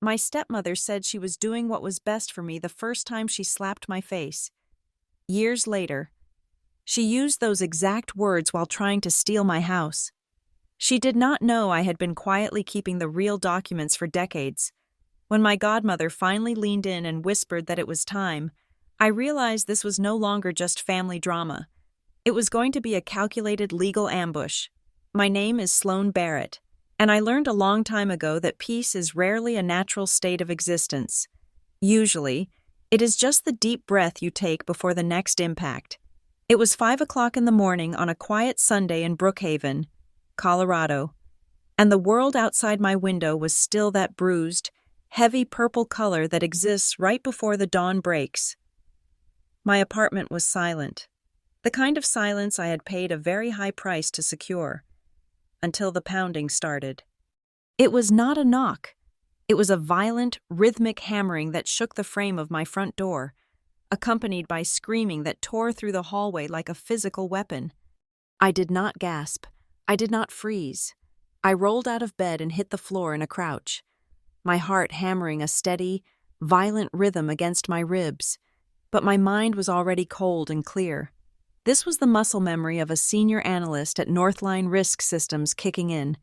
My stepmother said she was doing what was best for me the first time she slapped my face. Years later, she used those exact words while trying to steal my house. She did not know I had been quietly keeping the real documents for decades. When my godmother finally leaned in and whispered that it was time, I realized this was no longer just family drama. It was going to be a calculated legal ambush. My name is Sloane Barrett, and I learned a long time ago that peace is rarely a natural state of existence. Usually, it is just the deep breath you take before the next impact. It was 5 o'clock in the morning on a quiet Sunday in Brookhaven, Colorado, and the world outside my window was still that bruised, heavy purple color that exists right before the dawn breaks. My apartment was silent, the kind of silence I had paid a very high price to secure, until the pounding started. It was not a knock. It was a violent, rhythmic hammering that shook the frame of my front door, accompanied by screaming that tore through the hallway like a physical weapon. I did not gasp. I did not freeze. I rolled out of bed and hit the floor in a crouch, my heart hammering a steady, violent rhythm against my ribs, but my mind was already cold and clear. This was the muscle memory of a senior analyst at Northline Risk Systems kicking in.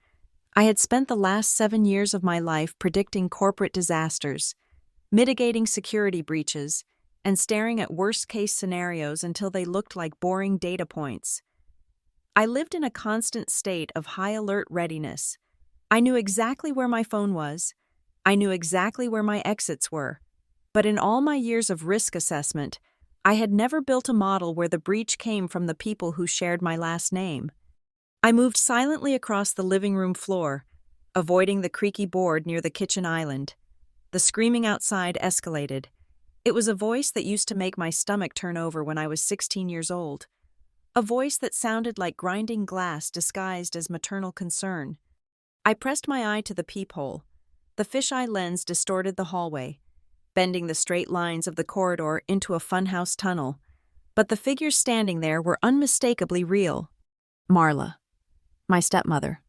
I had spent the last 7 years of my life predicting corporate disasters, mitigating security breaches, and staring at worst-case scenarios until they looked like boring data points. I lived in a constant state of high-alert readiness. I knew exactly where my phone was. I knew exactly where my exits were. But in all my years of risk assessment, I had never built a model where the breach came from the people who shared my last name. I moved silently across the living room floor, avoiding the creaky board near the kitchen island. The screaming outside escalated. It was a voice that used to make my stomach turn over when I was 16 years old. A voice that sounded like grinding glass disguised as maternal concern. I pressed my eye to the peephole. The fisheye lens distorted the hallway, bending the straight lines of the corridor into a funhouse tunnel. But the figures standing there were unmistakably real. Marla, my stepmother.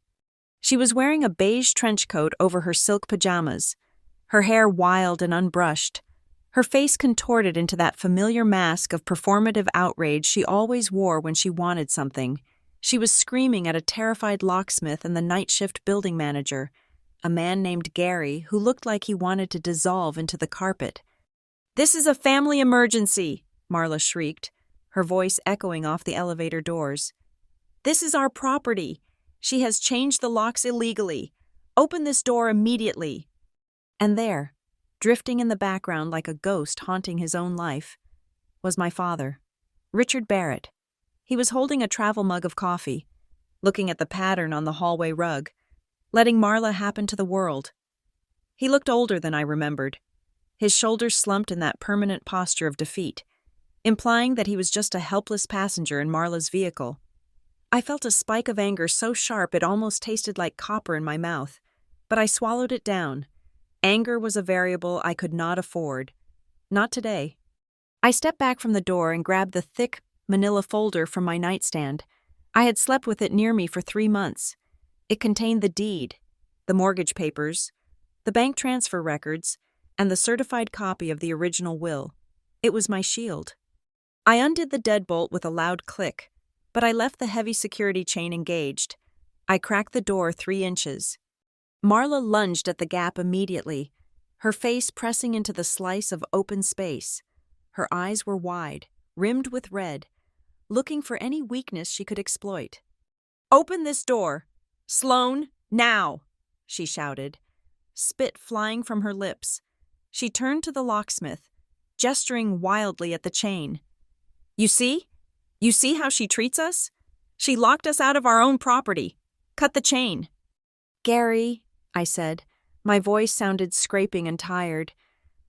She was wearing a beige trench coat over her silk pajamas, her hair wild and unbrushed, her face contorted into that familiar mask of performative outrage she always wore when she wanted something. She was screaming at a terrified locksmith and the night shift building manager, a man named Gary who looked like he wanted to dissolve into the carpet. "This is a family emergency," Marla shrieked, her voice echoing off the elevator doors. "This is our property. She has changed the locks illegally. Open this door immediately." And there, drifting in the background like a ghost haunting his own life, was my father, Richard Barrett. He was holding a travel mug of coffee, looking at the pattern on the hallway rug, letting Marla happen to the world. He looked older than I remembered, his shoulders slumped in that permanent posture of defeat, implying that he was just a helpless passenger in Marla's vehicle. I felt a spike of anger so sharp it almost tasted like copper in my mouth, but I swallowed it down. Anger was a variable I could not afford. Not today. I stepped back from the door and grabbed the thick, manila folder from my nightstand. I had slept with it near me for 3 months. It contained the deed, the mortgage papers, the bank transfer records, and the certified copy of the original will. It was my shield. I undid the deadbolt with a loud click, but I left the heavy security chain engaged. I cracked the door 3 inches. Marla lunged at the gap immediately, her face pressing into the slice of open space. Her eyes were wide, rimmed with red, looking for any weakness she could exploit. "Open this door! Sloane, now!" she shouted, spit flying from her lips. She turned to the locksmith, gesturing wildly at the chain. You see? You see how she treats us? She locked us out of our own property. Cut the chain." "Gary," I said. My voice sounded scraping and tired,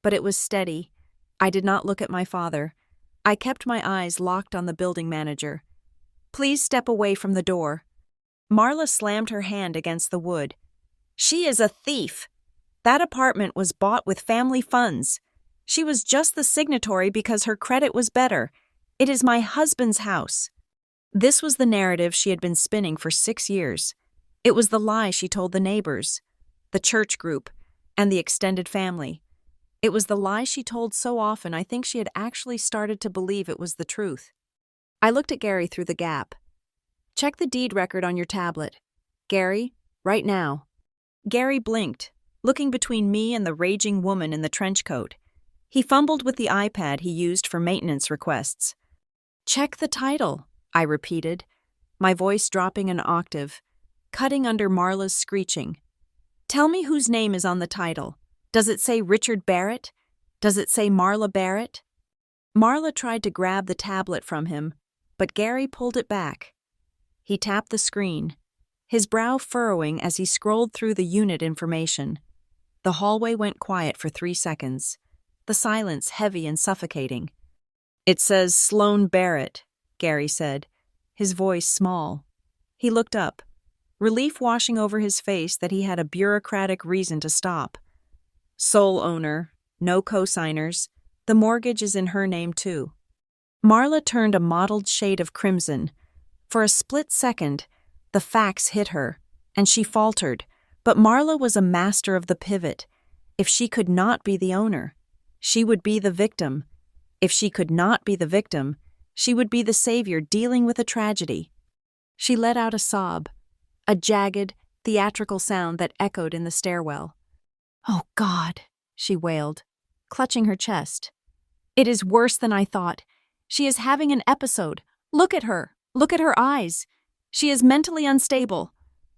but it was steady. I did not look at my father. I kept my eyes locked on the building manager. "Please step away from the door." Marla slammed her hand against the wood. "She is a thief. That apartment was bought with family funds. She was just the signatory because her credit was better. It is my husband's house." This was the narrative she had been spinning for 6 years. It was the lie she told the neighbors, the church group, and the extended family. It was the lie she told so often I think she had actually started to believe it was the truth. I looked at Gary through the gap. "Check the deed record on your tablet. Gary, right now." Gary blinked, looking between me and the raging woman in the trench coat. He fumbled with the iPad he used for maintenance requests. "Check the title," I repeated, my voice dropping an octave, cutting under Marla's screeching. "Tell me whose name is on the title. Does it say Richard Barrett? Does it say Marla Barrett?" Marla tried to grab the tablet from him, but Gary pulled it back. He tapped the screen, his brow furrowing as he scrolled through the unit information. The hallway went quiet for 3 seconds, the silence heavy and suffocating. "It says Sloane Barrett," Gary said, his voice small. He looked up, relief washing over his face that he had a bureaucratic reason to stop. "Sole owner, no co-signers, the mortgage is in her name too." Marla turned a mottled shade of crimson. For a split second, the facts hit her, and she faltered, but Marla was a master of the pivot. If she could not be the owner, she would be the victim. If she could not be the victim, she would be the savior dealing with a tragedy. She let out a sob, a jagged, theatrical sound that echoed in the stairwell. "Oh, God," she wailed, clutching her chest. "It is worse than I thought. She is having an episode. Look at her. Look at her eyes. She is mentally unstable.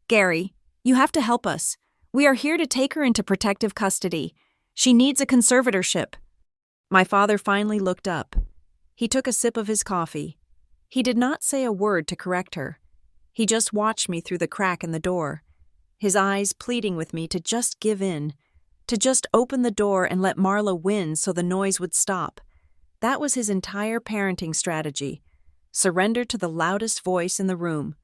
Gary, you have to help us. We are here to take her into protective custody. She needs a conservatorship." My father finally looked up. He took a sip of his coffee. He did not say a word to correct her. He just watched me through the crack in the door, his eyes pleading with me to just give in, to just open the door and let Marla win so the noise would stop. That was his entire parenting strategy. Surrender to the loudest voice in the room.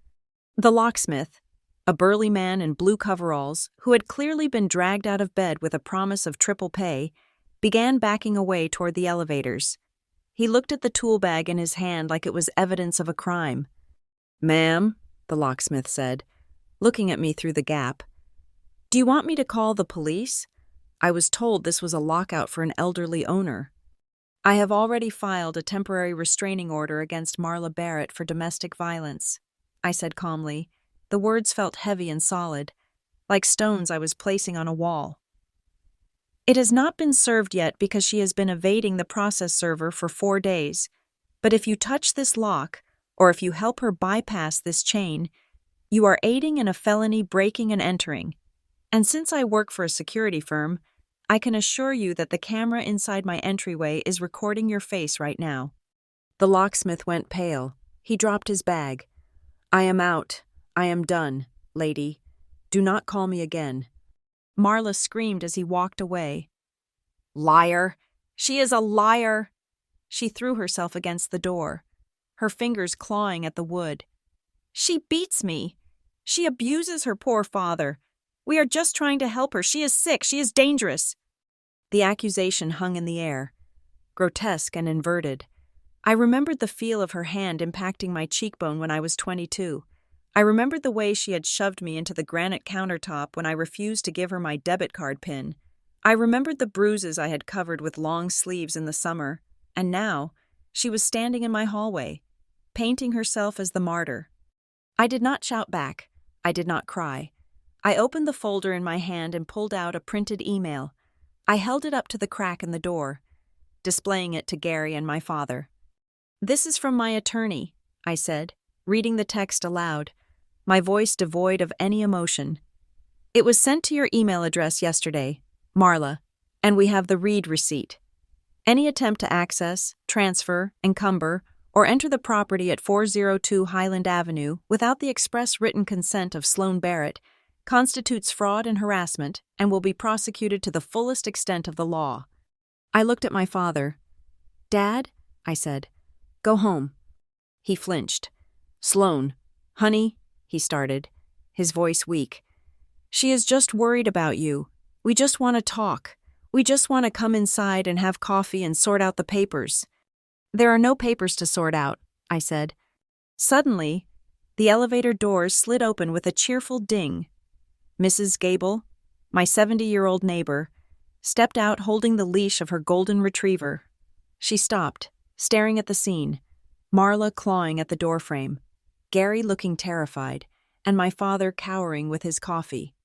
The locksmith, a burly man in blue coveralls who had clearly been dragged out of bed with a promise of triple pay, began backing away toward the elevators. He looked at the tool bag in his hand like it was evidence of a crime. "Ma'am," the locksmith said, looking at me through the gap. "Do you want me to call the police? I was told this was a lockout for an elderly owner." "I have already filed a temporary restraining order against Marla Barrett for domestic violence," I said calmly. The words felt heavy and solid, like stones I was placing on a wall. "It has not been served yet because she has been evading the process server for 4 days. But if you touch this lock, or if you help her bypass this chain, you are aiding in a felony breaking and entering. And since I work for a security firm, I can assure you that the camera inside my entryway is recording your face right now." The locksmith went pale. He dropped his bag. "I am out. I am done, lady. Do not call me again." Marla screamed as he walked away. "Liar! She is a liar!" She threw herself against the door, her fingers clawing at the wood. "She beats me. She abuses her poor father. We are just trying to help her. She is sick. She is dangerous." The accusation hung in the air, grotesque and inverted. I remembered the feel of her hand impacting my cheekbone when I was 22. I remembered the way she had shoved me into the granite countertop when I refused to give her my debit card PIN. I remembered the bruises I had covered with long sleeves in the summer, and now she was standing in my hallway, painting herself as the martyr. I did not shout back. I did not cry. I opened the folder in my hand and pulled out a printed email. I held it up to the crack in the door, displaying it to Gary and my father. "This is from my attorney," I said, reading the text aloud, my voice devoid of any emotion. "It was sent to your email address yesterday, Marla, and we have the read receipt. Any attempt to access, transfer, encumber, or enter the property at 402 Highland Avenue without the express written consent of Sloane Barrett constitutes fraud and harassment and will be prosecuted to the fullest extent of the law." I looked at my father. "Dad," I said, "go home." He flinched. "Sloane, honey," he started, his voice weak. "She is just worried about you. We just want to talk. We just want to come inside and have coffee and sort out the papers." "There are no papers to sort out," I said. Suddenly, the elevator doors slid open with a cheerful ding. Mrs. Gable, my 70-year-old neighbor, stepped out holding the leash of her golden retriever. She stopped, staring at the scene, Marla clawing at the doorframe, Gary looking terrified, and my father cowering with his coffee.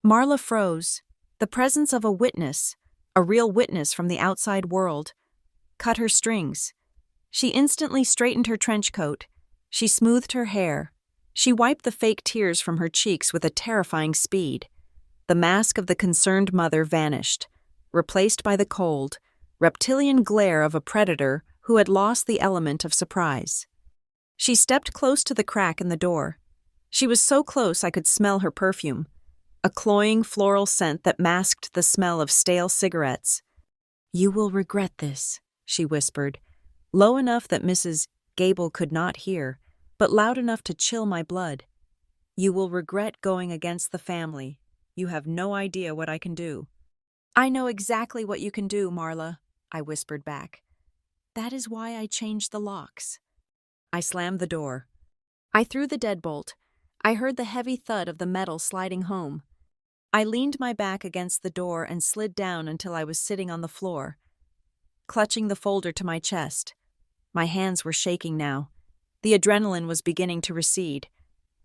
Marla froze. The presence of a witness, a real witness from the outside world, cut her strings. She instantly straightened her trench coat. She smoothed her hair. She wiped the fake tears from her cheeks with a terrifying speed. The mask of the concerned mother vanished, replaced by the cold, reptilian glare of a predator who had lost the element of surprise. She stepped close to the crack in the door. She was so close I could smell her perfume, a cloying floral scent that masked the smell of stale cigarettes. "You will regret this," she whispered, low enough that Mrs. Gable could not hear, but loud enough to chill my blood. "You will regret going against the family. You have no idea what I can do." "I know exactly what you can do, Marla," I whispered back. "That is why I changed the locks." I slammed the door. I threw the deadbolt. I heard the heavy thud of the metal sliding home. I leaned my back against the door and slid down until I was sitting on the floor, clutching the folder to my chest. My hands were shaking now. The adrenaline was beginning to recede,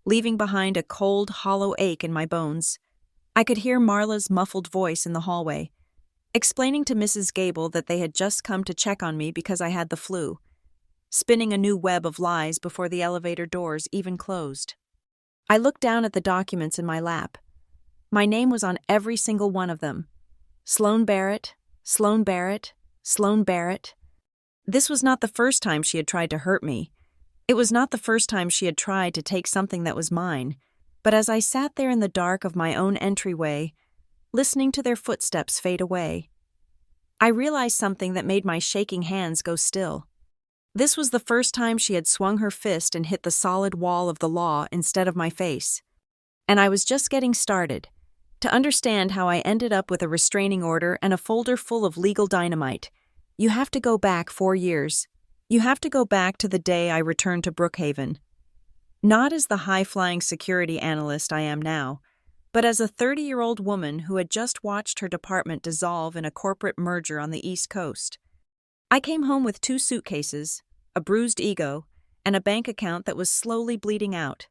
leaving behind a cold, hollow ache in my bones. I could hear Marla's muffled voice in the hallway, explaining to Mrs. Gable that they had just come to check on me because I had the flu, spinning a new web of lies before the elevator doors even closed. I looked down at the documents in my lap. My name was on every single one of them. Sloane Barrett, Sloane Barrett, Sloane Barrett. This was not the first time she had tried to hurt me. It was not the first time she had tried to take something that was mine. But as I sat there in the dark of my own entryway, listening to their footsteps fade away, I realized something that made my shaking hands go still. This was the first time she had swung her fist and hit the solid wall of the law instead of my face. And I was just getting started. To understand how I ended up with a restraining order and a folder full of legal dynamite, you have to go back 4 years. You have to go back to the day I returned to Brookhaven. Not as the high-flying security analyst I am now, but as a 30-year-old woman who had just watched her department dissolve in a corporate merger on the East Coast. I came home with 2 suitcases, a bruised ego, and a bank account that was slowly bleeding out.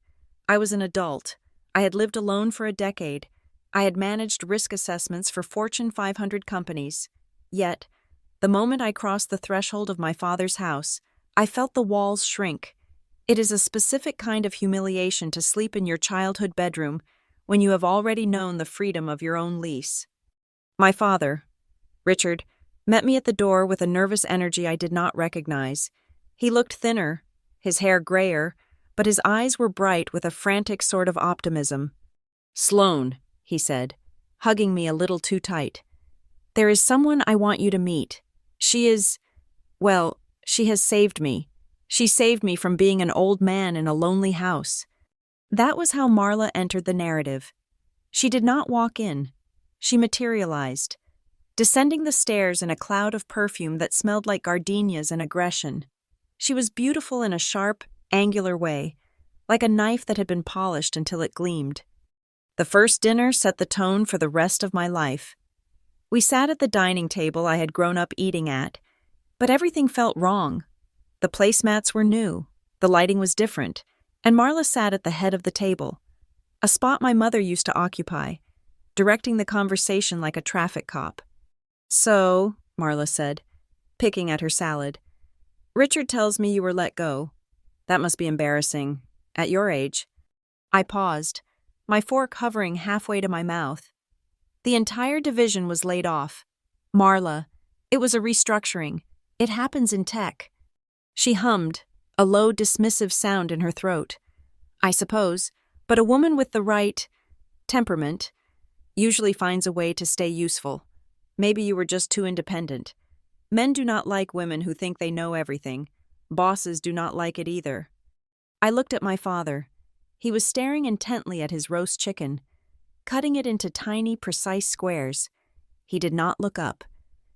I was an adult. I had lived alone for a decade. I had managed risk assessments for Fortune 500 companies. Yet, the moment I crossed the threshold of my father's house, I felt the walls shrink. It is a specific kind of humiliation to sleep in your childhood bedroom when you have already known the freedom of your own lease. My father, Richard, met me at the door with a nervous energy I did not recognize. He looked thinner, his hair grayer, but his eyes were bright with a frantic sort of optimism. "Sloane," he said, hugging me a little too tight. "There is someone I want you to meet. She is, well, she has saved me. She saved me from being an old man in a lonely house." That was how Marla entered the narrative. She did not walk in. She materialized, descending the stairs in a cloud of perfume that smelled like gardenias and aggression. She was beautiful in a sharp, angular way, like a knife that had been polished until it gleamed. The first dinner set the tone for the rest of my life. We sat at the dining table I had grown up eating at, but everything felt wrong. The placemats were new, the lighting was different, and Marla sat at the head of the table, a spot my mother used to occupy, directing the conversation like a traffic cop. "So," Marla said, picking at her salad, "Richard tells me you were let go. That must be embarrassing, at your age." I paused, my fork hovering halfway to my mouth. The entire division was laid off. Marla, it was a restructuring. It happens in tech. She hummed, a low dismissive sound in her throat. "I suppose, but a woman with the right temperament usually finds a way to stay useful. Maybe you were just too independent. Men do not like women who think they know everything. Bosses do not like it either." I looked at my father. He was staring intently at his roast chicken, cutting it into tiny, precise squares. He did not look up.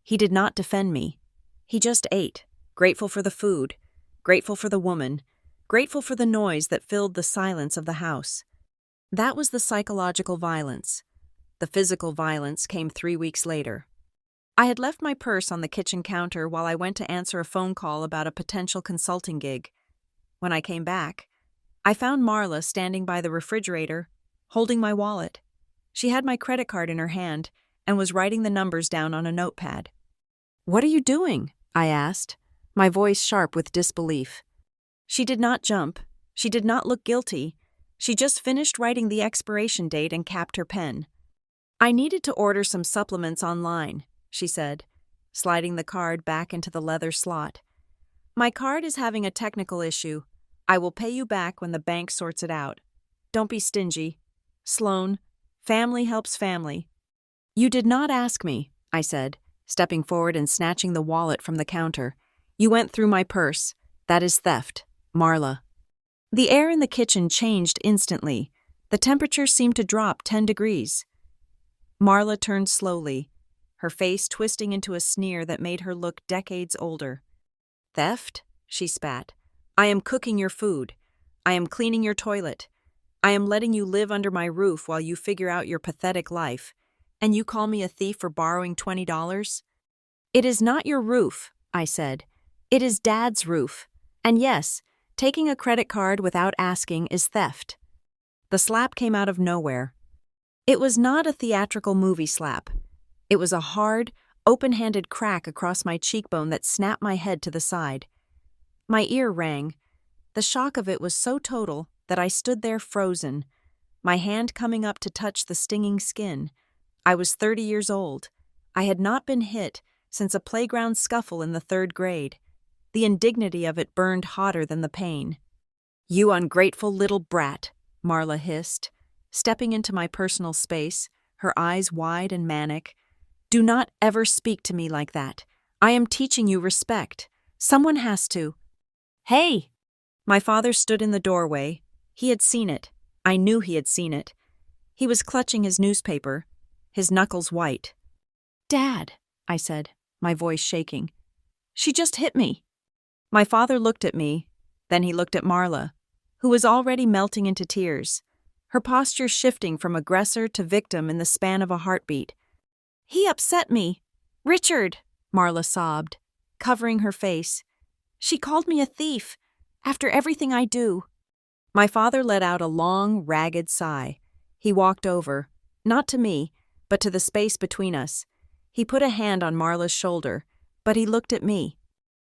He did not defend me. He just ate, grateful for the food, grateful for the woman, grateful for the noise that filled the silence of the house. That was the psychological violence. The physical violence came 3 weeks later. I had left my purse on the kitchen counter while I went to answer a phone call about a potential consulting gig. When I came back, I found Marla standing by the refrigerator, holding my wallet. She had my credit card in her hand and was writing the numbers down on a notepad. "What are you doing?" I asked, my voice sharp with disbelief. She did not jump. She did not look guilty. She just finished writing the expiration date and capped her pen. "I needed to order some supplements online," she said, sliding the card back into the leather slot. "My card is having a technical issue. I will pay you back when the bank sorts it out. Don't be stingy. Sloan, family helps family." "You did not ask me," I said, stepping forward and snatching the wallet from the counter. "You went through my purse. That is theft. Marla." The air in the kitchen changed instantly. The temperature seemed to drop 10 degrees. Marla turned slowly, her face twisting into a sneer that made her look decades older. "Theft?" she spat. "I am cooking your food. I am cleaning your toilet. I am letting you live under my roof while you figure out your pathetic life. And you call me a thief for borrowing $20? "It is not your roof," I said. "It is Dad's roof. And yes, taking a credit card without asking is theft." The slap came out of nowhere. It was not a theatrical movie slap. It was a hard, open-handed crack across my cheekbone that snapped my head to the side. My ear rang. The shock of it was so total that I stood there frozen, my hand coming up to touch the stinging skin. I was 30 years old. I had not been hit since a playground scuffle in the 3rd grade. The indignity of it burned hotter than the pain. "You ungrateful little brat," Marla hissed, stepping into my personal space, her eyes wide and manic. "Do not ever speak to me like that. I am teaching you respect. Someone has to." "Hey!" My father stood in the doorway. He had seen it. I knew he had seen it. He was clutching his newspaper, his knuckles white. "Dad," I said, my voice shaking. "She just hit me." My father looked at me, then he looked at Marla, who was already melting into tears, her posture shifting from aggressor to victim in the span of a heartbeat. "He upset me. Richard," Marla sobbed, covering her face. "She called me a thief, after everything I do." My father let out a long, ragged sigh. He walked over, not to me, but to the space between us. He put a hand on Marla's shoulder, but he looked at me.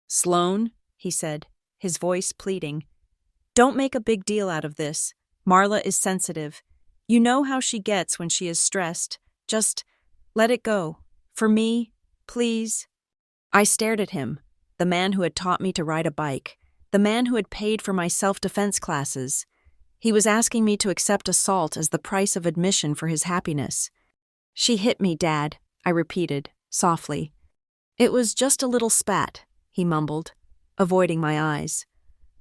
"Sloan," he said, his voice pleading, "don't make a big deal out of this. Marla is sensitive. You know how she gets when she is stressed. Just let it go. For me, please." I stared at him, the man who had taught me to ride a bike, the man who had paid for my self-defense classes. He was asking me to accept assault as the price of admission for his happiness. "She hit me, Dad," I repeated, softly. "It was just a little spat," he mumbled, avoiding my eyes.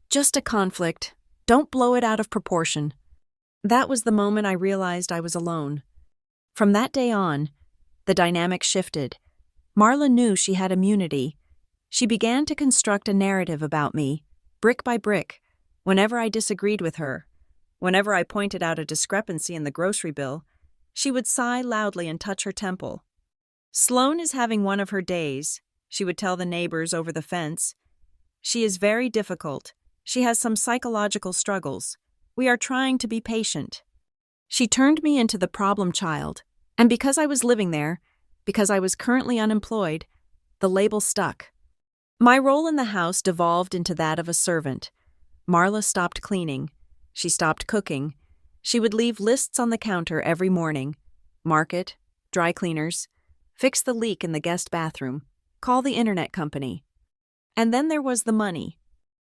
"Just a conflict. Don't blow it out of proportion." That was the moment I realized I was alone. From that day on, the dynamic shifted. Marla knew she had immunity. She began to construct a narrative about me, brick by brick, whenever I disagreed with her. Whenever I pointed out a discrepancy in the grocery bill, she would sigh loudly and touch her temple. "Sloan is having one of her days," she would tell the neighbors over the fence. "She is very difficult. She has some psychological struggles. We are trying to be patient." She turned me into the problem child, and because I was living there, because I was currently unemployed, the label stuck. My role in the house devolved into that of a servant. Marla stopped cleaning. She stopped cooking. She would leave lists on the counter every morning. Market, dry cleaners, fix the leak in the guest bathroom, call the internet company. And then there was the money.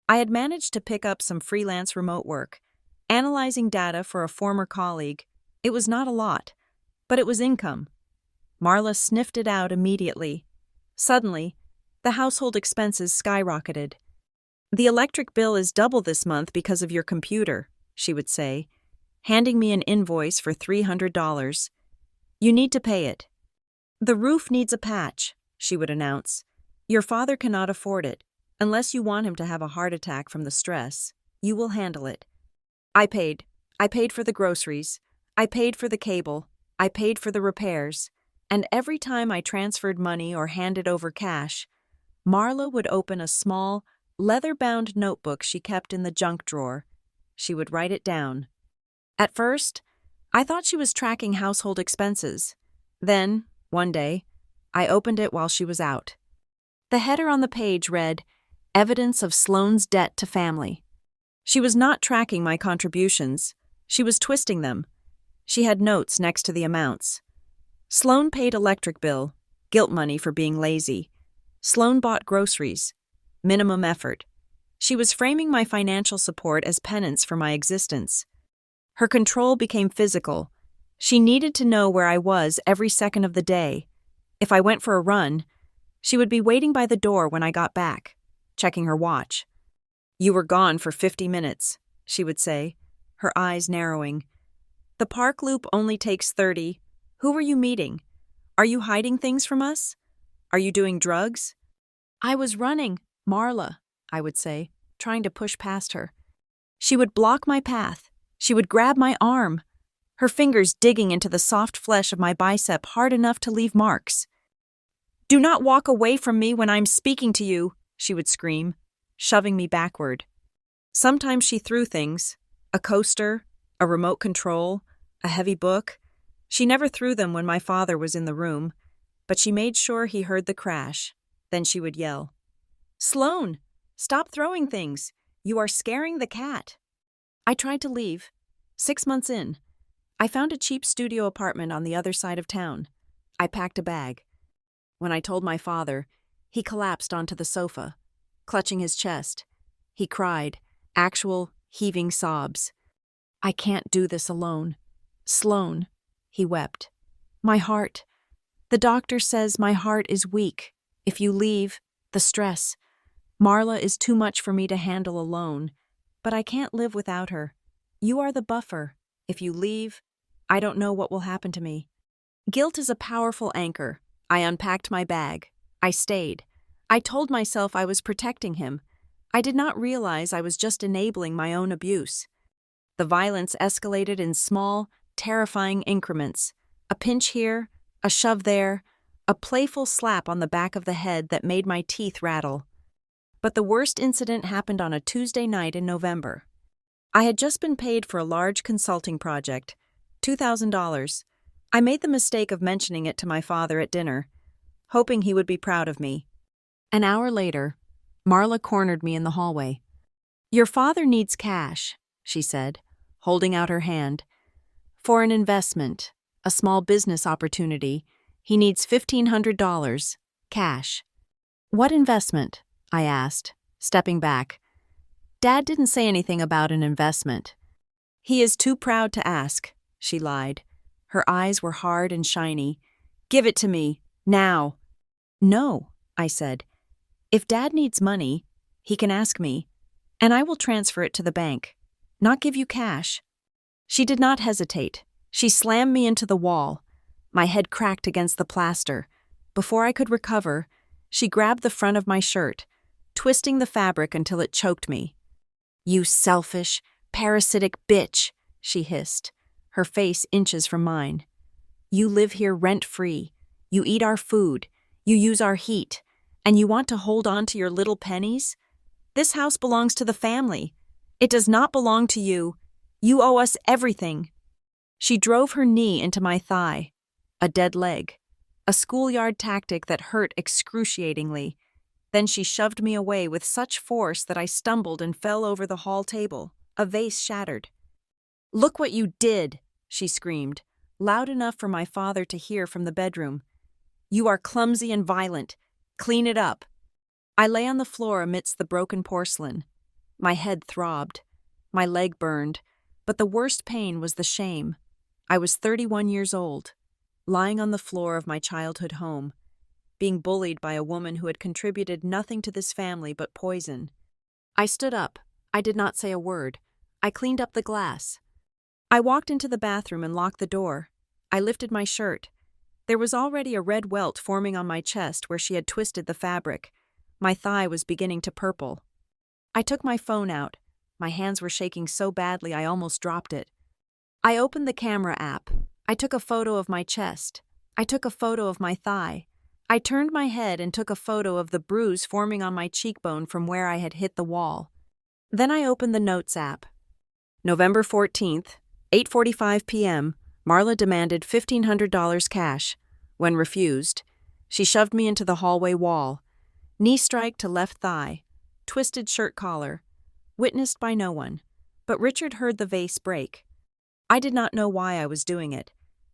I had managed to pick up some freelance remote work, analyzing data for a former colleague. It was not a lot, but it was income. Marla sniffed it out immediately. Suddenly, the household expenses skyrocketed. "The electric bill is double this month because of your computer," she would say, handing me an invoice for $300. "You need to pay it." "The roof needs a patch," she would announce. "Your father cannot afford it. Unless you want him to have a heart attack from the stress, you will handle it." I paid. I paid for the groceries. I paid for the cable. I paid for the repairs. And every time I transferred money or handed over cash, Marla would open a small, leather-bound notebook she kept in the junk drawer. She would write it down. At first, I thought she was tracking household expenses. Then, one day, I opened it while she was out. The header on the page read, "Evidence of Sloane's debt to family." She was not tracking my contributions. She was twisting them. She had notes next to the amounts. Sloane paid electric bill, guilt money for being lazy. Sloane bought groceries, minimum effort. She was framing my financial support as penance for my existence. Her control became physical. She needed to know where I was every second of the day. If I went for a run, she would be waiting by the door when I got back, checking her watch. "You were gone for 50 minutes, she would say, her eyes narrowing. "The park loop only takes 30. Who were you meeting? Are you hiding things from us? Are you doing drugs?" "I was running, Marla," I would say, trying to push past her. She would block my path. She would grab my arm, her fingers digging into the soft flesh of my bicep hard enough to leave marks. "Do not walk away from me when I'm speaking to you," she would scream, shoving me backward. Sometimes she threw things, a coaster, a remote control, a heavy book. She never threw them when my father was in the room, but she made sure he heard the crash. Then she would yell, "Sloane, stop throwing things. You are scaring the cat." I tried to leave. 6 months in, I found a cheap studio apartment on the other side of town. I packed a bag. When I told my father, he collapsed onto the sofa, clutching his chest. He cried, actual heaving sobs. "I can't do this alone. Sloane," he wept. "My heart. The doctor says my heart is weak. If you leave, the stress. Marla is too much for me to handle alone, but I can't live without her. You are the buffer. If you leave, I don't know what will happen to me." Guilt is a powerful anchor. I unpacked my bag. I stayed. I told myself I was protecting him. I did not realize I was just enabling my own abuse. The violence escalated in small, terrifying increments. A pinch here, a shove there, a playful slap on the back of the head that made my teeth rattle. But the worst incident happened on a Tuesday night in November. I had just been paid for a large consulting project, $2,000. I made the mistake of mentioning it to my father at dinner, hoping he would be proud of me. An hour later, Marla cornered me in the hallway. "Your father needs cash," she said, holding out her hand. "For an investment, a small business opportunity. He needs $1,500, cash." "What investment?" I asked, stepping back. Dad didn't say anything about an investment. "He is too proud to ask," she lied. Her eyes were hard and shiny. "Give it to me, now." "No," I said. "If Dad needs money, he can ask me, and I will transfer it to the bank, not give you cash." She did not hesitate. She slammed me into the wall. My head cracked against the plaster. Before I could recover, she grabbed the front of my shirt, twisting the fabric until it choked me. "You selfish, parasitic bitch," she hissed, her face inches from mine. "You live here rent-free. You eat our food. You use our heat. And you want to hold on to your little pennies? This house belongs to the family. It does not belong to you. You owe us everything." She drove her knee into my thigh. A dead leg. A schoolyard tactic that hurt excruciatingly. Then she shoved me away with such force that I stumbled and fell over the hall table. A vase shattered. "Look what you did," she screamed, loud enough for my father to hear from the bedroom. "You are clumsy and violent. Clean it up." I lay on the floor amidst the broken porcelain. My head throbbed. My leg burned. But the worst pain was the shame. I was 31 years old, lying on the floor of my childhood home, being bullied by a woman who had contributed nothing to this family but poison. I stood up. I did not say a word. I cleaned up the glass. I walked into the bathroom and locked the door. I lifted my shirt. There was already a red welt forming on my chest where she had twisted the fabric. My thigh was beginning to purple. I took my phone out. My hands were shaking so badly I almost dropped it. I opened the camera app. I took a photo of my chest. I took a photo of my thigh. I turned my head and took a photo of the bruise forming on my cheekbone from where I had hit the wall. Then I opened the Notes app. November 14th, 8:45 p.m., Marla demanded $1,500 cash. When refused, she shoved me into the hallway wall. Knee strike to left thigh. Twisted shirt collar. Witnessed by no one. But Richard heard the vase break. I did not know why I was doing it.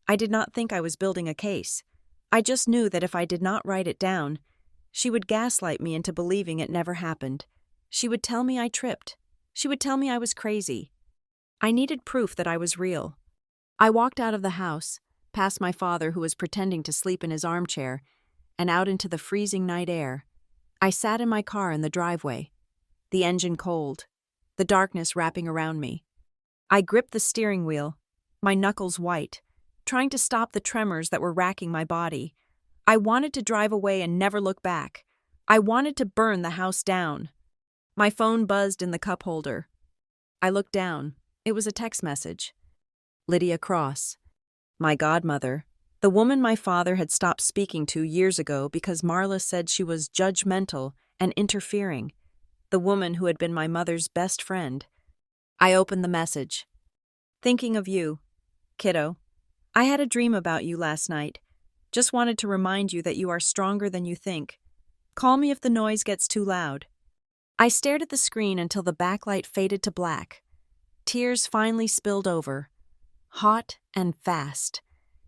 I did not think I was building a case. I just knew that if I did not write it down, she would gaslight me into believing it never happened. She would tell me I tripped. She would tell me I was crazy. I needed proof that I was real. I walked out of the house, past my father who was pretending to sleep in his armchair, and out into the freezing night air. I sat in my car in the driveway, the engine cold, the darkness wrapping around me. I gripped the steering wheel, my knuckles white, trying to stop the tremors that were racking my body. I wanted to drive away and never look back. I wanted to burn the house down. My phone buzzed in the cup holder. I looked down. It was a text message. Lydia Cross, my godmother, the woman my father had stopped speaking to years ago because Marla said she was judgmental and interfering, the woman who had been my mother's best friend. I opened the message. Thinking of you, kiddo. I had a dream about you last night. Just wanted to remind you that you are stronger than you think. Call me if the noise gets too loud. I stared at the screen until the backlight faded to black. Tears finally spilled over, hot and fast,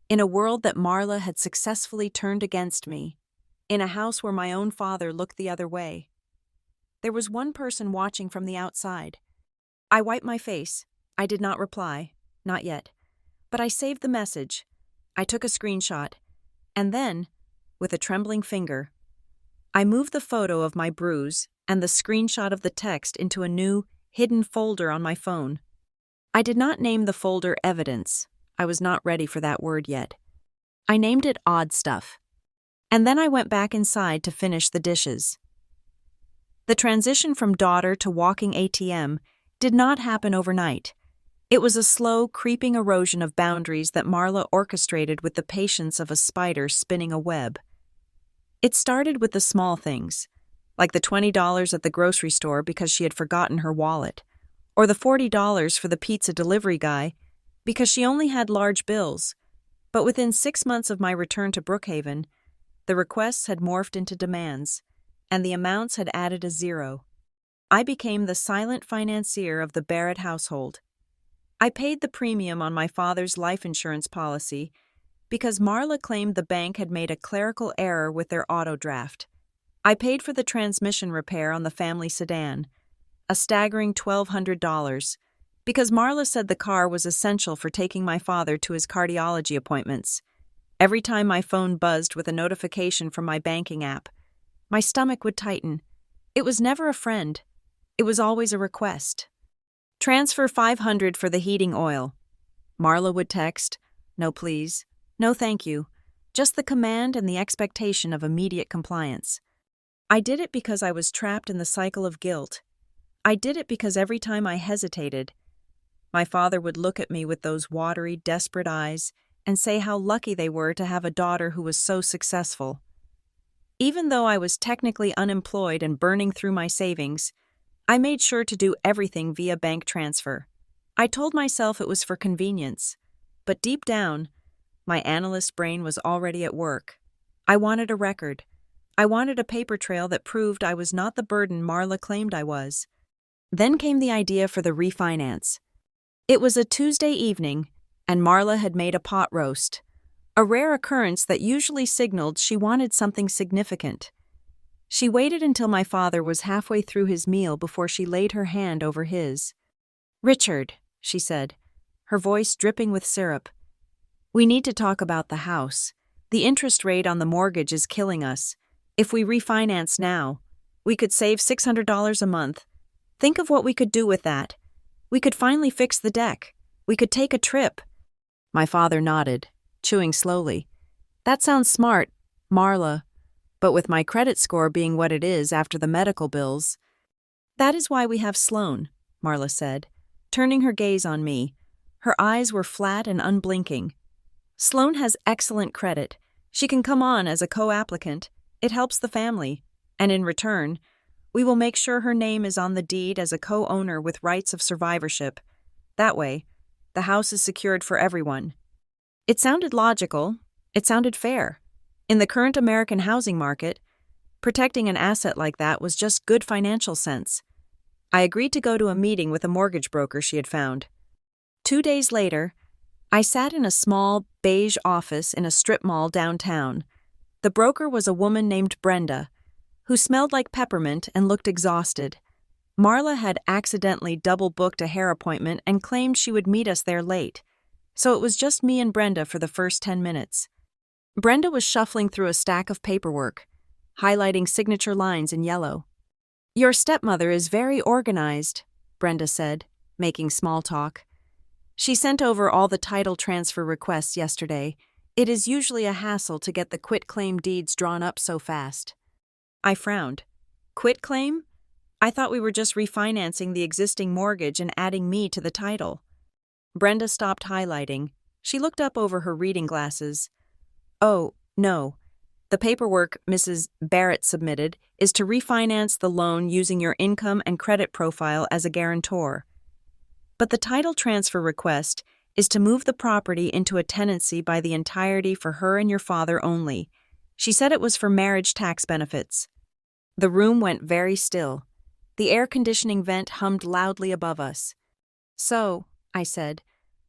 in a world that Marla had successfully turned against me, in a house where my own father looked the other way. There was one person watching from the outside. I wiped my face. I did not reply, not yet. But I saved the message. I took a screenshot. And then, with a trembling finger, I moved the photo of my bruise and the screenshot of the text into a new, hidden folder on my phone. I did not name the folder Evidence. I was not ready for that word yet. I named it Odd Stuff. And then I went back inside to finish the dishes. The transition from daughter to walking ATM did not happen overnight. It was a slow, creeping erosion of boundaries that Marla orchestrated with the patience of a spider spinning a web. It started with the small things, like the $20 at the grocery store because she had forgotten her wallet, or the $40 for the pizza delivery guy because she only had large bills. But within 6 months of my return to Brookhaven, the requests had morphed into demands, and the amounts had added a zero. I became the silent financier of the Barrett household. I paid the premium on my father's life insurance policy because Marla claimed the bank had made a clerical error with their auto draft. I paid for the transmission repair on the family sedan, a staggering $1,200, because Marla said the car was essential for taking my father to his cardiology appointments. Every time my phone buzzed with a notification from my banking app, my stomach would tighten. It was never a friend. It was always a request. Transfer $500 for the heating oil. Marla would text, no please, no thank you, just the command and the expectation of immediate compliance. I did it because I was trapped in the cycle of guilt. I did it because every time I hesitated, my father would look at me with those watery, desperate eyes and say how lucky they were to have a daughter who was so successful. Even though I was technically unemployed and burning through my savings, I made sure to do everything via bank transfer. I told myself it was for convenience, but deep down, my analyst brain was already at work. I wanted a record. I wanted a paper trail that proved I was not the burden Marla claimed I was. Then came the idea for the refinance. It was a Tuesday evening, and Marla had made a pot roast, a rare occurrence that usually signaled she wanted something significant. She waited until my father was halfway through his meal before she laid her hand over his. "Richard," she said, her voice dripping with syrup, "we need to talk about the house. The interest rate on the mortgage is killing us. If we refinance now, we could save $600 a month. Think of what we could do with that. We could finally fix the deck. We could take a trip." My father nodded, chewing slowly. "That sounds smart, Marla. But with my credit score being what it is after the medical bills..." "That is why we have Sloan," Marla said, turning her gaze on me. Her eyes were flat and unblinking. "Sloan has excellent credit. She can come on as a co-applicant. It helps the family. And in return, we will make sure her name is on the deed as a co-owner with rights of survivorship. That way, the house is secured for everyone. It sounded logical. It sounded fair. In the current American housing market, protecting an asset like that was just good financial sense. I agreed to go to a meeting with a mortgage broker she had found. 2 days later, I sat in a small, beige office in a strip mall downtown. The broker was a woman named Brenda, who smelled like peppermint and looked exhausted. Marla had accidentally double-booked a hair appointment and claimed she would meet us there late, so it was just me and Brenda for the first 10 minutes. Brenda was shuffling through a stack of paperwork, highlighting signature lines in yellow. "Your stepmother is very organized," Brenda said, making small talk. "She sent over all the title transfer requests yesterday. It is usually a hassle to get the quitclaim deeds drawn up so fast." I frowned. Quitclaim? I thought we were just refinancing the existing mortgage and adding me to the title. Brenda stopped highlighting. She looked up over her reading glasses. "Oh, no. The paperwork Mrs. Barrett submitted is to refinance the loan using your income and credit profile as a guarantor. But the title transfer request is to move the property into a tenancy by the entirety for her and your father only. She said it was for marriage tax benefits." The room went very still. The air conditioning vent hummed loudly above us. "So," I said,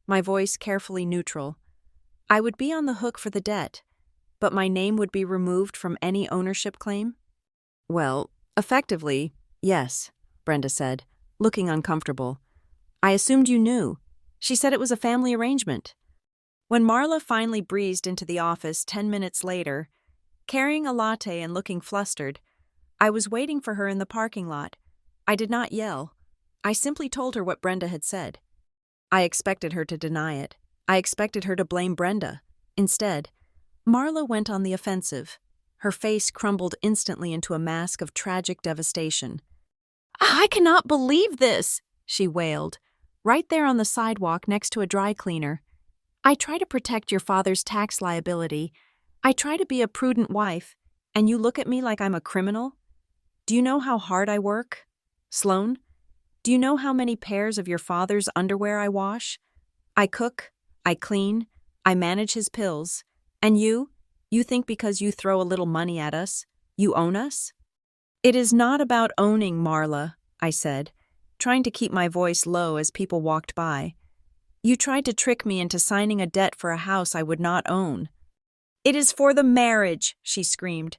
my voice carefully neutral, "I would be on the hook for the debt, but my name would be removed from any ownership claim?" "Well, effectively, yes," Brenda said, looking uncomfortable. "I assumed you knew. She said it was a family arrangement." When Marla finally breezed into the office 10 minutes later, carrying a latte and looking flustered, I was waiting for her in the parking lot. I did not yell. I simply told her what Brenda had said. I expected her to deny it. I expected her to blame Brenda. Instead, Marla went on the offensive. Her face crumbled instantly into a mask of tragic devastation. "I cannot believe this," she wailed, right there on the sidewalk next to a dry cleaner. "I try to protect your father's tax liability. I try to be a prudent wife, and you look at me like I'm a criminal? Do you know how hard I work? Sloan, do you know how many pairs of your father's underwear I wash? I cook, I clean, I manage his pills. And you think because you throw a little money at us, you own us?" "It is not about owning, Marla," I said, trying to keep my voice low as people walked by. "You tried to trick me into signing a debt for a house I would not own." "It is for the marriage," she screamed.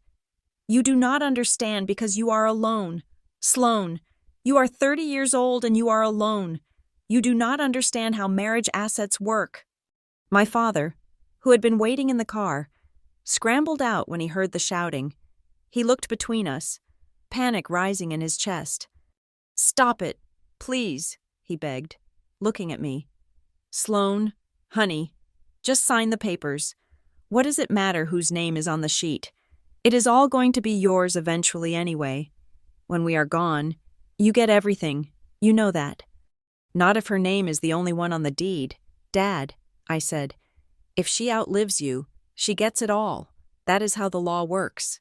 "You do not understand because you are alone. Sloan, you are 30 years old and you are alone. You do not understand how marriage assets work." My father, who had been waiting in the car, scrambled out when he heard the shouting. He looked between us, panic rising in his chest. "Stop it, please," he begged, looking at me. "Sloan, honey, just sign the papers. What does it matter whose name is on the sheet? It is all going to be yours eventually anyway. When we are gone, you get everything. You know that." "Not if her name is the only one on the deed. Dad," I said, "if she outlives you, she gets it all. That is how the law works."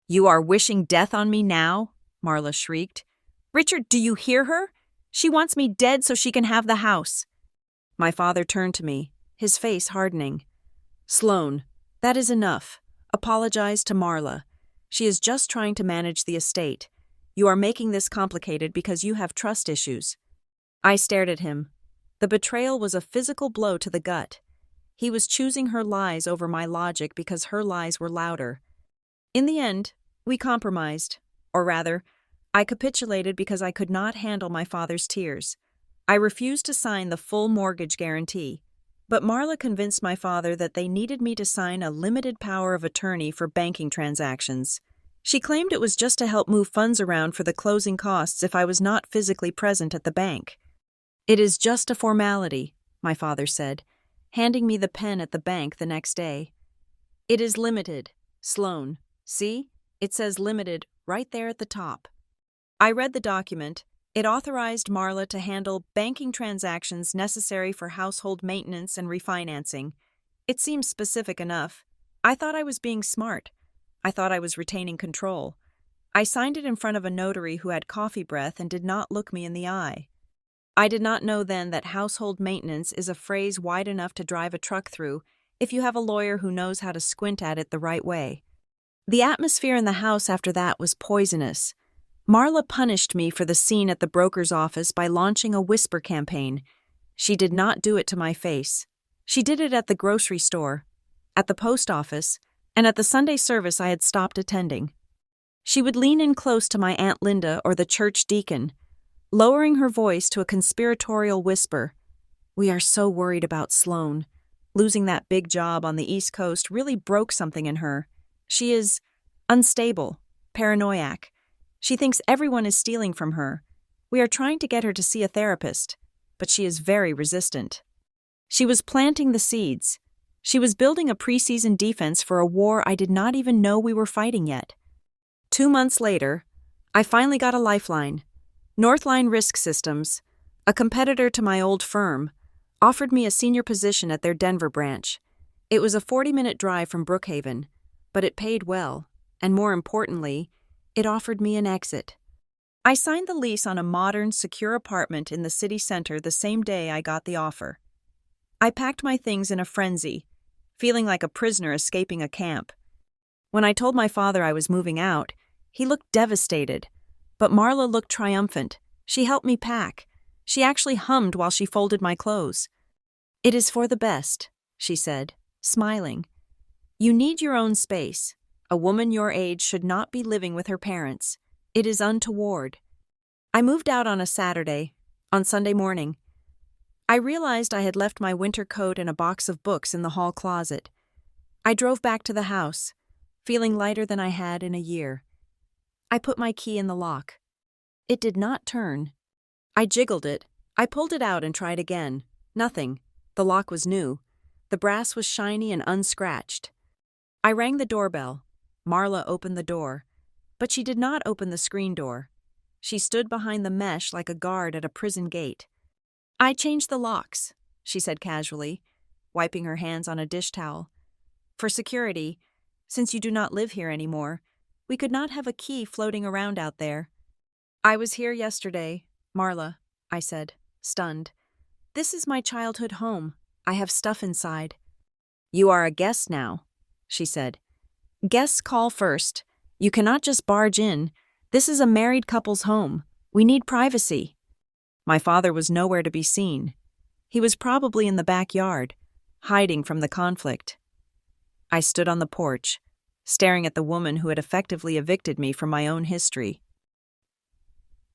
"You are wishing death on me now?" Marla shrieked. "Richard, do you hear her? She wants me dead so she can have the house." My father turned to me, his face hardening. "Sloan, that is enough. Apologize to Marla. She is just trying to manage the estate. You are making this complicated because you have trust issues." I stared at him. The betrayal was a physical blow to the gut. He was choosing her lies over my logic because her lies were louder. In the end, we compromised. Or rather, I capitulated because I could not handle my father's tears. I refused to sign the full mortgage guarantee. But Marla convinced my father that they needed me to sign a limited power of attorney for banking transactions. She claimed it was just to help move funds around for the closing costs if I was not physically present at the bank. "It is just a formality," my father said, handing me the pen at the bank the next day. "It is limited, Sloan. See? It says limited right there at the top." I read the document. It authorized Marla to handle banking transactions necessary for household maintenance and refinancing. It seemed specific enough. I thought I was being smart. I thought I was retaining control. I signed it in front of a notary who had coffee breath and did not look me in the eye. I did not know then that household maintenance is a phrase wide enough to drive a truck through if you have a lawyer who knows how to squint at it the right way. The atmosphere in the house after that was poisonous. Marla punished me for the scene at the broker's office by launching a whisper campaign. She did not do it to my face. She did it at the grocery store, at the post office, and at the Sunday service I had stopped attending. She would lean in close to my Aunt Linda or the church deacon, lowering her voice to a conspiratorial whisper. "We are so worried about Sloane. Losing that big job on the East Coast really broke something in her. She is unstable, paranoiac. She thinks everyone is stealing from her. We are trying to get her to see a therapist, but she is very resistant." She was planting the seeds. She was building a preseason defense for a war I did not even know we were fighting yet. 2 months later, I finally got a lifeline. Northline Risk Systems, a competitor to my old firm, offered me a senior position at their Denver branch. It was a 40-minute drive from Brookhaven, but it paid well, and more importantly, it offered me an exit. I signed the lease on a modern, secure apartment in the city center the same day I got the offer. I packed my things in a frenzy, feeling like a prisoner escaping a camp. When I told my father I was moving out, he looked devastated, but Marla looked triumphant. She helped me pack. She actually hummed while she folded my clothes. "It is for the best," she said, smiling. "You need your own space. A woman your age should not be living with her parents. It is untoward." I moved out on a Saturday. On Sunday morning, I realized I had left my winter coat and a box of books in the hall closet. I drove back to the house, feeling lighter than I had in a year. I put my key in the lock. It did not turn. I jiggled it. I pulled it out and tried again. Nothing. The lock was new. The brass was shiny and unscratched. I rang the doorbell. Marla opened the door, but she did not open the screen door. She stood behind the mesh like a guard at a prison gate. "I changed the locks," she said casually, wiping her hands on a dish towel. "For security, since you do not live here anymore, we could not have a key floating around out there." "I was here yesterday, Marla," I said, stunned. "This is my childhood home. I have stuff inside." "You are a guest now," she said. "Guests call first. You cannot just barge in. This is a married couple's home. We need privacy." My father was nowhere to be seen. He was probably in the backyard, hiding from the conflict. I stood on the porch, staring at the woman who had effectively evicted me from my own history.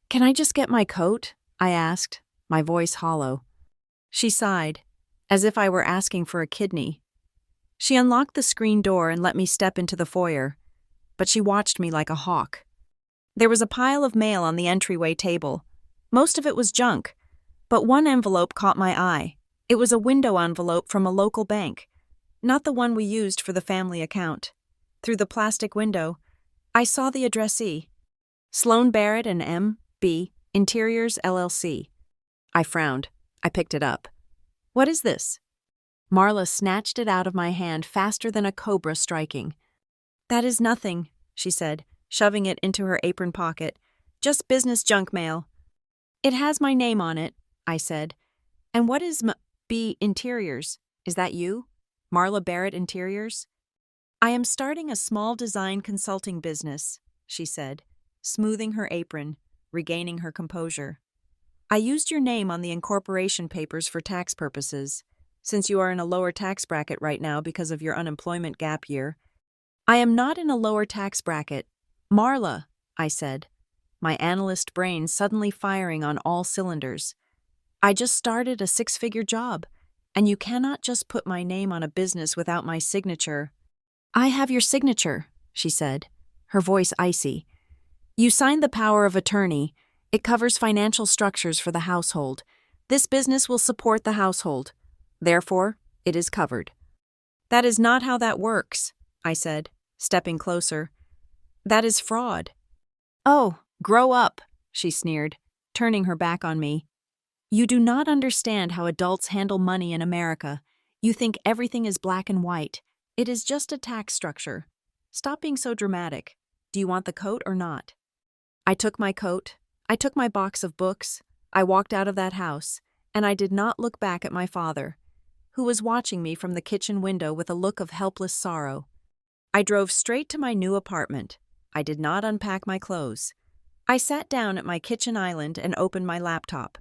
"Can I just get my coat?" I asked, my voice hollow. She sighed, as if I were asking for a kidney. She unlocked the screen door and let me step into the foyer, but she watched me like a hawk. There was a pile of mail on the entryway table. Most of it was junk, but one envelope caught my eye. It was a window envelope from a local bank, not the one we used for the family account. Through the plastic window, I saw the addressee, Sloane Barrett and M.B. Interiors, LLC. I frowned. I picked it up. "What is this?" Marla snatched it out of my hand faster than a cobra striking. "That is nothing," she said, shoving it into her apron pocket. "Just business junk mail." "It has my name on it," I said. "And what is M.B. Interiors? Is that you? Marla Barrett Interiors?" "I am starting a small design consulting business," she said, smoothing her apron, regaining her composure. "I used your name on the incorporation papers for tax purposes, since you are in a lower tax bracket right now because of your unemployment gap year." "I am not in a lower tax bracket. Marla," I said, my analyst brain suddenly firing on all cylinders. "I just started a 6-figure job, and you cannot just put my name on a business without my signature." "I have your signature," she said, her voice icy. "You signed the power of attorney. It covers financial structures for the household. This business will support the household. Therefore, it is covered." "That is not how that works," I said, stepping closer. "That is fraud." "Oh, grow up," she sneered, turning her back on me. "You do not understand how adults handle money in America. You think everything is black and white. It is just a tax structure. Stop being so dramatic. Do you want the coat or not? I took my coat. I took my box of books. I walked out of that house, and I did not look back at my father, who was watching me from the kitchen window with a look of helpless sorrow. I drove straight to my new apartment. I did not unpack my clothes. I sat down at my kitchen island and opened my laptop.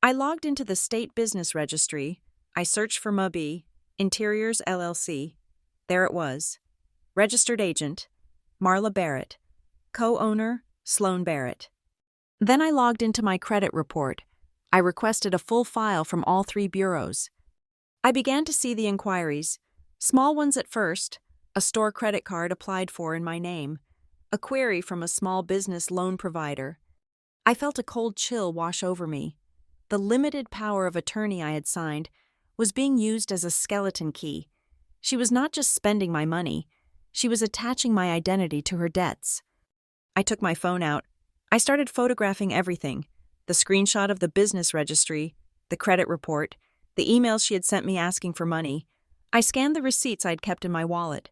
I logged into the state business registry. I searched for Mubby, Interiors LLC. There it was. Registered agent, Marla Barrett. Co-owner, Sloan Barrett. Then I logged into my credit report. I requested a full file from all 3 bureaus. I began to see the inquiries, small ones at first, a store credit card applied for in my name, a query from a small business loan provider. I felt a cold chill wash over me. The limited power of attorney I had signed was being used as a skeleton key. She was not just spending my money, she was attaching my identity to her debts. I took my phone out. I started photographing everything, the screenshot of the business registry, the credit report, the emails she had sent me asking for money. I scanned the receipts I'd kept in my wallet.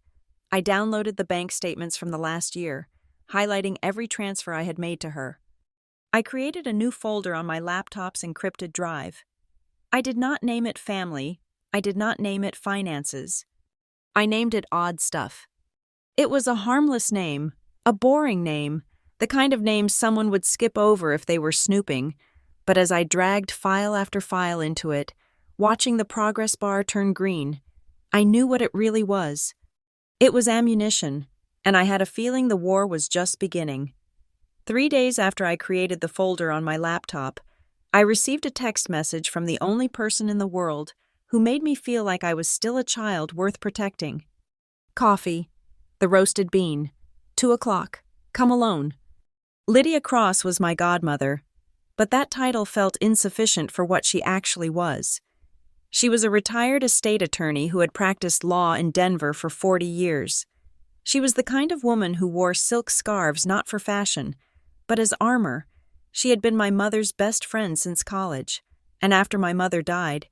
I downloaded the bank statements from the last year, highlighting every transfer I had made to her. I created a new folder on my laptop's encrypted drive. I did not name it Family. I did not name it Finances. I named it Odd Stuff. It was a harmless name, a boring name, the kind of name someone would skip over if they were snooping, but as I dragged file after file into it, watching the progress bar turn green, I knew what it really was. It was ammunition, and I had a feeling the war was just beginning. 3 days after I created the folder on my laptop, I received a text message from the only person in the world who made me feel like I was still a child worth protecting. Coffee. The roasted bean. 2 o'clock. Come alone. Lydia Cross was my godmother, but that title felt insufficient for what she actually was. She was a retired estate attorney who had practiced law in Denver for 40 years. She was the kind of woman who wore silk scarves not for fashion, but as armor. She had been my mother's best friend since college, and after my mother died,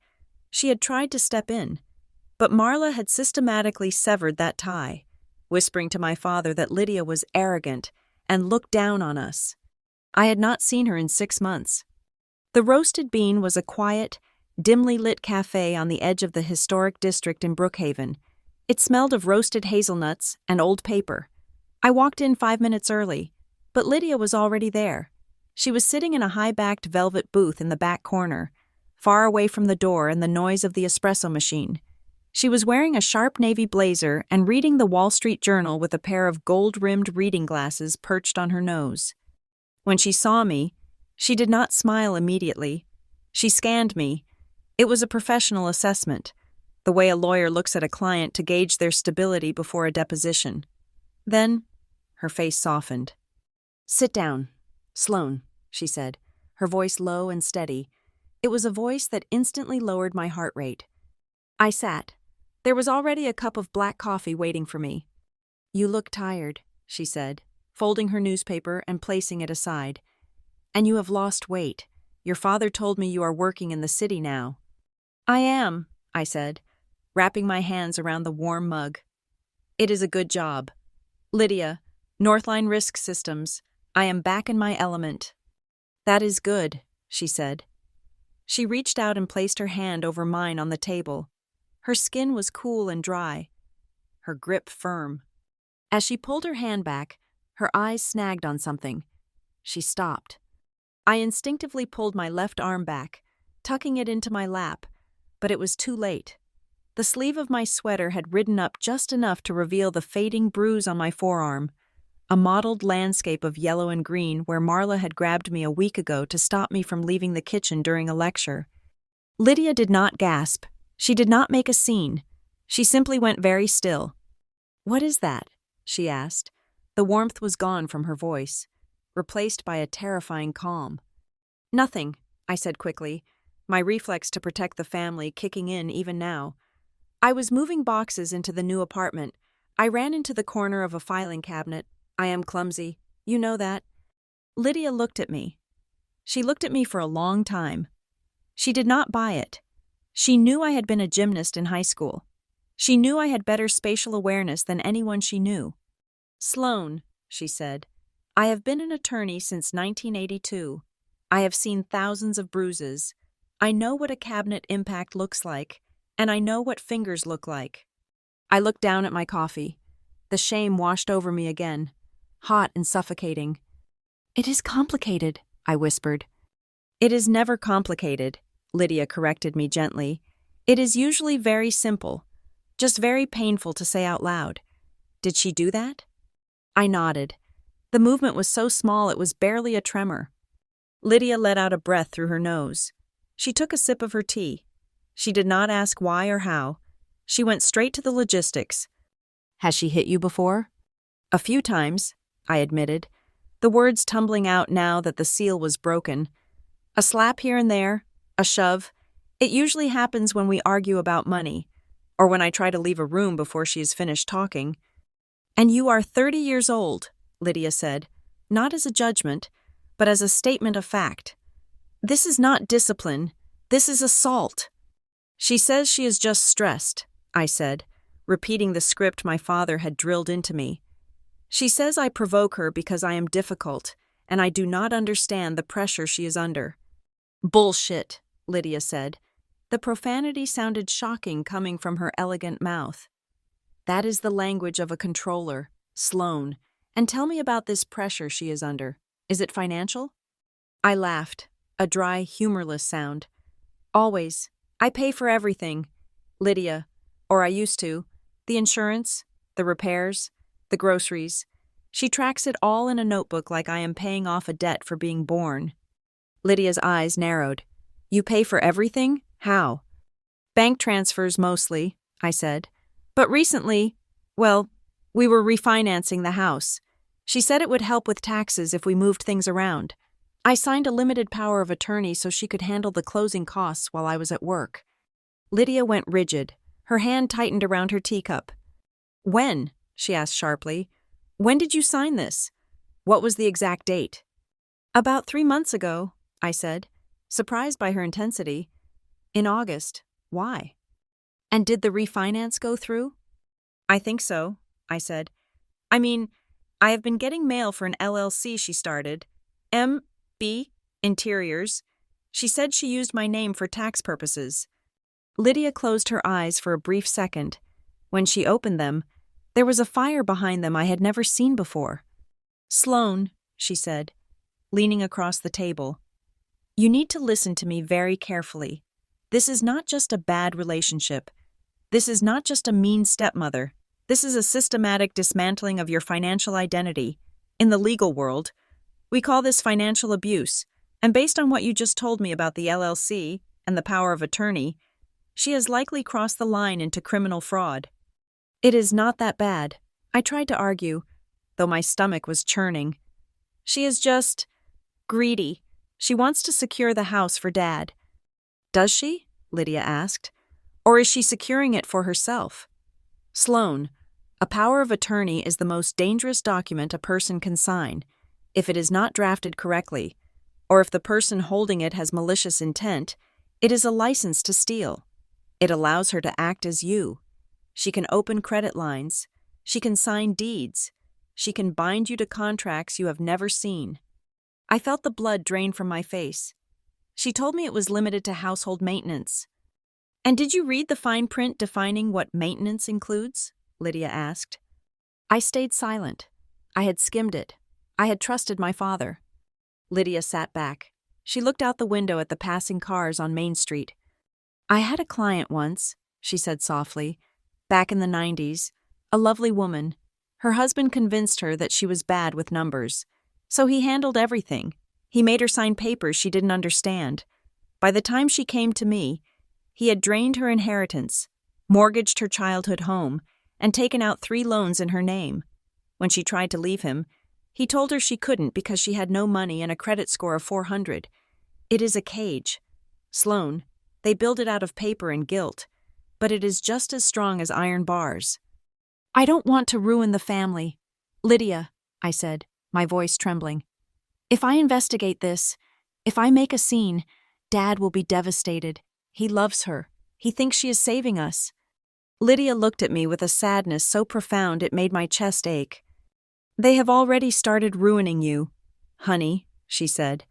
she had tried to step in. But Marla had systematically severed that tie, whispering to my father that Lydia was arrogant and looked down on us. I had not seen her in 6 months. The Roasted Bean was a quiet, dimly lit cafe on the edge of the historic district in Brookhaven. It smelled of roasted hazelnuts and old paper. I walked in 5 minutes early, but Lydia was already there. She was sitting in a high-backed velvet booth in the back corner, far away from the door and the noise of the espresso machine. She was wearing a sharp navy blazer and reading the Wall Street Journal with a pair of gold-rimmed reading glasses perched on her nose. When she saw me, she did not smile immediately. She scanned me. It was a professional assessment, the way a lawyer looks at a client to gauge their stability before a deposition. Then, her face softened. "Sit down, Sloan," she said, her voice low and steady. It was a voice that instantly lowered my heart rate. I sat. There was already a cup of black coffee waiting for me. "You look tired," she said, folding her newspaper and placing it aside. "And you have lost weight. Your father told me you are working in the city now." "I am," I said, wrapping my hands around the warm mug. "It is a good job. Lydia, Northline Risk Systems, I am back in my element." "That is good," she said. She reached out and placed her hand over mine on the table. Her skin was cool and dry, her grip firm. As she pulled her hand back, her eyes snagged on something. She stopped. I instinctively pulled my left arm back, tucking it into my lap, but it was too late. The sleeve of my sweater had ridden up just enough to reveal the fading bruise on my forearm, a mottled landscape of yellow and green where Marla had grabbed me a week ago to stop me from leaving the kitchen during a lecture. Lydia did not gasp. She did not make a scene. She simply went very still. "What is that?" she asked. The warmth was gone from her voice, replaced by a terrifying calm. "Nothing," I said quickly, my reflex to protect the family kicking in even now. I was moving boxes into the new apartment. I ran into the corner of a filing cabinet. I am clumsy. You know that. Lydia looked at me. She looked at me for a long time. She did not buy it. She knew I had been a gymnast in high school. She knew I had better spatial awareness than anyone she knew. "Sloane," she said, "I have been an attorney since 1982. I have seen thousands of bruises. I know what a cabinet impact looks like, and I know what fingers look like." I looked down at my coffee. The shame washed over me again, hot and suffocating. "It is complicated," I whispered. "It is never complicated," Lydia corrected me gently. "It is usually very simple, just very painful to say out loud." Did she do that? I nodded. The movement was so small it was barely a tremor. Lydia let out a breath through her nose. She took a sip of her tea. She did not ask why or how. She went straight to the logistics. "Has she hit you before?" "A few times," I admitted, the words tumbling out now that the seal was broken. "A slap here and there, a shove. It usually happens when we argue about money, or when I try to leave a room before she has finished talking." "And you are 30 years old," Lydia said, not as a judgment, but as a statement of fact. "This is not discipline. This is assault." "She says she is just stressed," I said, repeating the script my father had drilled into me. "She says I provoke her because I am difficult, and I do not understand the pressure she is under." "Bullshit," Lydia said. The profanity sounded shocking coming from her elegant mouth. "That is the language of a controller, Sloane. And tell me about this pressure she is under. Is it financial?" I laughed, a dry, humorless sound. "Always. I pay for everything. Lydia, or I used to. The insurance, the repairs, the groceries. She tracks it all in a notebook like I am paying off a debt for being born." Lydia's eyes narrowed. "You pay for everything? How?" "Bank transfers mostly," I said. "But recently, well, we were refinancing the house. She said it would help with taxes if we moved things around. I signed a limited power of attorney so she could handle the closing costs while I was at work." Lydia went rigid. Her hand tightened around her teacup. "When?" she asked sharply. "When did you sign this? What was the exact date?" "About 3 months ago," I said, surprised by her intensity. "In August. Why?" "And did the refinance go through?" "I think so," I said. "I mean, I have been getting mail for an LLC she started. M.B. Interiors. She said she used my name for tax purposes." Lydia closed her eyes for a brief second. When she opened them, there was a fire behind them I had never seen before. "Sloane," she said, leaning across the table, "you need to listen to me very carefully. This is not just a bad relationship. This is not just a mean stepmother. This is a systematic dismantling of your financial identity. In the legal world, we call this financial abuse, and based on what you just told me about the LLC and the power of attorney, she has likely crossed the line into criminal fraud." "It is not that bad," I tried to argue, though my stomach was churning. "She is just greedy. She wants to secure the house for Dad." "Does she?" Lydia asked. "Or is she securing it for herself?" "Sloane, a power of attorney is the most dangerous document a person can sign, if it is not drafted correctly, or if the person holding it has malicious intent. It is a license to steal. It allows her to act as you. She can open credit lines. She can sign deeds. She can bind you to contracts you have never seen." I felt the blood drain from my face. She told me it was limited to household maintenance. "And did you read the fine print defining what maintenance includes?" Lydia asked. I stayed silent. I had skimmed it. I had trusted my father. Lydia sat back. She looked out the window at the passing cars on Main Street. "I had a client once," she said softly, "back in the 90s, a lovely woman. Her husband convinced her that she was bad with numbers. So he handled everything. He made her sign papers she didn't understand. By the time she came to me, he had drained her inheritance, mortgaged her childhood home, and taken out 3 loans in her name. When she tried to leave him, he told her she couldn't because she had no money and a credit score of 400. It is a cage. Sloane, they build it out of paper and gilt, but it is just as strong as iron bars." "I don't want to ruin the family. Lydia," I said, my voice trembling. "If I investigate this, if I make a scene, Dad will be devastated. He loves her. He thinks she is saving us." Lydia looked at me with a sadness so profound it made my chest ache. "They have already started ruining you, honey," she said.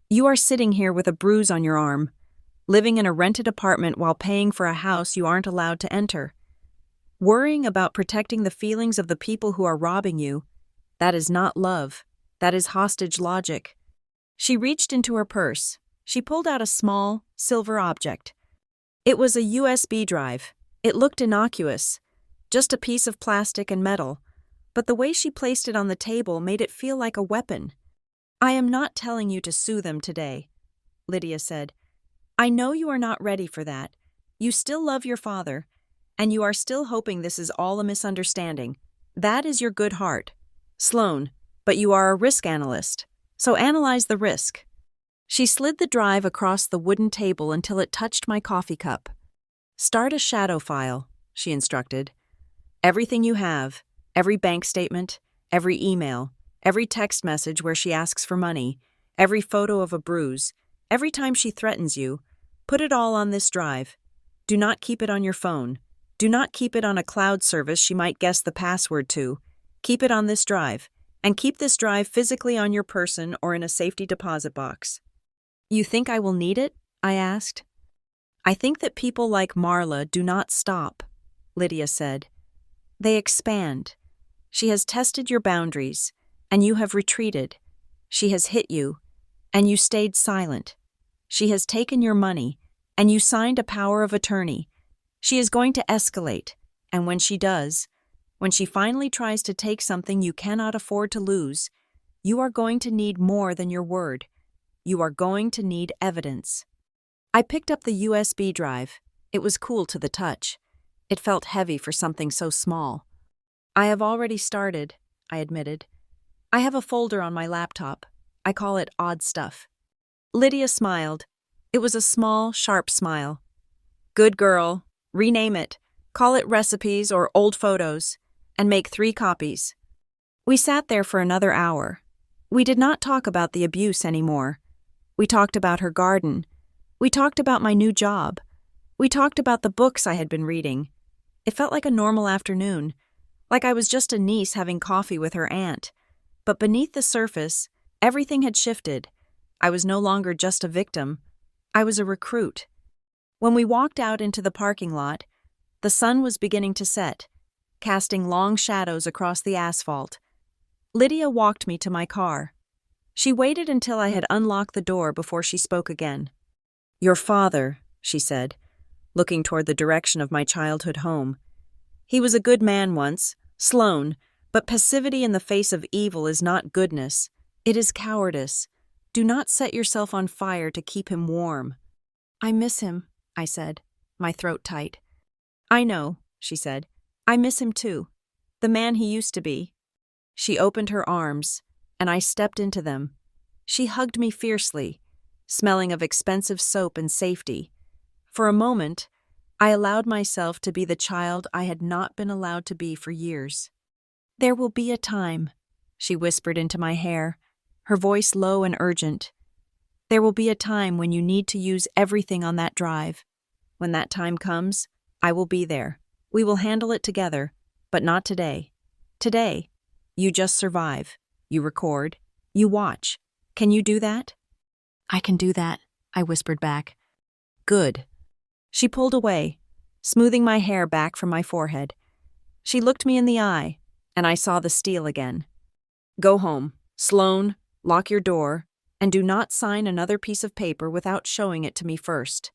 "You are sitting here with a bruise on your arm, living in a rented apartment while paying for a house you aren't allowed to enter. Worrying about protecting the feelings of the people who are robbing you. That is not love. That is hostage logic." She reached into her purse. She pulled out a small, silver object. It was a USB drive. It looked innocuous, just a piece of plastic and metal, but the way she placed it on the table made it feel like a weapon. "I am not telling you to sue them today," Lydia said. "I know you are not ready for that. You still love your father, and you are still hoping this is all a misunderstanding. That is your good heart, Sloane, but you are a risk analyst, so analyze the risk." She slid the drive across the wooden table until it touched my coffee cup. "Start a shadow file," she instructed. "Everything you have, every bank statement, every email, every text message where she asks for money, every photo of a bruise, every time she threatens you, put it all on this drive. Do not keep it on your phone. Do not keep it on a cloud service she might guess the password to. Keep it on this drive, and keep this drive physically on your person or in a safety deposit box." "You think I will need it?" I asked. "I think that people like Marla do not stop," Lydia said. "They expand. She has tested your boundaries, and you have retreated. She has hit you, and you stayed silent. She has taken your money, and you signed a power of attorney. She is going to escalate, and when she does, when she finally tries to take something you cannot afford to lose, you are going to need more than your word. You are going to need evidence." I picked up the USB drive. It was cool to the touch. It felt heavy for something so small. "I have already started," I admitted. "I have a folder on my laptop. I call it Odd Stuff." Lydia smiled. It was a small, sharp smile. "Good girl. Rename it. Call it Recipes or Old Photos, and make 3 copies." We sat there for another hour. We did not talk about the abuse anymore. We talked about her garden. We talked about my new job. We talked about the books I had been reading. It felt like a normal afternoon, like I was just a niece having coffee with her aunt. But beneath the surface, everything had shifted. I was no longer just a victim. I was a recruit. When we walked out into the parking lot, the sun was beginning to set, casting long shadows across the asphalt. Lydia walked me to my car. She waited until I had unlocked the door before she spoke again. "Your father," she said, looking toward the direction of my childhood home. "He was a good man once, Sloane, but passivity in the face of evil is not goodness. It is cowardice. Do not set yourself on fire to keep him warm." "I miss him," I said, my throat tight. "I know," she said. "I miss him too. The man he used to be." She opened her arms, and I stepped into them. She hugged me fiercely, smelling of expensive soap and safety. For a moment, I allowed myself to be the child I had not been allowed to be for years. "There will be a time," she whispered into my hair, her voice low and urgent. "There will be a time when you need to use everything on that drive. When that time comes, I will be there. We will handle it together, but not today. Today, you just survive. You record. You watch. Can you do that?" "I can do that," I whispered back. "Good." She pulled away, smoothing my hair back from my forehead. She looked me in the eye, and I saw the steel again. "Go home. Sloane, lock your door, and do not sign another piece of paper without showing it to me first."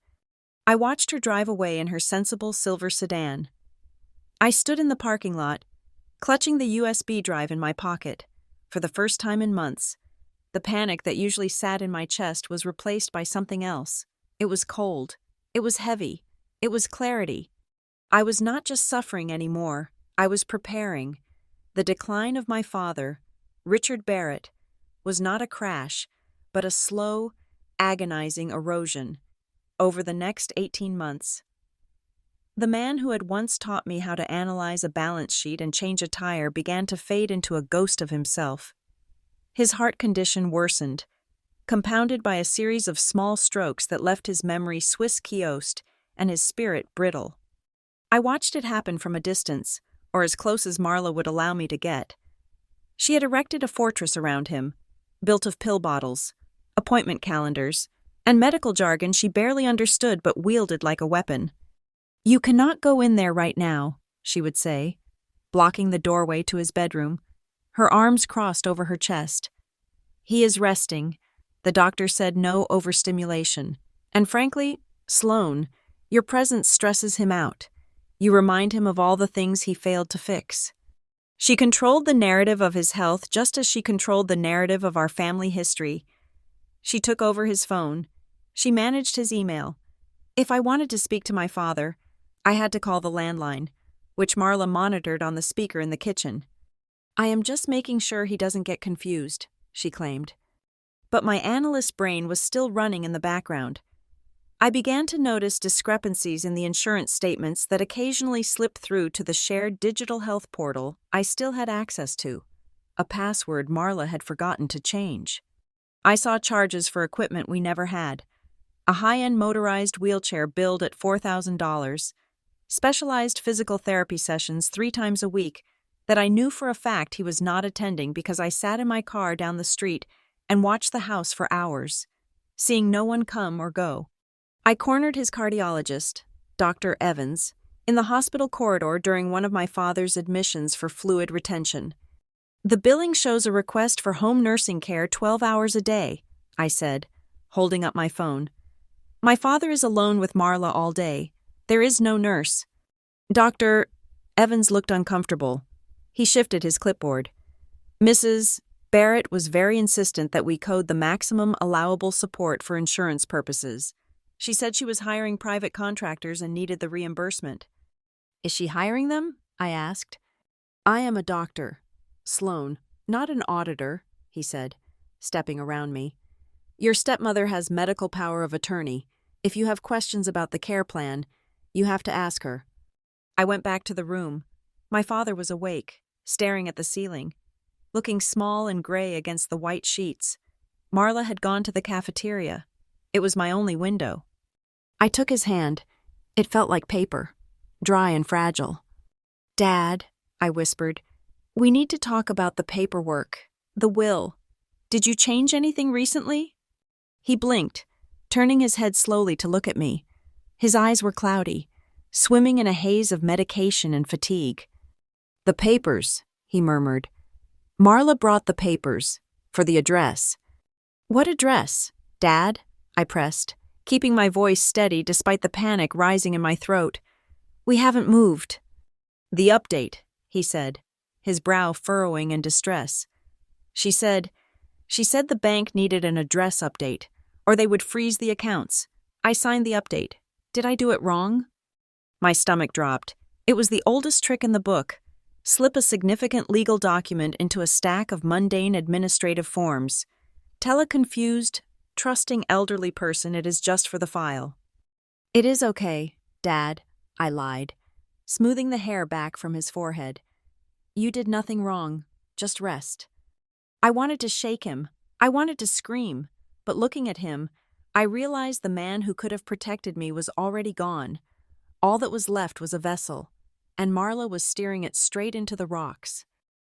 I watched her drive away in her sensible silver sedan. I stood in the parking lot, clutching the USB drive in my pocket. For the first time in months, the panic that usually sat in my chest was replaced by something else. It was cold. It was heavy. It was clarity. I was not just suffering anymore. I was preparing. The decline of my father, Richard Barrett, was not a crash, but a slow, agonizing erosion over the next 18 months. The man who had once taught me how to analyze a balance sheet and change a tire began to fade into a ghost of himself. His heart condition worsened, compounded by a series of small strokes that left his memory Swiss kiosked and his spirit brittle. I watched it happen from a distance, or as close as Marla would allow me to get. She had erected a fortress around him, built of pill bottles, appointment calendars, and medical jargon she barely understood but wielded like a weapon. "You cannot go in there right now," she would say, blocking the doorway to his bedroom, her arms crossed over her chest. "He is resting. The doctor said no overstimulation. And frankly, Sloane, your presence stresses him out. You remind him of all the things he failed to fix." She controlled the narrative of his health just as she controlled the narrative of our family history. She took over his phone. She managed his email. If I wanted to speak to my father, I had to call the landline, which Marla monitored on the speaker in the kitchen. "I am just making sure he doesn't get confused," she claimed. But my analyst brain was still running in the background. I began to notice discrepancies in the insurance statements that occasionally slipped through to the shared digital health portal I still had access to, a password Marla had forgotten to change. I saw charges for equipment we never had, a high-end motorized wheelchair billed at $4,000, specialized physical therapy sessions 3 times a week that I knew for a fact he was not attending because I sat in my car down the street and watched the house for hours, seeing no one come or go. I cornered his cardiologist, Dr. Evans, in the hospital corridor during one of my father's admissions for fluid retention. "The billing shows a request for home nursing care 12 hours a day," I said, holding up my phone. "My father is alone with Marla all day. There is no nurse." Dr. Evans looked uncomfortable. He shifted his clipboard. "Mrs. Barrett was very insistent that we code the maximum allowable support for insurance purposes. She said she was hiring private contractors and needed the reimbursement." "Is she hiring them?" I asked. "I am a doctor, Sloane, not an auditor," he said, stepping around me. "Your stepmother has medical power of attorney. If you have questions about the care plan, you have to ask her." I went back to the room. My father was awake, staring at the ceiling, looking small and gray against the white sheets. Marla had gone to the cafeteria. It was my only window. I took his hand. It felt like paper, dry and fragile. "Dad," I whispered, "we need to talk about the paperwork, the will. Did you change anything recently?" He blinked, turning his head slowly to look at me. His eyes were cloudy, swimming in a haze of medication and fatigue. "The papers," he murmured. "Marla brought the papers, for the address." "What address, Dad?" I pressed, keeping my voice steady despite the panic rising in my throat. "We haven't moved." "The update," he said, his brow furrowing in distress. She said the bank needed an address update, or they would freeze the accounts. I signed the update. Did I do it wrong?" My stomach dropped. It was the oldest trick in the book. Slip a significant legal document into a stack of mundane administrative forms. Tell a confused, trusting elderly person it is just for the file. "It is okay, Dad," I lied, smoothing the hair back from his forehead. "You did nothing wrong. Just rest." I wanted to shake him. I wanted to scream. But looking at him, I realized the man who could have protected me was already gone. All that was left was a vessel, and Marla was steering it straight into the rocks.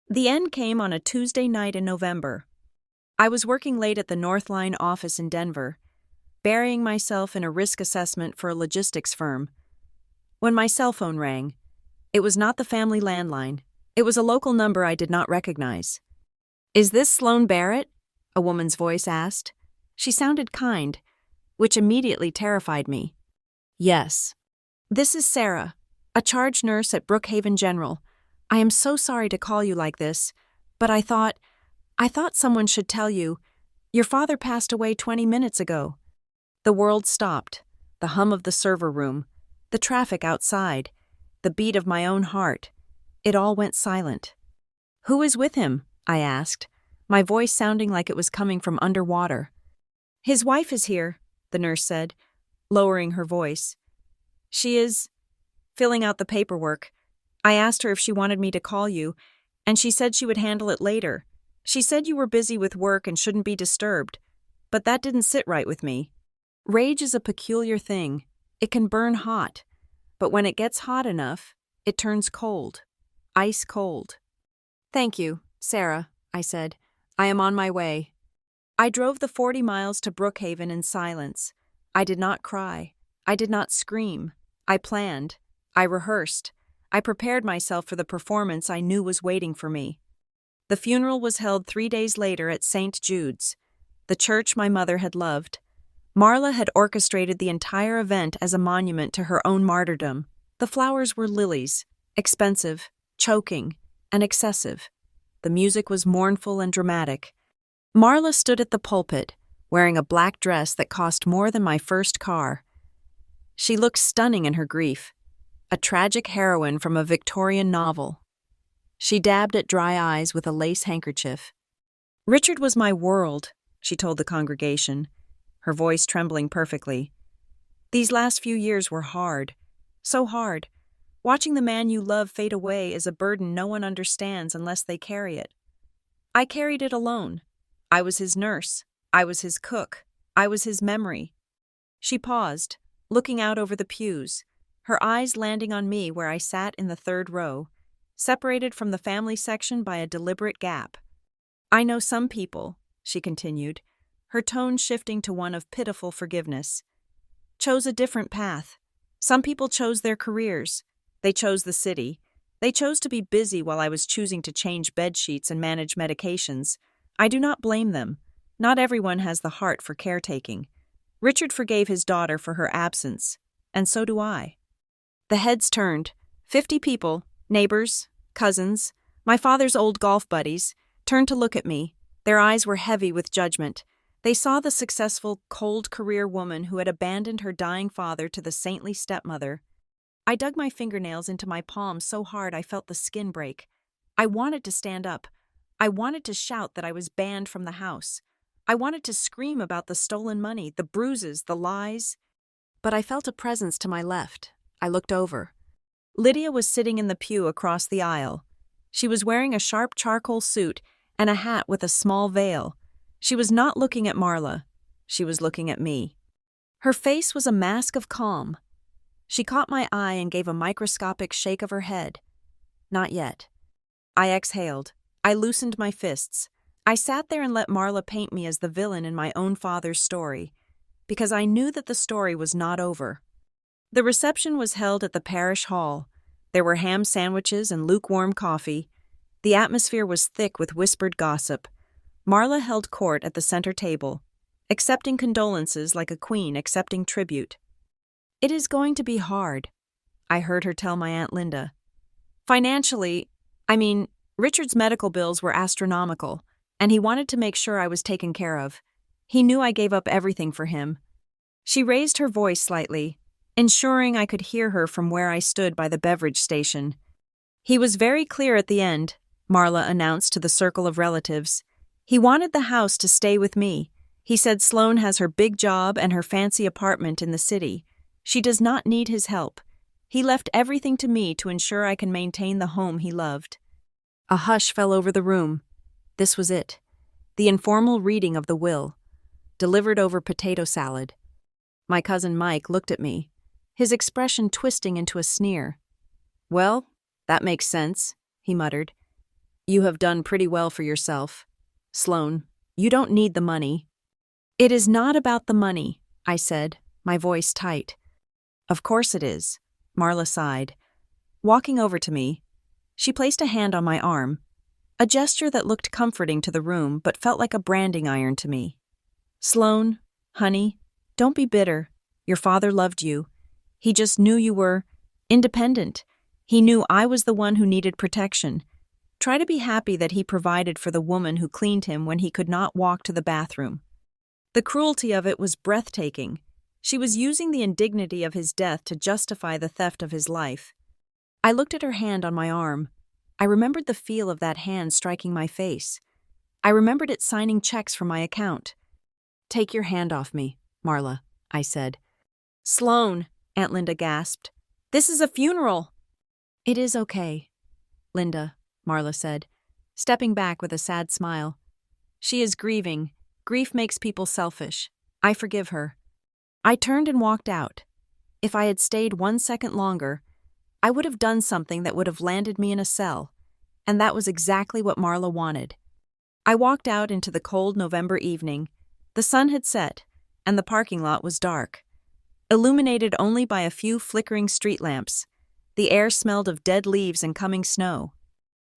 The end came on a Tuesday night in November. I was working late at the Northline office in Denver, burying myself in a risk assessment for a logistics firm, when my cell phone rang. It was not the family landline. It was a local number I did not recognize. "Is this Sloane Barrett?" a woman's voice asked. She sounded kind, which immediately terrified me. "Yes." "This is Sarah, a charge nurse at Brookhaven General. I am so sorry to call you like this, but I thought someone should tell you. Your father passed away 20 minutes ago." The world stopped, the hum of the server room, the traffic outside, the beat of my own heart. It all went silent. "Who is with him?" I asked, my voice sounding like it was coming from underwater. "His wife is here," the nurse said, lowering her voice. "She is filling out the paperwork. I asked her if she wanted me to call you, and she said she would handle it later. She said you were busy with work and shouldn't be disturbed, but that didn't sit right with me. Rage is a peculiar thing. It can burn hot. but when it gets hot enough, it turns cold. Ice cold. "Thank you, Sarah," I said. "I am on my way." I drove the 40 miles to Brookhaven in silence. I did not cry. I did not scream. I planned. I rehearsed. I prepared myself for the performance I knew was waiting for me. The funeral was held 3 days later at St. Jude's, the church my mother had loved. Marla had orchestrated the entire event as a monument to her own martyrdom. The flowers were lilies, expensive, choking, and excessive. The music was mournful and dramatic. Marla stood at the pulpit, wearing a black dress that cost more than my first car. She looked stunning in her grief, a tragic heroine from a Victorian novel. She dabbed at dry eyes with a lace handkerchief. "Richard was my world," she told the congregation, her voice trembling perfectly. "These last few years were hard. So hard. Watching the man you love fade away is a burden no one understands unless they carry it. I carried it alone. I was his nurse. I was his cook. I was his memory." She paused, looking out over the pews, her eyes landing on me where I sat in the third row, separated from the family section by a deliberate gap. "I know some people," she continued, her tone shifting to one of pitiful forgiveness, "chose a different path. Some people chose their careers. They chose the city. They chose to be busy while I was choosing to change bedsheets and manage medications. I do not blame them. Not everyone has the heart for caretaking. Richard forgave his daughter for her absence, and so do I." The heads turned. 50 people, neighbors, cousins, my father's old golf buddies, turned to look at me. Their eyes were heavy with judgment. They saw the successful, cold career woman who had abandoned her dying father to the saintly stepmother. I dug my fingernails into my palms so hard I felt the skin break. I wanted to stand up. I wanted to shout that I was banned from the house. I wanted to scream about the stolen money, the bruises, the lies. But I felt a presence to my left. I looked over. Lydia was sitting in the pew across the aisle. She was wearing a sharp charcoal suit and a hat with a small veil. She was not looking at Marla. She was looking at me. Her face was a mask of calm. She caught my eye and gave a microscopic shake of her head. "Not yet." I exhaled. I loosened my fists. I sat there and let Marla paint me as the villain in my own father's story, because I knew that the story was not over. The reception was held at the parish hall. There were ham sandwiches and lukewarm coffee. The atmosphere was thick with whispered gossip. Marla held court at the center table, accepting condolences like a queen accepting tribute. "It is going to be hard," I heard her tell my Aunt Linda. "Financially, Richard's medical bills were astronomical, and he wanted to make sure I was taken care of. He knew I gave up everything for him." She raised her voice slightly, ensuring I could hear her from where I stood by the beverage station. "He was very clear at the end," Marla announced to the circle of relatives. "He wanted the house to stay with me. He said Sloane has her big job and her fancy apartment in the city. She does not need his help. He left everything to me to ensure I can maintain the home he loved." A hush fell over the room. This was it. The informal reading of the will, delivered over potato salad. My cousin Mike looked at me, his expression twisting into a sneer. "Well, that makes sense," he muttered. "You have done pretty well for yourself. Sloane, you don't need the money." "It is not about the money," I said, my voice tight. "Of course it is," Marla sighed. Walking over to me, she placed a hand on my arm, a gesture that looked comforting to the room but felt like a branding iron to me. "Sloane, honey, don't be bitter. Your father loved you. He just knew you were independent. He knew I was the one who needed protection. Try to be happy that he provided for the woman who cleaned him when he could not walk to the bathroom." The cruelty of it was breathtaking. She was using the indignity of his death to justify the theft of his life. I looked at her hand on my arm. I remembered the feel of that hand striking my face. I remembered it signing checks from my account. "Take your hand off me, Marla," I said. "Sloane," Aunt Linda gasped. "This is a funeral." "It is okay, Linda," Marla said, stepping back with a sad smile. "She is grieving. Grief makes people selfish. I forgive her." I turned and walked out. If I had stayed 1 second longer, I would have done something that would have landed me in a cell, and that was exactly what Marla wanted. I walked out into the cold November evening. The sun had set, and the parking lot was dark, illuminated only by a few flickering street lamps. The air smelled of dead leaves and coming snow.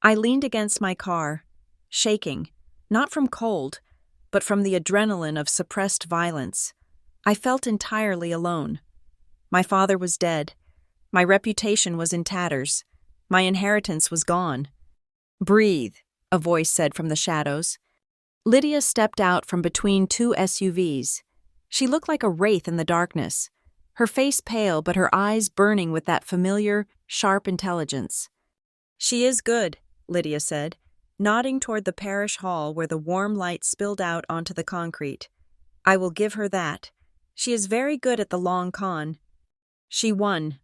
I leaned against my car, shaking, not from cold, but from the adrenaline of suppressed violence. I felt entirely alone. My father was dead. My reputation was in tatters. My inheritance was gone. "Breathe," a voice said from the shadows. Lydia stepped out from between two SUVs. She looked like a wraith in the darkness, her face pale but her eyes burning with that familiar, sharp intelligence. "She is good," Lydia said, nodding toward the parish hall where the warm light spilled out onto the concrete. "I will give her that. She is very good at the long con." "She won."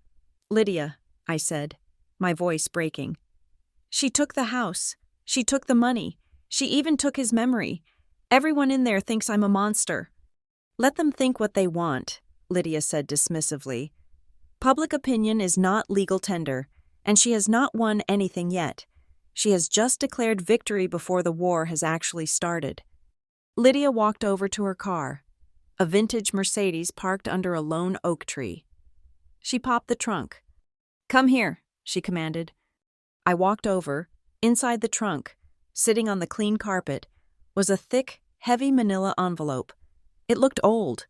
"Lydia," I said, my voice breaking. "She took the house. She took the money. She even took his memory. Everyone in there thinks I'm a monster." "Let them think what they want," Lydia said dismissively. "Public opinion is not legal tender, and she has not won anything yet. She has just declared victory before the war has actually started." Lydia walked over to her car, a vintage Mercedes parked under a lone oak tree. She popped the trunk. "Come here," she commanded. I walked over. Inside the trunk, sitting on the clean carpet, was a thick, heavy manila envelope. It looked old.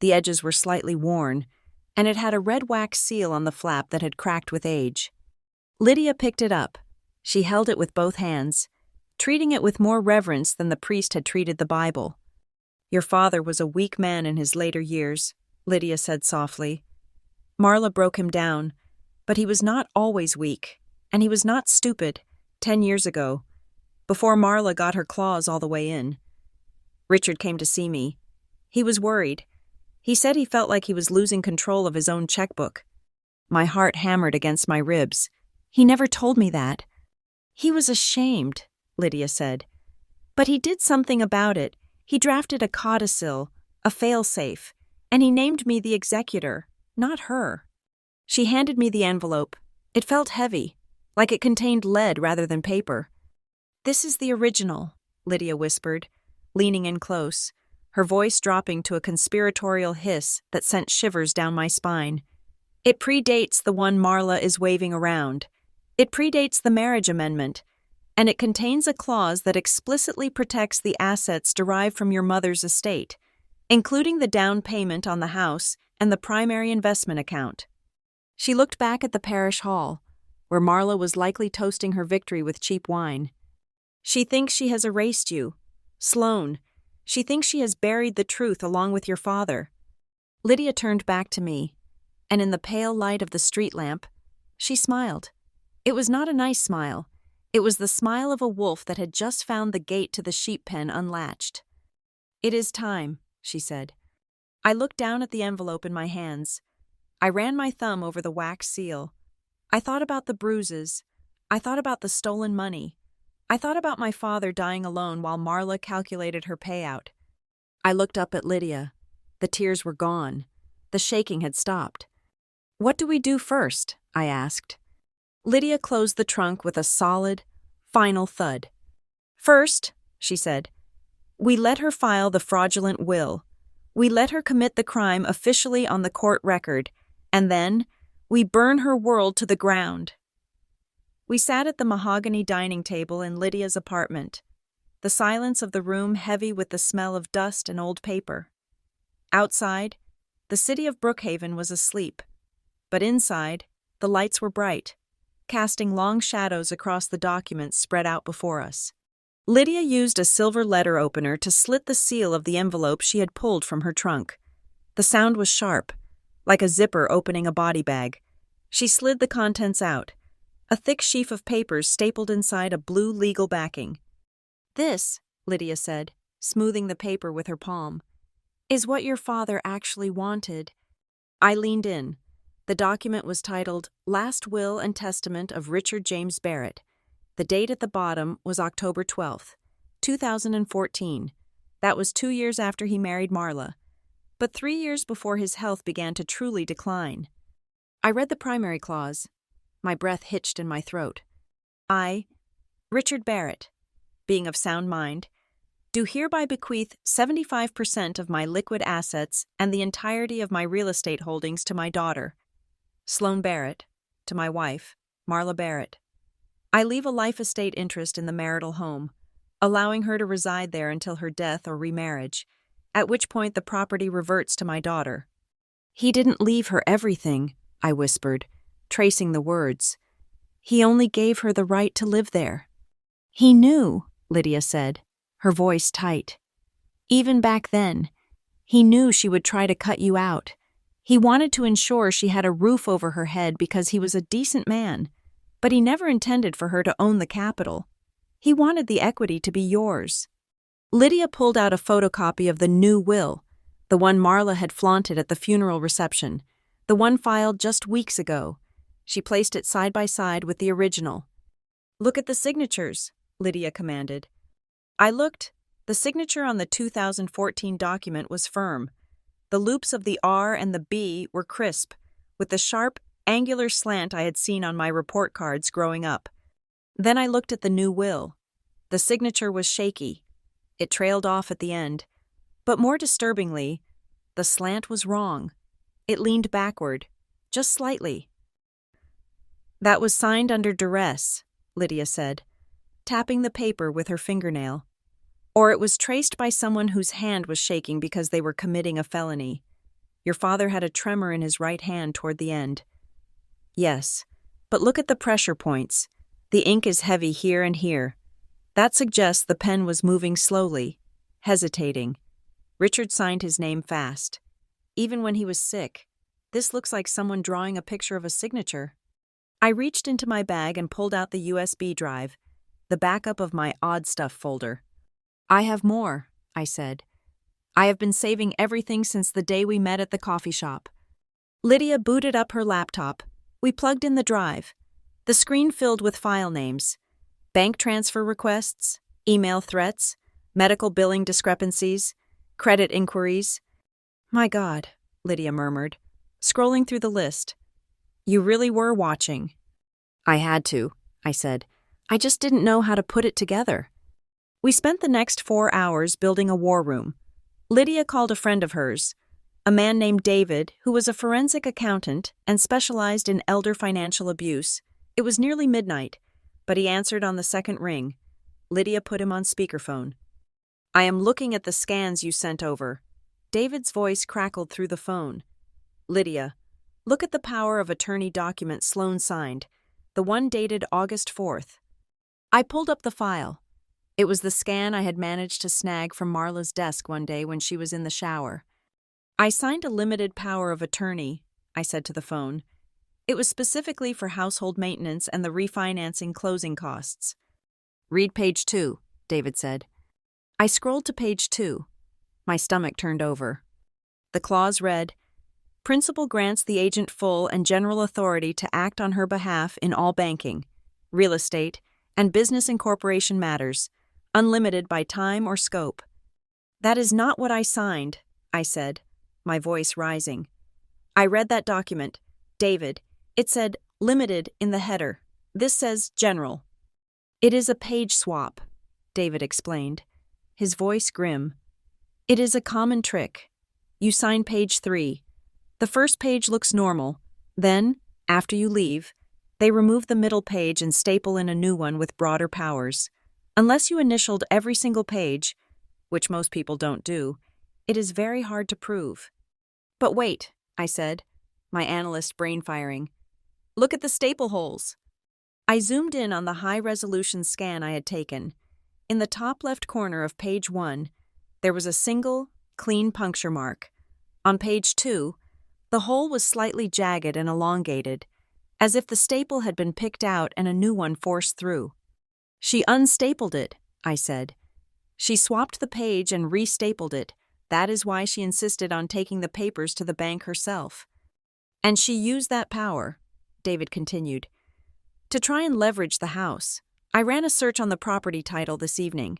The edges were slightly worn, and it had a red wax seal on the flap that had cracked with age. Lydia picked it up. She held it with both hands, treating it with more reverence than the priest had treated the Bible. "Your father was a weak man in his later years," Lydia said softly. "Marla broke him down, but he was not always weak, and he was not stupid. 10 years ago, before Marla got her claws all the way in. Richard came to see me. He was worried. He said he felt like he was losing control of his own checkbook." My heart hammered against my ribs. "He never told me that." "He was ashamed," Lydia said. "But he did something about it. He drafted a codicil, a failsafe, and he named me the executor, not her." She handed me the envelope. It felt heavy, like it contained lead rather than paper. "This is the original," Lydia whispered, leaning in close, her voice dropping to a conspiratorial hiss that sent shivers down my spine. "It predates the one Marla is waving around. It predates the marriage amendment, and it contains a clause that explicitly protects the assets derived from your mother's estate, including the down payment on the house and the primary investment account." She looked back at the parish hall, where Marla was likely toasting her victory with cheap wine. "She thinks she has erased you. Sloane, she thinks she has buried the truth along with your father." Lydia turned back to me, and in the pale light of the street lamp, she smiled. It was not a nice smile. It was the smile of a wolf that had just found the gate to the sheep pen unlatched. "It is time," she said. I looked down at the envelope in my hands. I ran my thumb over the wax seal. I thought about the bruises. I thought about the stolen money. I thought about my father dying alone while Marla calculated her payout. I looked up at Lydia. The tears were gone. The shaking had stopped. "What do we do first?" I asked. Lydia closed the trunk with a solid, final thud. "First," she said, "we let her file the fraudulent will. We let her commit the crime officially on the court record, and then we burn her world to the ground." We sat at the mahogany dining table in Lydia's apartment, the silence of the room heavy with the smell of dust and old paper. Outside, the city of Brookhaven was asleep, but inside, the lights were bright, casting long shadows across the documents spread out before us. Lydia used a silver letter opener to slit the seal of the envelope she had pulled from her trunk. The sound was sharp, like a zipper opening a body bag. She slid the contents out, a thick sheaf of papers stapled inside a blue legal backing. "This," Lydia said, smoothing the paper with her palm, "is what your father actually wanted." I leaned in. The document was titled Last Will and Testament of Richard James Barrett. The date at the bottom was October 12th, 2014. That was 2 years after he married Marla. but 3 years before his health began to truly decline. I read the primary clause. My breath hitched in my throat. I, Richard Barrett, being of sound mind, do hereby bequeath 75% of my liquid assets and the entirety of my real estate holdings to my daughter, Sloane Barrett, to my wife, Marla Barrett. I leave a life estate interest in the marital home, allowing her to reside there until her death or remarriage, at which point the property reverts to my daughter. He didn't leave her everything, I whispered, tracing the words. He only gave her the right to live there. He knew, Lydia said, her voice tight. Even back then, he knew she would try to cut you out. He wanted to ensure she had a roof over her head because he was a decent man, but he never intended for her to own the capital. He wanted the equity to be yours. Lydia pulled out a photocopy of the new will, the one Marla had flaunted at the funeral reception, the one filed just weeks ago. She placed it side by side with the original. Look at the signatures, Lydia commanded. I looked. The signature on the 2014 document was firm. The loops of the R and the B were crisp, with the sharp, angular slant I had seen on my report cards growing up. Then I looked at the new will. The signature was shaky. It trailed off at the end. But more disturbingly, the slant was wrong. It leaned backward, just slightly. That was signed under duress, Lydia said, tapping the paper with her fingernail. Or it was traced by someone whose hand was shaking because they were committing a felony. Your father had a tremor in his right hand toward the end. Yes, but look at the pressure points. The ink is heavy here and here. That suggests the pen was moving slowly, hesitating. Richard signed his name fast. Even when he was sick, this looks like someone drawing a picture of a signature. I reached into my bag and pulled out the USB drive, the backup of my odd stuff folder. I have more, I said. I have been saving everything since the day we met at the coffee shop. Lydia booted up her laptop. We plugged in the drive. The screen filled with file names. Bank transfer requests, email threats, medical billing discrepancies, credit inquiries. My God, Lydia murmured, scrolling through the list. You really were watching. I had to, I said. I just didn't know how to put it together. We spent the next 4 hours building a war room. Lydia called a friend of hers, a man named David, who was a forensic accountant and specialized in elder financial abuse. It was nearly midnight, but he answered on the second ring. Lydia put him on speakerphone. I am looking at the scans you sent over. David's voice crackled through the phone. Lydia, look at the power of attorney document Sloane signed, the one dated August 4th. I pulled up the file. It was the scan I had managed to snag from Marla's desk one day when she was in the shower. I signed a limited power of attorney, I said to the phone. It was specifically for household maintenance and the refinancing closing costs. Read page 2, David said. I scrolled to page 2. My stomach turned over. The clause read, Principal grants the agent full and general authority to act on her behalf in all banking, real estate, and business incorporation matters, unlimited by time or scope. That is not what I signed, I said, my voice rising. I read that document. David, it said limited in the header. This says general. It is a page swap, David explained, his voice grim. It is a common trick. You sign page 3. The first page looks normal. Then, after you leave, they remove the middle page and staple in a new one with broader powers. Unless you initialed every single page, which most people don't do, it is very hard to prove. But wait, I said, my analyst brain firing. Look at the staple holes. I zoomed in on the high-resolution scan I had taken. In the top left corner of page 1, there was a single, clean puncture mark. On page 2, the hole was slightly jagged and elongated, as if the staple had been picked out and a new one forced through. She unstapled it, I said. She swapped the page and restapled it. That is why she insisted on taking the papers to the bank herself. And she used that power, David continued, to try and leverage the house. I ran a search on the property title this evening.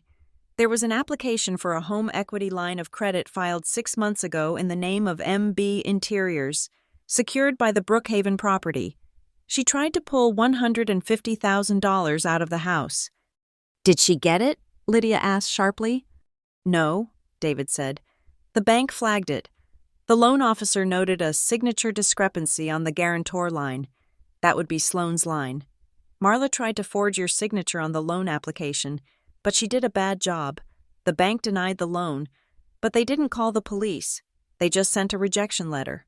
There was an application for a home equity line of credit filed 6 months ago in the name of MB Interiors, secured by the Brookhaven property. She tried to pull $150,000 out of the house. Did she get it? Lydia asked sharply. No, David said. The bank flagged it. The loan officer noted a signature discrepancy on the guarantor line. That would be Sloane's line. Marla tried to forge your signature on the loan application, but she did a bad job. The bank denied the loan, but they didn't call the police. They just sent a rejection letter.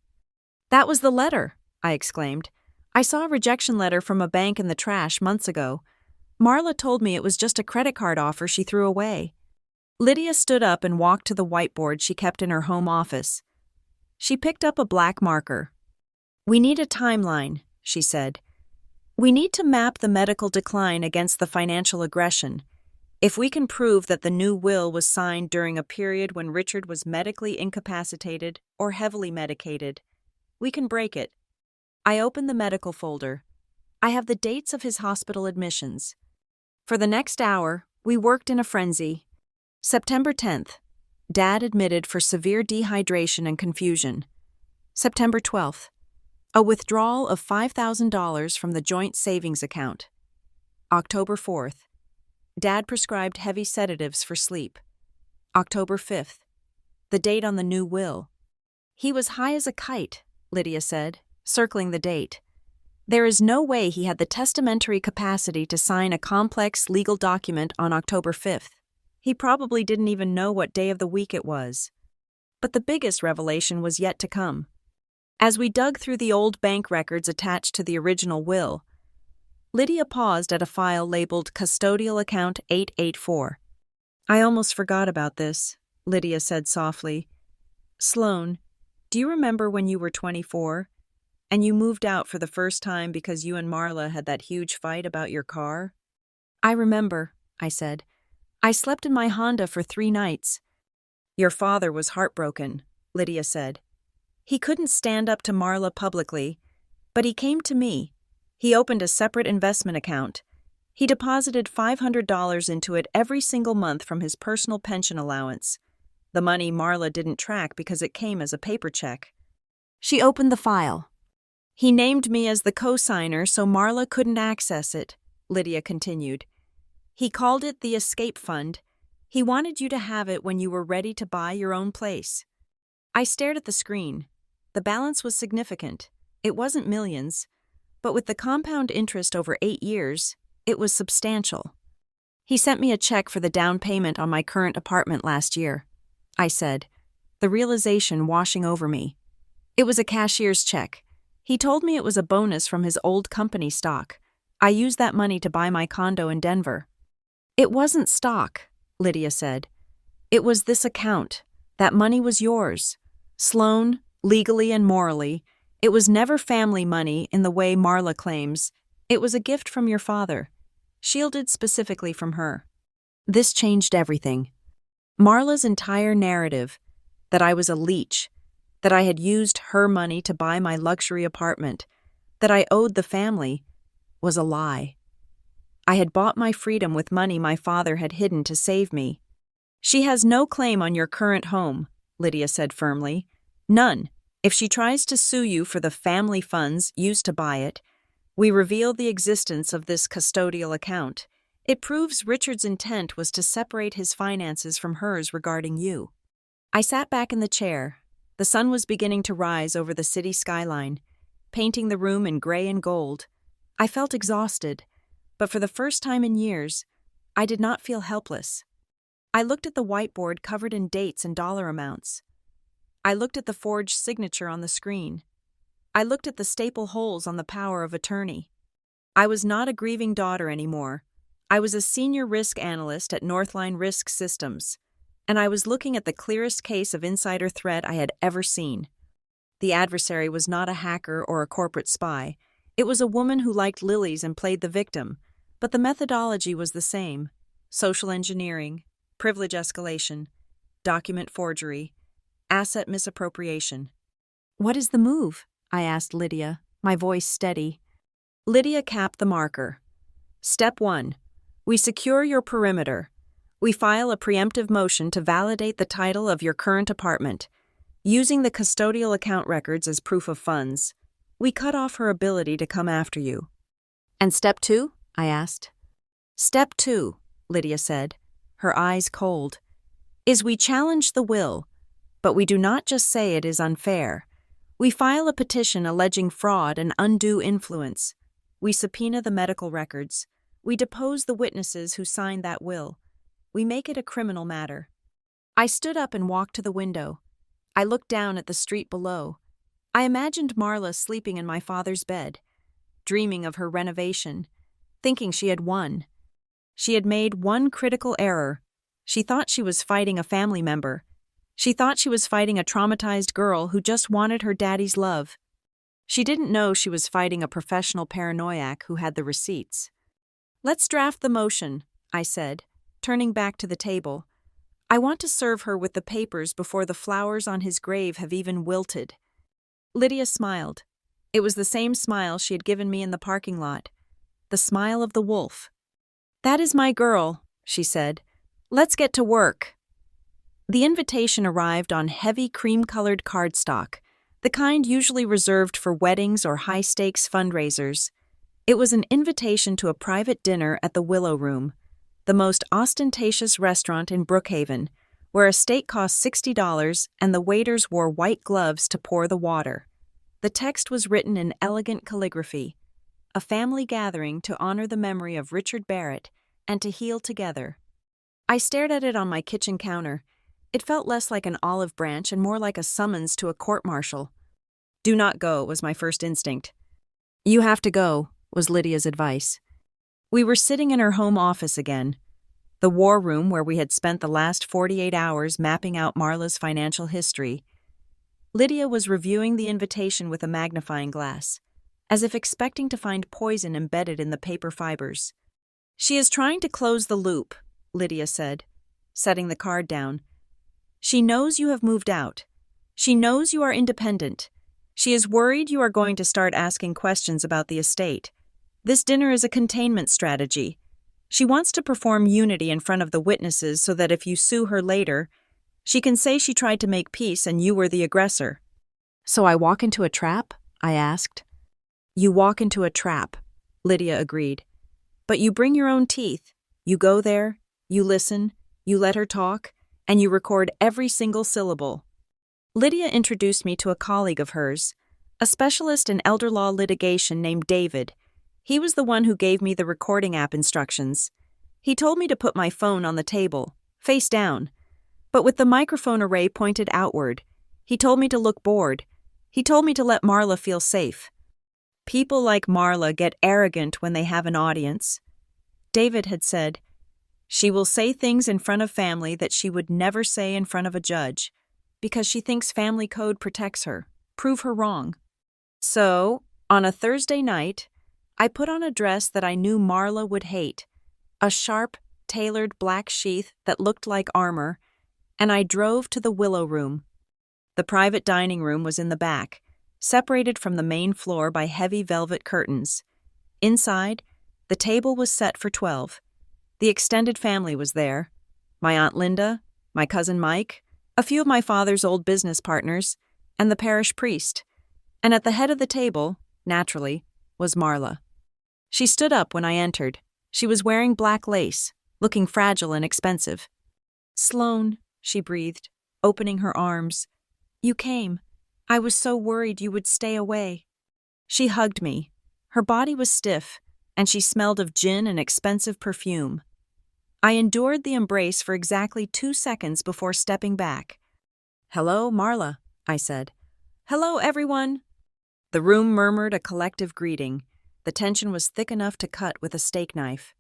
That was the letter, I exclaimed. I saw a rejection letter from a bank in the trash months ago. Marla told me it was just a credit card offer she threw away. Lydia stood up and walked to the whiteboard she kept in her home office. She picked up a black marker. We need a timeline, she said. We need to map the medical decline against the financial aggression. If we can prove that the new will was signed during a period when Richard was medically incapacitated or heavily medicated, we can break it. I opened the medical folder. I have the dates of his hospital admissions. For the next hour, we worked in a frenzy. September 10th, Dad admitted for severe dehydration and confusion. September 12th, a withdrawal of $5,000 from the joint savings account. October 4th, Dad prescribed heavy sedatives for sleep. October 5th, the date on the new will. He was high as a kite, Lydia said, circling the date. There is no way he had the testamentary capacity to sign a complex legal document on October 5th. He probably didn't even know what day of the week it was. But the biggest revelation was yet to come. As we dug through the old bank records attached to the original will, Lydia paused at a file labeled Custodial Account 884. I almost forgot about this, Lydia said softly. Sloane, do you remember when you were 24, and you moved out for the first time because you and Marla had that huge fight about your car? I remember, I said. I slept in my Honda for 3 nights. Your father was heartbroken, Lydia said. He couldn't stand up to Marla publicly, but he came to me. He opened a separate investment account. He deposited $500 into it every single month from his personal pension allowance. The money Marla didn't track because it came as a paper check. She opened the file. He named me as the co-signer so Marla couldn't access it, Lydia continued. He called it the Escape Fund. He wanted you to have it when you were ready to buy your own place. I stared at the screen. The balance was significant. It wasn't millions, but with the compound interest over 8 years, it was substantial. He sent me a check for the down payment on my current apartment last year, I said, the realization washing over me. It was a cashier's check. He told me it was a bonus from his old company stock. I used that money to buy my condo in Denver. It wasn't stock, Lydia said. It was this account. That money was yours. Sloane, legally and morally. It was never family money in the way Marla claims. It was a gift from your father, shielded specifically from her. This changed everything. Marla's entire narrative, that I was a leech, that I had used her money to buy my luxury apartment, that I owed the family, was a lie. I had bought my freedom with money my father had hidden to save me. She has no claim on your current home, Lydia said firmly. None. If she tries to sue you for the family funds used to buy it, we reveal the existence of this custodial account. It proves Richard's intent was to separate his finances from hers regarding you. I sat back in the chair. The sun was beginning to rise over the city skyline, painting the room in gray and gold. I felt exhausted, but for the first time in years, I did not feel helpless. I looked at the whiteboard covered in dates and dollar amounts. I looked at the forged signature on the screen. I looked at the staple holes on the power of attorney. I was not a grieving daughter anymore. I was a senior risk analyst at Northline Risk Systems, and I was looking at the clearest case of insider threat I had ever seen. The adversary was not a hacker or a corporate spy. It was a woman who liked lilies and played the victim, but the methodology was the same. Social engineering, privilege escalation, document forgery, asset misappropriation. What is the move? I asked Lydia, my voice steady. Lydia capped the marker. Step 1. We secure your perimeter. We file a preemptive motion to validate the title of your current apartment. Using the custodial account records as proof of funds, we cut off her ability to come after you." "And step 2?" I asked. "Step 2, Lydia said, her eyes cold, "is we challenge the will, but we do not just say it is unfair. We file a petition alleging fraud and undue influence. We subpoena the medical records. We depose the witnesses who signed that will. We make it a criminal matter." I stood up and walked to the window. I looked down at the street below. I imagined Marla sleeping in my father's bed, dreaming of her renovation, thinking she had won. She had made one critical error. She thought she was fighting a family member. She thought she was fighting a traumatized girl who just wanted her daddy's love. She didn't know she was fighting a professional paranoiac who had the receipts. "Let's draft the motion," I said, turning back to the table. "I want to serve her with the papers before the flowers on his grave have even wilted." Lydia smiled. It was the same smile she had given me in the parking lot. The smile of the wolf. "That is my girl," she said. "Let's get to work." The invitation arrived on heavy cream-colored cardstock, the kind usually reserved for weddings or high-stakes fundraisers. It was an invitation to a private dinner at the Willow Room, the most ostentatious restaurant in Brookhaven, where a steak cost $60 and the waiters wore white gloves to pour the water. The text was written in elegant calligraphy, a family gathering to honor the memory of Richard Barrett and to heal together. I stared at it on my kitchen counter. It felt less like an olive branch and more like a summons to a court-martial. "Do not go," was my first instinct. "You have to go," was Lydia's advice. We were sitting in her home office again, the war room where we had spent the last 48 hours mapping out Marla's financial history. Lydia was reviewing the invitation with a magnifying glass, as if expecting to find poison embedded in the paper fibers. "She is trying to close the loop," Lydia said, setting the card down. "She knows you have moved out. She knows you are independent. She is worried you are going to start asking questions about the estate. This dinner is a containment strategy. She wants to perform unity in front of the witnesses so that if you sue her later, she can say she tried to make peace and you were the aggressor." "So I walk into a trap?" I asked. "You walk into a trap," Lydia agreed. "But you bring your own teeth. You go there, you listen, you let her talk, and you record every single syllable." Lydia introduced me to a colleague of hers, a specialist in elder law litigation named David. He was the one who gave me the recording app instructions. He told me to put my phone on the table, face down, but with the microphone array pointed outward. He told me to look bored. He told me to let Marla feel safe. People like Marla get arrogant when they have an audience. David had said, "She will say things in front of family that she would never say in front of a judge, because she thinks family code protects her. Prove her wrong." So, on a Thursday night, I put on a dress that I knew Marla would hate, a sharp, tailored black sheath that looked like armor, and I drove to the Willow Room. The private dining room was in the back, separated from the main floor by heavy velvet curtains. Inside, the table was set for 12. The extended family was there. My Aunt Linda, my cousin Mike, a few of my father's old business partners, and the parish priest. And at the head of the table, naturally, was Marla. She stood up when I entered. She was wearing black lace, looking fragile and expensive. "Sloane," she breathed, opening her arms. "You came. I was so worried you would stay away." She hugged me. Her body was stiff, and she smelled of gin and expensive perfume. I endured the embrace for exactly 2 seconds before stepping back. "Hello, Marla," I said. "Hello, everyone." The room murmured a collective greeting. The tension was thick enough to cut with a steak knife.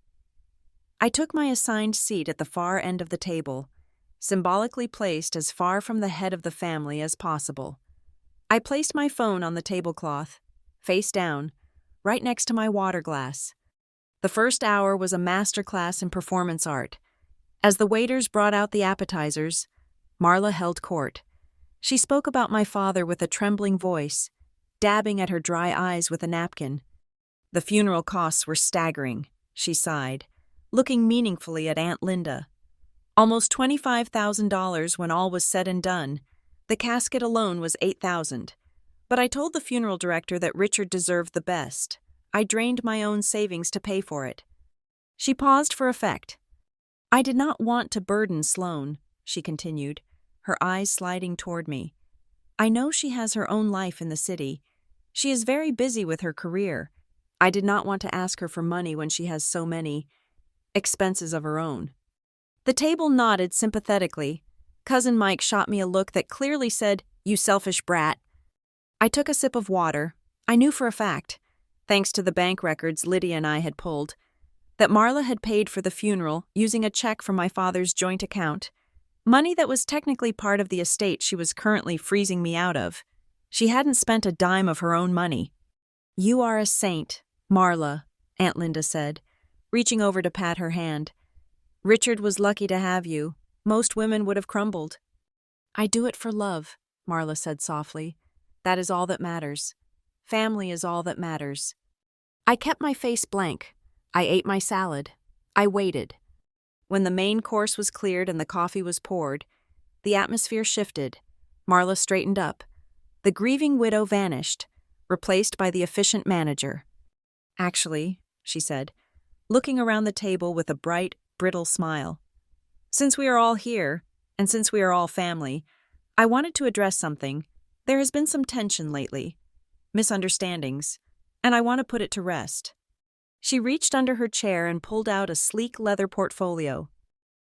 I took my assigned seat at the far end of the table, symbolically placed as far from the head of the family as possible. I placed my phone on the tablecloth, face down, right next to my water glass. The first hour was a masterclass in performance art. As the waiters brought out the appetizers, Marla held court. She spoke about my father with a trembling voice, dabbing at her dry eyes with a napkin. "The funeral costs were staggering," she sighed, looking meaningfully at Aunt Linda. Almost $25,000 when all was said and done. The casket alone was $8,000. But I told the funeral director that Richard deserved the best. I drained my own savings to pay for it. She paused for effect. I did not want to burden Sloane, she continued, her eyes sliding toward me. I know she has her own life in the city. She is very busy with her career. I did not want to ask her for money when she has so many expenses of her own. The table nodded sympathetically. Cousin Mike shot me a look that clearly said, "You selfish brat." I took a sip of water. I knew for a fact, thanks to the bank records Lydia and I had pulled, that Marla had paid for the funeral using a check from my father's joint account, money that was technically part of the estate she was currently freezing me out of. She hadn't spent a dime of her own money. "You are a saint, Marla," Aunt Linda said, reaching over to pat her hand. "Richard was lucky to have you. Most women would have crumbled." "I do it for love," Marla said softly. "That is all that matters. Family is all that matters." I kept my face blank. I ate my salad. I waited. When the main course was cleared and the coffee was poured, the atmosphere shifted. Marla straightened up. The grieving widow vanished, replaced by the efficient manager. "Actually," she said, looking around the table with a bright, brittle smile, "since we are all here, and since we are all family, I wanted to address something. There has been some tension lately, misunderstandings, and I want to put it to rest." She reached under her chair and pulled out a sleek leather portfolio.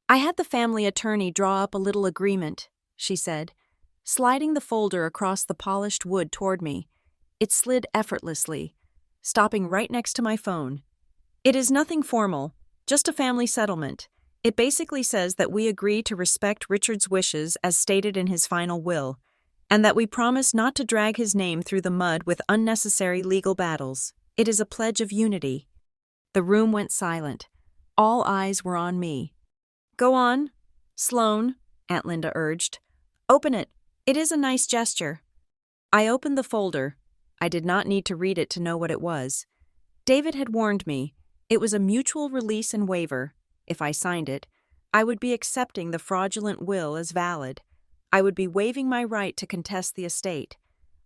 "I had the family attorney draw up a little agreement," she said, sliding the folder across the polished wood toward me. It slid effortlessly, stopping right next to my phone. "It is nothing formal, just a family settlement. It basically says that we agree to respect Richard's wishes as stated in his final will, and that we promise not to drag his name through the mud with unnecessary legal battles. It is a pledge of unity." The room went silent. All eyes were on me. "Go on, Sloane," Aunt Linda urged. "Open it. It is a nice gesture." I opened the folder. I did not need to read it to know what it was. David had warned me. It was a mutual release and waiver. If I signed it, I would be accepting the fraudulent will as valid. I would be waiving my right to contest the estate.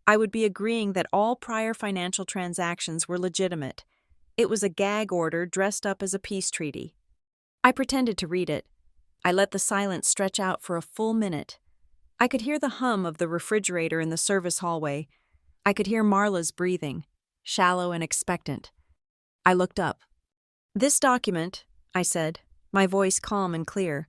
I would be agreeing that all prior financial transactions were legitimate. It was a gag order dressed up as a peace treaty. I pretended to read it. I let the silence stretch out for a full minute. I could hear the hum of the refrigerator in the service hallway. I could hear Marla's breathing, shallow and expectant. I looked up. "This document," I said, my voice calm and clear,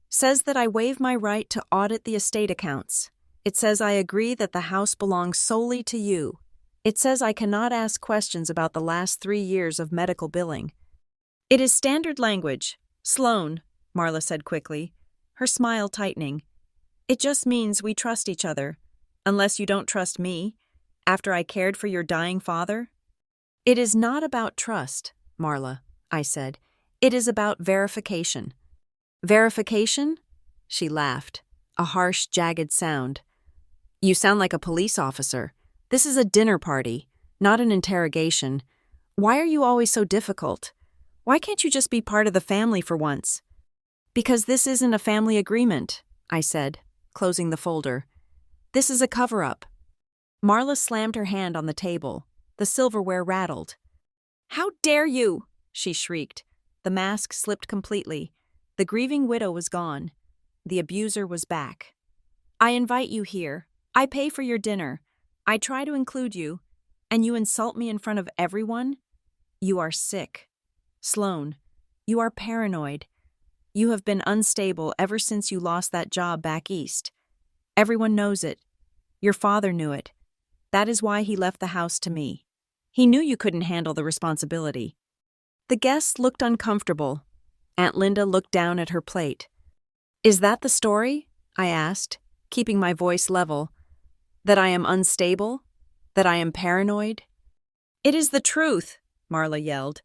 "says that I waive my right to audit the estate accounts. It says I agree that the house belongs solely to you. It says I cannot ask questions about the last 3 years of medical billing." "It is standard language, Sloane," Marla said quickly, her smile tightening. "It just means we trust each other, unless you don't trust me, after I cared for your dying father." "It is not about trust, Marla," I said. "It is about verification." "Verification?" She laughed, a harsh, jagged sound. "You sound like a police officer. This is a dinner party, not an interrogation. Why are you always so difficult? Why can't you just be part of the family for once?" "Because this isn't a family agreement," I said, closing the folder. "This is a cover-up." Marla slammed her hand on the table. The silverware rattled. "How dare you!" she shrieked. The mask slipped completely. The grieving widow was gone. The abuser was back. "I invite you here. I pay for your dinner. I try to include you, and you insult me in front of everyone? You are sick. Sloane, you are paranoid. You have been unstable ever since you lost that job back east. Everyone knows it. Your father knew it. That is why he left the house to me. He knew you couldn't handle the responsibility." The guests looked uncomfortable. Aunt Linda looked down at her plate. "Is that the story?" I asked, keeping my voice level. "That I am unstable? That I am paranoid?" "It is the truth," Marla yelled.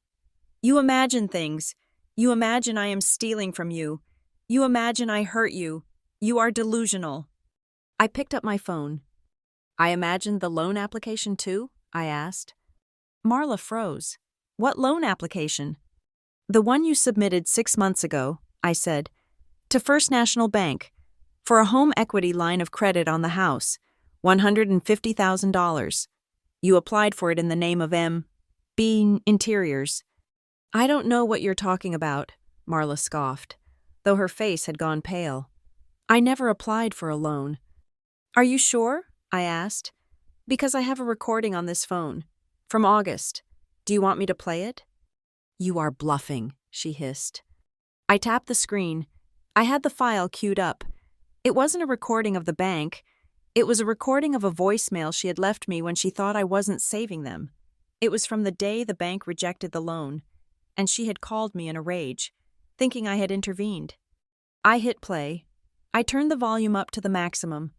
"You imagine things. You imagine I am stealing from you. You imagine I hurt you. You are delusional." I picked up my phone. "I imagined the loan application too?" I asked. Marla froze. "What loan application?" "The one you submitted 6 months ago," I said. To First National Bank. For a home equity line of credit on the house. $150,000. You applied for it in the name of B. Interiors. I don't know what you're talking about, Marla scoffed, though her face had gone pale. I never applied for a loan. Are you sure? I asked. Because I have a recording on this phone. From August. Do you want me to play it? You are bluffing, she hissed. I tapped the screen. I had the file queued up. It wasn't a recording of the bank. It was a recording of a voicemail she had left me when she thought I wasn't saving them. It was from the day the bank rejected the loan, and she had called me in a rage, thinking I had intervened. I hit play. I turned the volume up to the maximum.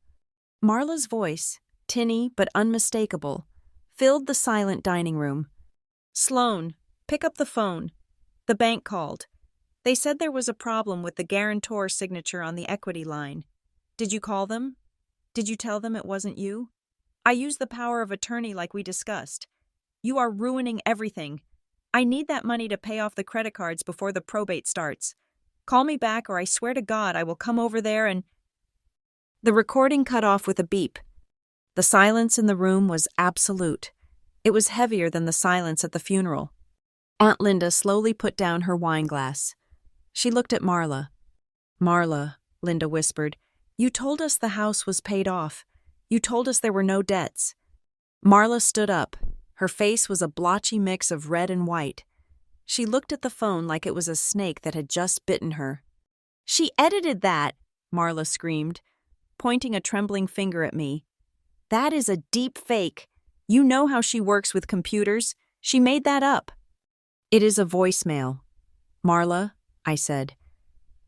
Marla's voice, tinny but unmistakable, filled the silent dining room. Sloan, pick up the phone. The bank called. They said there was a problem with the guarantor signature on the equity line. Did you call them? Did you tell them it wasn't you? I used the power of attorney like we discussed. You are ruining everything. I need that money to pay off the credit cards before the probate starts. Call me back or I swear to God I will come over there and... The recording cut off with a beep. The silence in the room was absolute. It was heavier than the silence at the funeral. Aunt Linda slowly put down her wine glass. She looked at Marla. Marla, Linda whispered, you told us the house was paid off. You told us there were no debts. Marla stood up. Her face was a blotchy mix of red and white. She looked at the phone like it was a snake that had just bitten her. She edited that, Marla screamed, pointing a trembling finger at me. That is a deep fake. You know how she works with computers. She made that up. It is a voicemail. Marla, I said.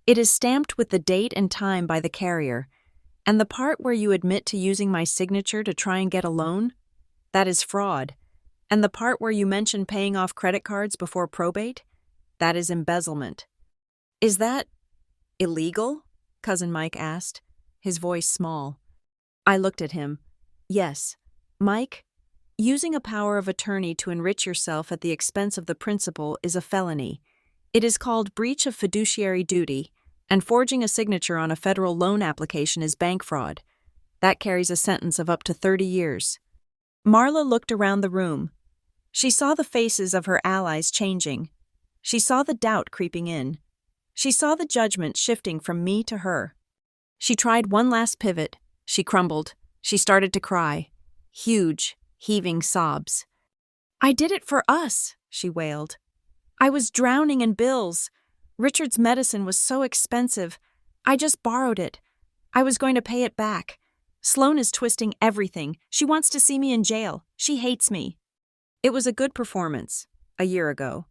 It is stamped with the date and time by the carrier, and the part where you admit to using my signature to try and get a loan? That is fraud. And the part where you mention paying off credit cards before probate? That is embezzlement. Is that illegal? Cousin Mike asked, his voice small. I looked at him. Yes, Mike, using a power of attorney to enrich yourself at the expense of the principal is a felony. It is called breach of fiduciary duty, and forging a signature on a federal loan application is bank fraud. That carries a sentence of up to 30 years. Marla looked around the room. She saw the faces of her allies changing. She saw the doubt creeping in. She saw the judgment shifting from me to her. She tried one last pivot. She crumbled. She started to cry. Huge, heaving sobs. I did it for us, she wailed. I was drowning in bills. Richard's medicine was so expensive. I just borrowed it. I was going to pay it back. Sloan is twisting everything. She wants to see me in jail. She hates me. It was a good performance, a year ago.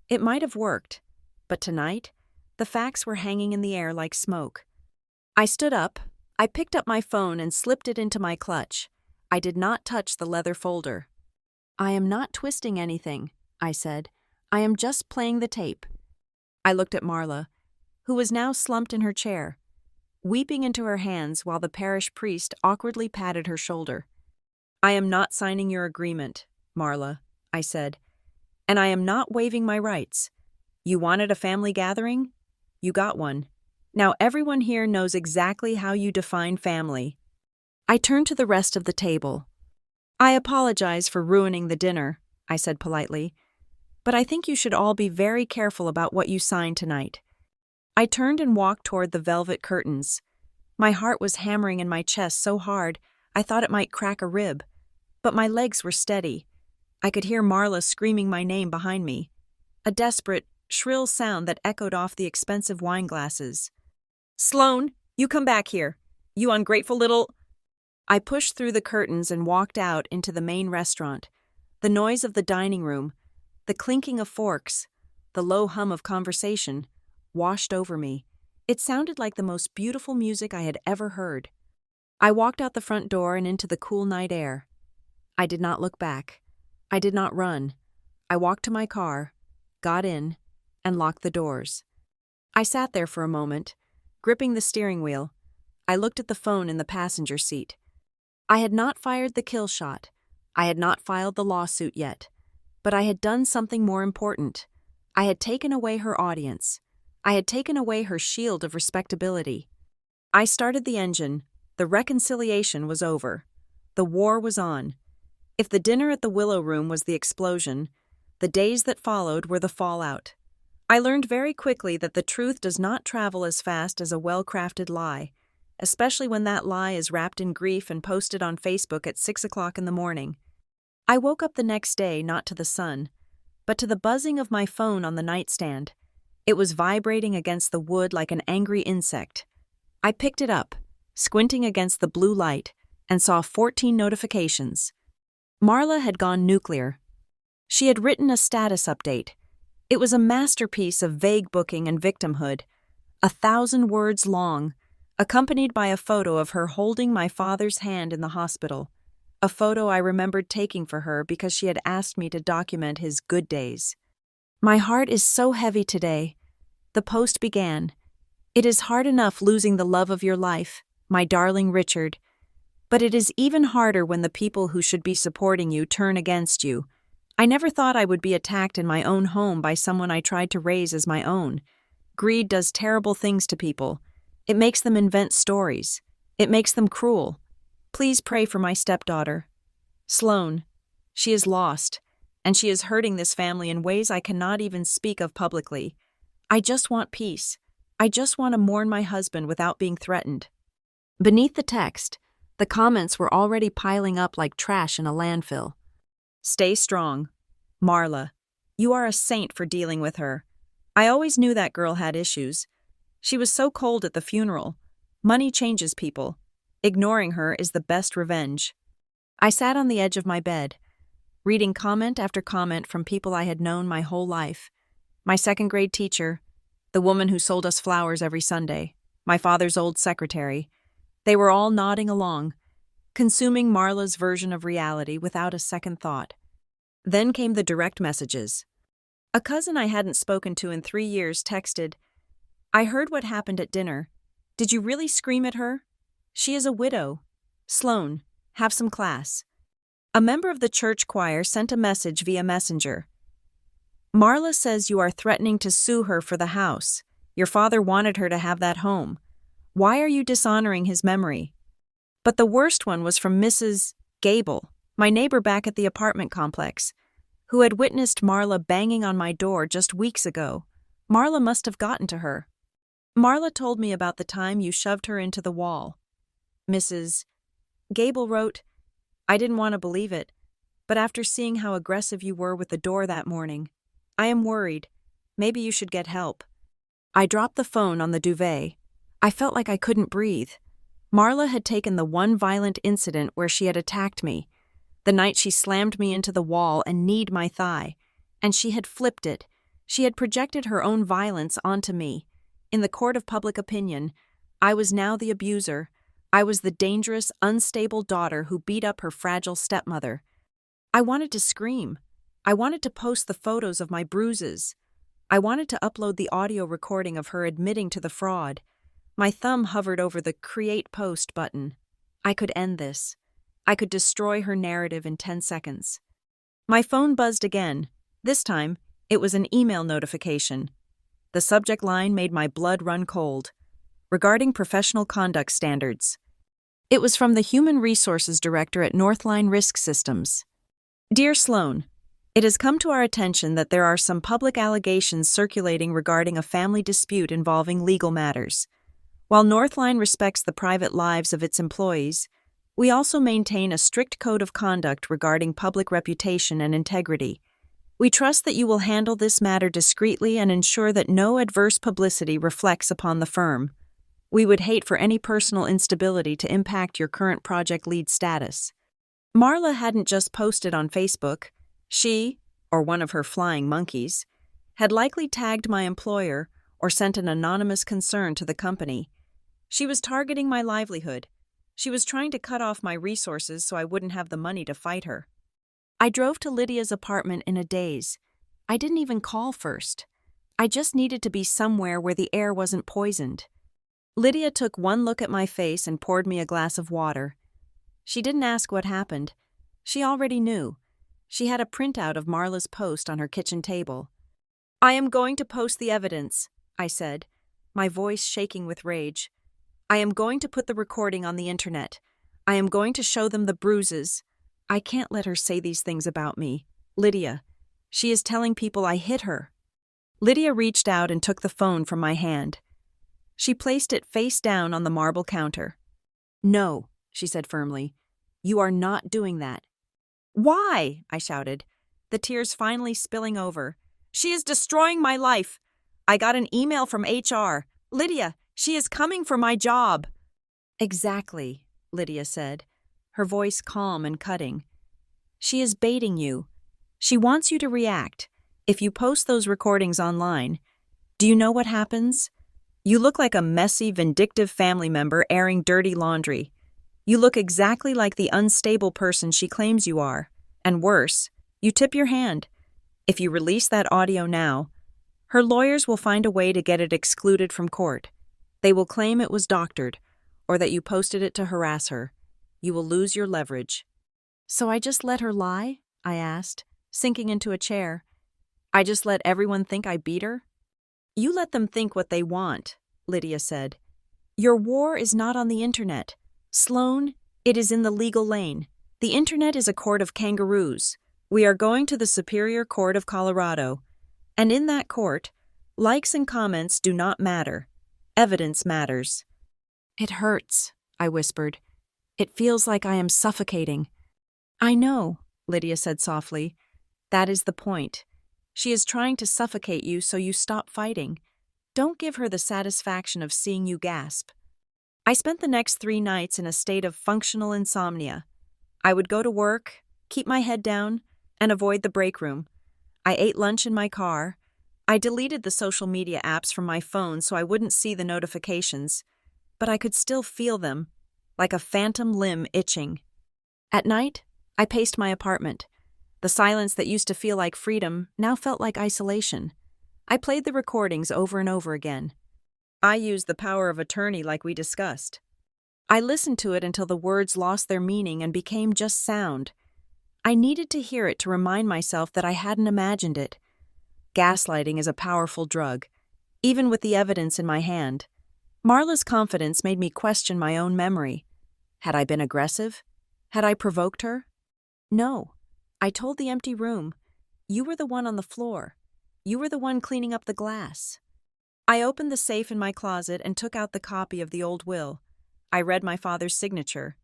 It might have worked. But tonight, the facts were hanging in the air like smoke. I stood up. I picked up my phone and slipped it into my clutch. I did not touch the leather folder. I am not twisting anything, I said. I am just playing the tape. I looked at Marla, who was now slumped in her chair, weeping into her hands while the parish priest awkwardly patted her shoulder. I am not signing your agreement, Marla, I said, and I am not waiving my rights. You wanted a family gathering? You got one. Now everyone here knows exactly how you define family. I turned to the rest of the table. I apologize for ruining the dinner, I said politely, but I think you should all be very careful about what you sign tonight. I turned and walked toward the velvet curtains. My heart was hammering in my chest so hard I thought it might crack a rib, but my legs were steady. I could hear Marla screaming my name behind me, a desperate, shrill sound that echoed off the expensive wine glasses. Sloan, you come back here. You ungrateful little... I pushed through the curtains and walked out into the main restaurant. The noise of the dining room, the clinking of forks, the low hum of conversation, washed over me. It sounded like the most beautiful music I had ever heard. I walked out the front door and into the cool night air. I did not look back. I did not run. I walked to my car, got in, and locked the doors. I sat there for a moment, gripping the steering wheel. I looked at the phone in the passenger seat. I had not fired the kill shot. I had not filed the lawsuit yet. But I had done something more important. I had taken away her audience. I had taken away her shield of respectability. I started the engine. The reconciliation was over. The war was on. If the dinner at the Willow Room was the explosion, the days that followed were the fallout. I learned very quickly that the truth does not travel as fast as a well-crafted lie, especially when that lie is wrapped in grief and posted on Facebook at 6 o'clock in the morning. I woke up the next day not to the sun, but to the buzzing of my phone on the nightstand. It was vibrating against the wood like an angry insect. I picked it up, squinting against the blue light, and saw 14 notifications. Marla had gone nuclear. She had written a status update. It was a masterpiece of vague booking and victimhood, 1,000 words long, accompanied by a photo of her holding my father's hand in the hospital, a photo I remembered taking for her because she had asked me to document his good days. My heart is so heavy today. The post began. It is hard enough losing the love of your life, my darling Richard, but it is even harder when the people who should be supporting you turn against you. I never thought I would be attacked in my own home by someone I tried to raise as my own. Greed does terrible things to people. It makes them invent stories. It makes them cruel. Please pray for my stepdaughter. Sloane. She is lost, and she is hurting this family in ways I cannot even speak of publicly. I just want peace. I just want to mourn my husband without being threatened. Beneath the text, the comments were already piling up like trash in a landfill. Stay strong. Marla, you are a saint for dealing with her. I always knew that girl had issues. She was so cold at the funeral. Money changes people. Ignoring her is the best revenge. I sat on the edge of my bed, reading comment after comment from people I had known my whole life. My second-grade teacher, the woman who sold us flowers every Sunday, my father's old secretary. They were all nodding along, consuming Marla's version of reality without a second thought. Then came the direct messages. A cousin I hadn't spoken to in 3 years texted, "I heard what happened at dinner. Did you really scream at her? She is a widow. Sloane, have some class." A member of the church choir sent a message via Messenger. "Marla says you are threatening to sue her for the house. Your father wanted her to have that home. Why are you dishonoring his memory?" But the worst one was from Mrs. Gable, my neighbor back at the apartment complex, who had witnessed Marla banging on my door just weeks ago. Marla must have gotten to her. "Marla told me about the time you shoved her into the wall." Mrs. Gable wrote, "I didn't want to believe it, but after seeing how aggressive you were with the door that morning, I am worried. Maybe you should get help." I dropped the phone on the duvet. I felt like I couldn't breathe. Marla had taken the one violent incident where she had attacked me, the night she slammed me into the wall and kneed my thigh, and she had flipped it. She had projected her own violence onto me. In the court of public opinion, I was now the abuser. I was the dangerous, unstable daughter who beat up her fragile stepmother. I wanted to scream. I wanted to post the photos of my bruises. I wanted to upload the audio recording of her admitting to the fraud. My thumb hovered over the Create Post button. I could end this. I could destroy her narrative in 10 seconds. My phone buzzed again. This time, it was an email notification. The subject line made my blood run cold. Regarding professional conduct standards. It was from the Human Resources Director at Northline Risk Systems. "Dear Sloane, it has come to our attention that there are some public allegations circulating regarding a family dispute involving legal matters. While Northline respects the private lives of its employees, we also maintain a strict code of conduct regarding public reputation and integrity. We trust that you will handle this matter discreetly and ensure that no adverse publicity reflects upon the firm. We would hate for any personal instability to impact your current project lead status." Marla hadn't just posted on Facebook. She, or one of her flying monkeys, had likely tagged my employer or sent an anonymous concern to the company. She was targeting my livelihood. She was trying to cut off my resources so I wouldn't have the money to fight her. I drove to Lydia's apartment in a daze. I didn't even call first. I just needed to be somewhere where the air wasn't poisoned. Lydia took one look at my face and poured me a glass of water. She didn't ask what happened. She already knew. She had a printout of Marla's post on her kitchen table. "I am going to post the evidence. I said, my voice shaking with rage. I am going to put the recording on the internet. I am going to show them the bruises. I can't let her say these things about me. Lydia. She is telling people I hit her. Lydia reached out and took the phone from my hand. She placed it face down on the marble counter. No, she said firmly. You are not doing that. Why? I shouted, the tears finally spilling over. She is destroying my life. I got an email from HR. Lydia, she is coming for my job. Exactly, Lydia said, her voice calm and cutting. She is baiting you. She wants you to react. If you post those recordings online, do you know what happens? You look like a messy, vindictive family member airing dirty laundry. You look exactly like the unstable person she claims you are. And worse, you tip your hand. If you release that audio now, her lawyers will find a way to get it excluded from court. They will claim it was doctored, or that you posted it to harass her. You will lose your leverage. So I just let her lie? I asked, sinking into a chair. I just let everyone think I beat her? You let them think what they want, Lydia said. Your war is not on the internet. Sloan, it is in the legal lane. The internet is a court of kangaroos. We are going to the Superior Court of Colorado. And in that court, likes and comments do not matter. Evidence matters. It hurts, I whispered. It feels like I am suffocating. I know, Lydia said softly. That is the point. She is trying to suffocate you so you stop fighting. Don't give her the satisfaction of seeing you gasp. I spent the next 3 nights in a state of functional insomnia. I would go to work, keep my head down, and avoid the break room. I ate lunch in my car. I deleted the social media apps from my phone so I wouldn't see the notifications, but I could still feel them, like a phantom limb itching. At night, I paced my apartment. The silence that used to feel like freedom now felt like isolation. I played the recordings over and over again. I used the power of attorney like we discussed. I listened to it until the words lost their meaning and became just sound. I needed to hear it to remind myself that I hadn't imagined it. Gaslighting is a powerful drug, even with the evidence in my hand. Marla's confidence made me question my own memory. Had I been aggressive? Had I provoked her? No. I told the empty room, you were the one on the floor. You were the one cleaning up the glass. I opened the safe in my closet and took out the copy of the old will. I read my father's signature.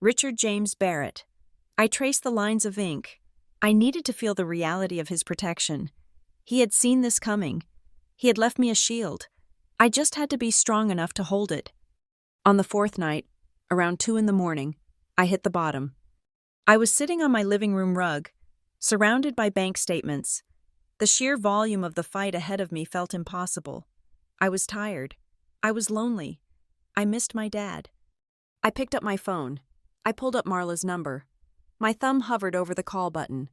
Richard James Barrett. I traced the lines of ink. I needed to feel the reality of his protection. He had seen this coming. He had left me a shield. I just had to be strong enough to hold it. On the 4th night, around 2 a.m, I hit the bottom. I was sitting on my living room rug, surrounded by bank statements. The sheer volume of the fight ahead of me felt impossible. I was tired. I was lonely. I missed my dad. I picked up my phone. I pulled up Marla's number. My thumb hovered over the call button.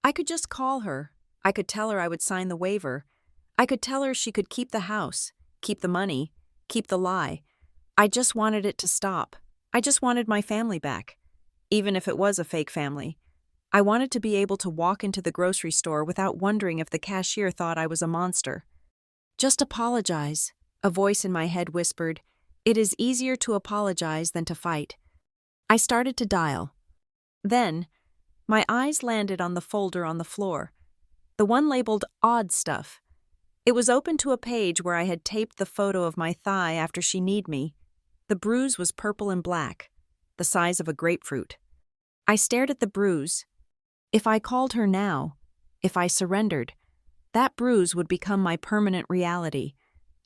I could just call her. I could tell her I would sign the waiver. I could tell her she could keep the house, keep the money, keep the lie. I just wanted it to stop. I just wanted my family back. Even if it was a fake family. I wanted to be able to walk into the grocery store without wondering if the cashier thought I was a monster. Just apologize, a voice in my head whispered. It is easier to apologize than to fight. I started to dial. Then, my eyes landed on the folder on the floor, the one labeled Odd Stuff. It was open to a page where I had taped the photo of my thigh after she kneed me. The bruise was purple and black, the size of a grapefruit. I stared at the bruise. If I called her now, if I surrendered, that bruise would become my permanent reality.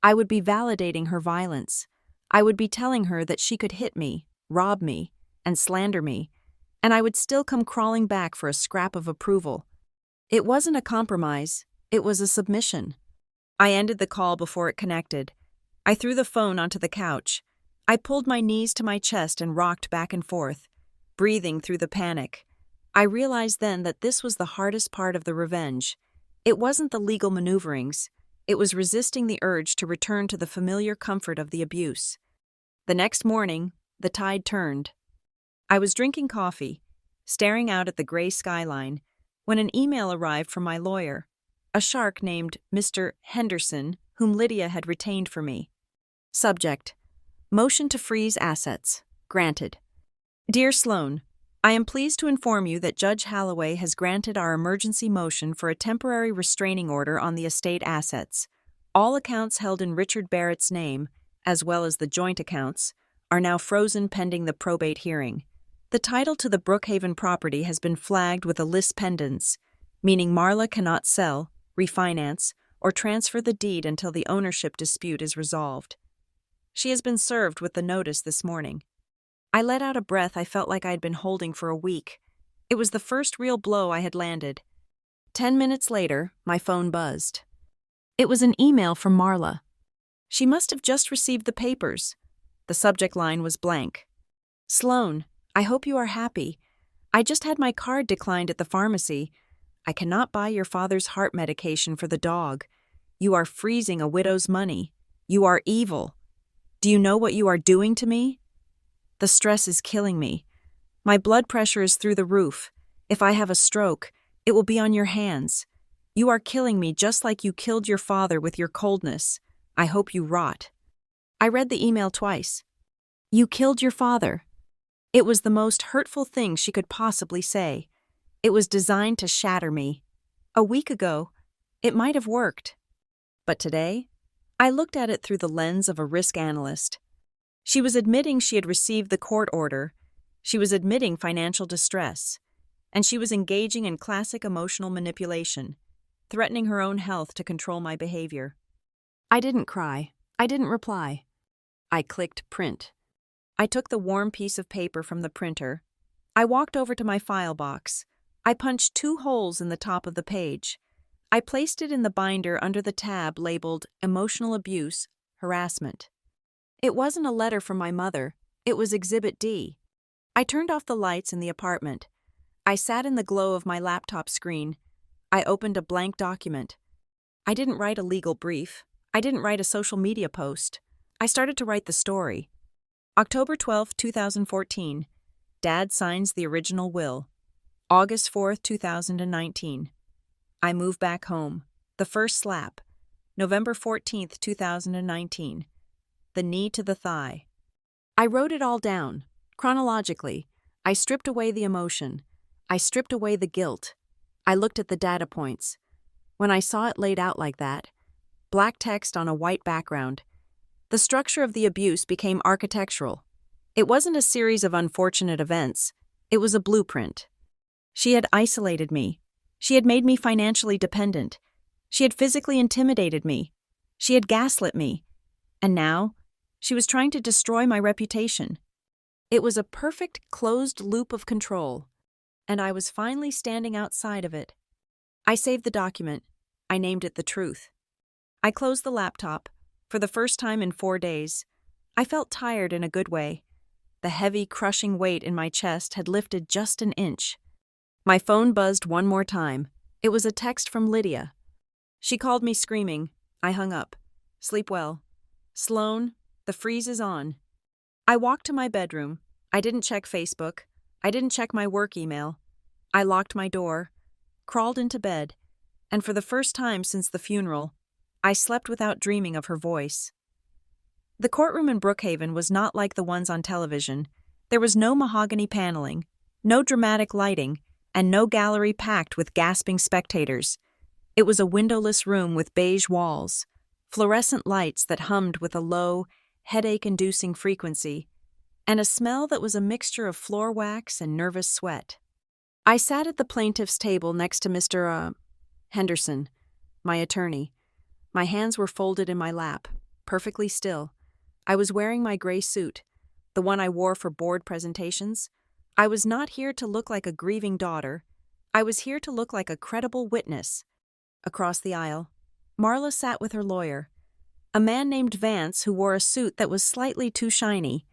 I would be validating her violence. I would be telling her that she could hit me, rob me, and slander me, and I would still come crawling back for a scrap of approval. It wasn't a compromise, it was a submission. I ended the call before it connected. I threw the phone onto the couch. I pulled my knees to my chest and rocked back and forth, breathing through the panic. I realized then that this was the hardest part of the revenge. It wasn't the legal maneuverings. It was resisting the urge to return to the familiar comfort of the abuse. The next morning, the tide turned. I was drinking coffee, staring out at the gray skyline, when an email arrived from my lawyer, a shark named Mr. Henderson, whom Lydia had retained for me. Subject: Motion to freeze assets. Granted. Dear Sloane, I am pleased to inform you that Judge Holloway has granted our emergency motion for a temporary restraining order on the estate assets. All accounts held in Richard Barrett's name, as well as the joint accounts, are now frozen pending the probate hearing. The title to the Brookhaven property has been flagged with a lis pendens, meaning Marla cannot sell, refinance, or transfer the deed until the ownership dispute is resolved. She has been served with the notice this morning. I let out a breath I felt like I had been holding for a week. It was the first real blow I had landed. 10 minutes later, my phone buzzed. It was an email from Marla. She must have just received the papers. The subject line was blank. Sloane, I hope you are happy. I just had my card declined at the pharmacy. I cannot buy your father's heart medication for the dog. You are freezing a widow's money. You are evil. Do you know what you are doing to me? The stress is killing me. My blood pressure is through the roof. If I have a stroke, it will be on your hands. You are killing me just like you killed your father with your coldness. I hope you rot. I read the email twice. You killed your father. It was the most hurtful thing she could possibly say. It was designed to shatter me. A week ago, it might have worked. But today, I looked at it through the lens of a risk analyst. She was admitting she had received the court order, she was admitting financial distress, and she was engaging in classic emotional manipulation, threatening her own health to control my behavior. I didn't cry. I didn't reply. I clicked print. I took the warm piece of paper from the printer. I walked over to my file box. I punched 2 holes in the top of the page. I placed it in the binder under the tab labeled Emotional Abuse, Harassment. It wasn't a letter from my mother. It was Exhibit D. I turned off the lights in the apartment. I sat in the glow of my laptop screen. I opened a blank document. I didn't write a legal brief. I didn't write a social media post. I started to write the story. October 12, 2014. Dad signs the original will. August 4th, 2019. I move back home. The first slap. November 14th, 2019. The knee to the thigh. I wrote it all down, chronologically. I stripped away the emotion. I stripped away the guilt. I looked at the data points. When I saw it laid out like that, black text on a white background, the structure of the abuse became architectural. It wasn't a series of unfortunate events. It was a blueprint. She had isolated me. She had made me financially dependent. She had physically intimidated me. She had gaslit me. And now, she was trying to destroy my reputation. It was a perfect closed loop of control, and I was finally standing outside of it. I saved the document. I named it The Truth. I closed the laptop. For the first time in 4 days, I felt tired in a good way. The heavy, crushing weight in my chest had lifted just an inch. My phone buzzed one more time. It was a text from Lydia. She called me screaming. I hung up. Sleep well. Sloane, the freeze is on. I walked to my bedroom. I didn't check Facebook. I didn't check my work email. I locked my door, crawled into bed, and for the first time since the funeral, I slept without dreaming of her voice. The courtroom in Brookhaven was not like the ones on television. There was no mahogany paneling, no dramatic lighting, and no gallery packed with gasping spectators. It was a windowless room with beige walls, fluorescent lights that hummed with a low, headache-inducing frequency, and a smell that was a mixture of floor wax and nervous sweat. I sat at the plaintiff's table next to Mr. Henderson, my attorney. My hands were folded in my lap, perfectly still. I was wearing my gray suit, the one I wore for board presentations. I was not here to look like a grieving daughter. I was here to look like a credible witness. Across the aisle, Marla sat with her lawyer, a man named Vance who wore a suit that was slightly too shiny.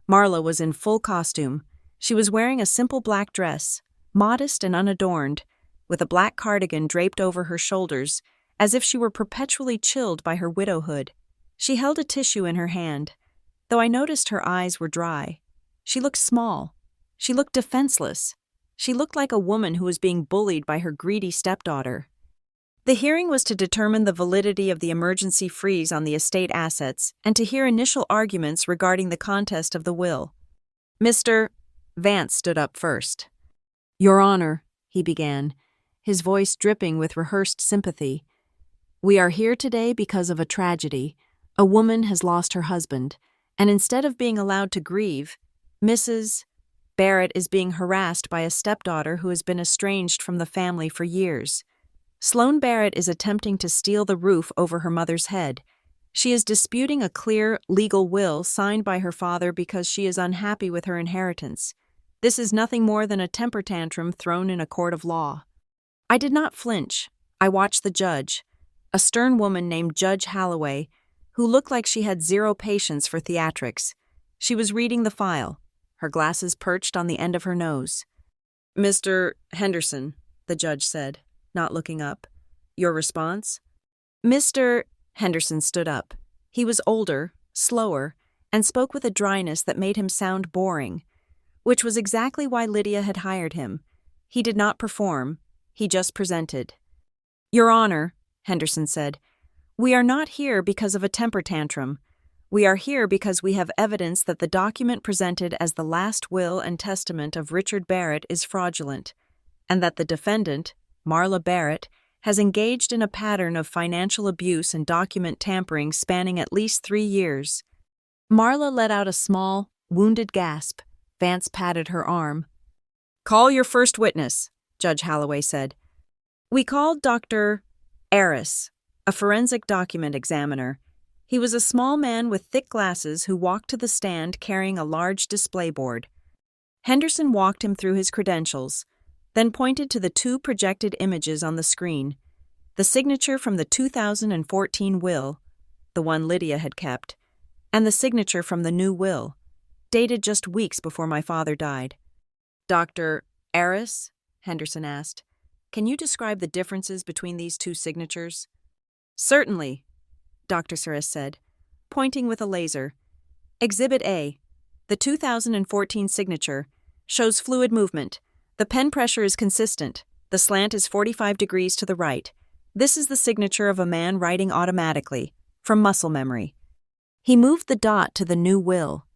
Marla was in full costume. She was wearing a simple black dress, modest and unadorned, with a black cardigan draped over her shoulders, as if she were perpetually chilled by her widowhood. She held a tissue in her hand, though I noticed her eyes were dry. She looked small. She looked defenseless. She looked like a woman who was being bullied by her greedy stepdaughter. The hearing was to determine the validity of the emergency freeze on the estate assets and to hear initial arguments regarding the contest of the will. Mr. Vance stood up first. "Your Honor," he began, his voice dripping with rehearsed sympathy, "we are here today because of a tragedy. A woman has lost her husband, and instead of being allowed to grieve, Mrs. Barrett is being harassed by a stepdaughter who has been estranged from the family for years. Sloane Barrett is attempting to steal the roof over her mother's head. She is disputing a clear, legal will signed by her father because she is unhappy with her inheritance. This is nothing more than a temper tantrum thrown in a court of law." I did not flinch. I watched the judge, a stern woman named Judge Holloway, who looked like she had zero patience for theatrics. She was reading the file, her glasses perched on the end of her nose. "Mr. Henderson," the judge said, not looking up. "Your response?" Mr. Henderson stood up. He was older, slower, and spoke with a dryness that made him sound boring, which was exactly why Lydia had hired him. He did not perform, he just presented. "Your Honor," Henderson said, "we are not here because of a temper tantrum. We are here because we have evidence that the document presented as the last will and testament of Richard Barrett is fraudulent, and that the defendant, Marla Barrett, has engaged in a pattern of financial abuse and document tampering spanning at least 3 years." Marla let out a small, wounded gasp. Vance patted her arm. "Call your first witness," Judge Holloway said. We called Dr. Aris, a forensic document examiner. He was a small man with thick glasses who walked to the stand carrying a large display board. Henderson walked him through his credentials, then pointed to the 2 projected images on the screen, the signature from the 2014 will, the one Lydia had kept, and the signature from the new will, dated just weeks before my father died. "Dr. Aris," Henderson asked, "can you describe the differences between these 2 signatures?" "Certainly," Dr. Saris said, pointing with a laser. "Exhibit A, the 2014 signature, shows fluid movement. The pen pressure is consistent. The slant is 45 degrees to the right. This is the signature of a man writing automatically, from muscle memory." He moved the dot to the new will.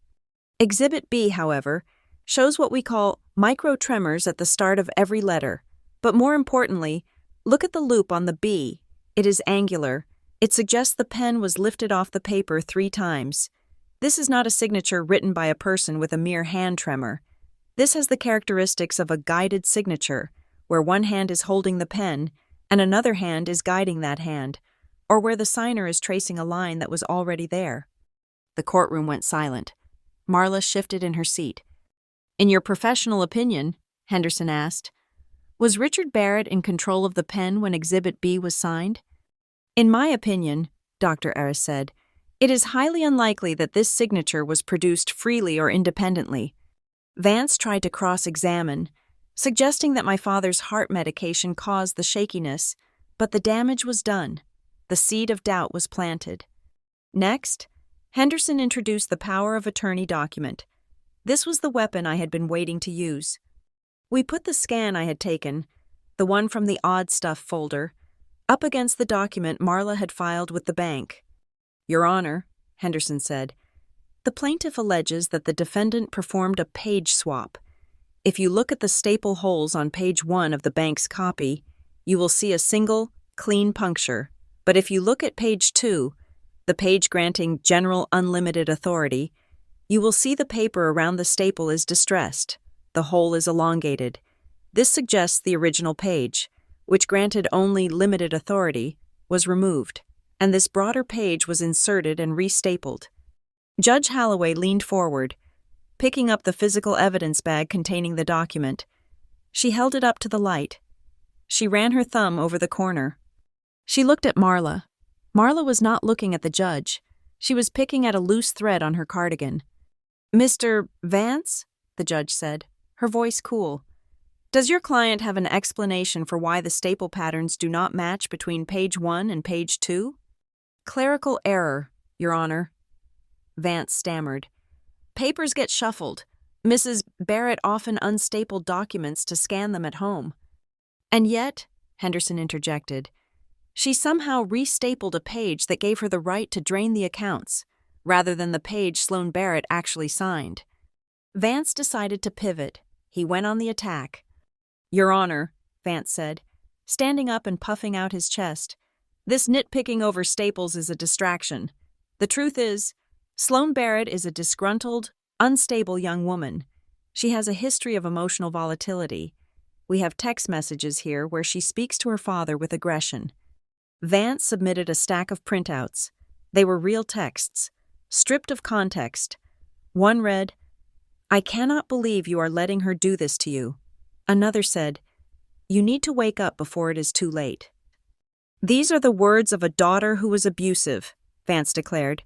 Exhibit B, however, shows what we call micro-tremors at the start of every letter. But more importantly, look at the loop on the B. It is angular. It suggests the pen was lifted off the paper 3 times. This is not a signature written by a person with a mere hand tremor. This has the characteristics of a guided signature, where one hand is holding the pen and another hand is guiding that hand, or where the signer is tracing a line that was already there. The courtroom went silent. Marla shifted in her seat. "In your professional opinion," Henderson asked, "was Richard Barrett in control of the pen when Exhibit B was signed?" "In my opinion," Dr. Aris said, "it is highly unlikely that this signature was produced freely or independently." Vance tried to cross-examine, suggesting that my father's heart medication caused the shakiness, but the damage was done. The seed of doubt was planted. Next, Henderson introduced the power of attorney document. This was the weapon I had been waiting to use. We put the scan I had taken, the one from the odd stuff folder, up against the document Marla had filed with the bank. "Your Honor," Henderson said, "the plaintiff alleges that the defendant performed a page swap. If you look at the staple holes on page 1 of the bank's copy, you will see a single, clean puncture. But if you look at page 2, the page granting general unlimited authority, you will see the paper around the staple is distressed. The hole is elongated. This suggests the original page, which granted only limited authority, was removed, and this broader page was inserted and restapled." Judge Holloway leaned forward, picking up the physical evidence bag containing the document. She held it up to the light. She ran her thumb over the corner. She looked at Marla. Marla was not looking at the judge. She was picking at a loose thread on her cardigan. "Mr. Vance?" the judge said, her voice cool. "Does your client have an explanation for why the staple patterns do not match between page 1 and page 2? "Clerical error, Your Honor," Vance stammered. "Papers get shuffled. Mrs. Barrett often unstapled documents to scan them at home." "And yet," Henderson interjected, She somehow restapled a page that gave her the right to drain the accounts, rather than the page Sloane Barrett actually signed. Vance decided to pivot. He went on the attack. "Your Honor," Vance said, standing up and puffing out his chest, "this nitpicking over staples is a distraction. The truth is, Sloane Barrett is a disgruntled, unstable young woman. She has a history of emotional volatility. We have text messages here where she speaks to her father with aggression." Vance submitted a stack of printouts. They were real texts, stripped of context. One read, "I cannot believe you are letting her do this to you." Another said, "You need to wake up before it is too late." "These are the words of a daughter who was abusive," Vance declared.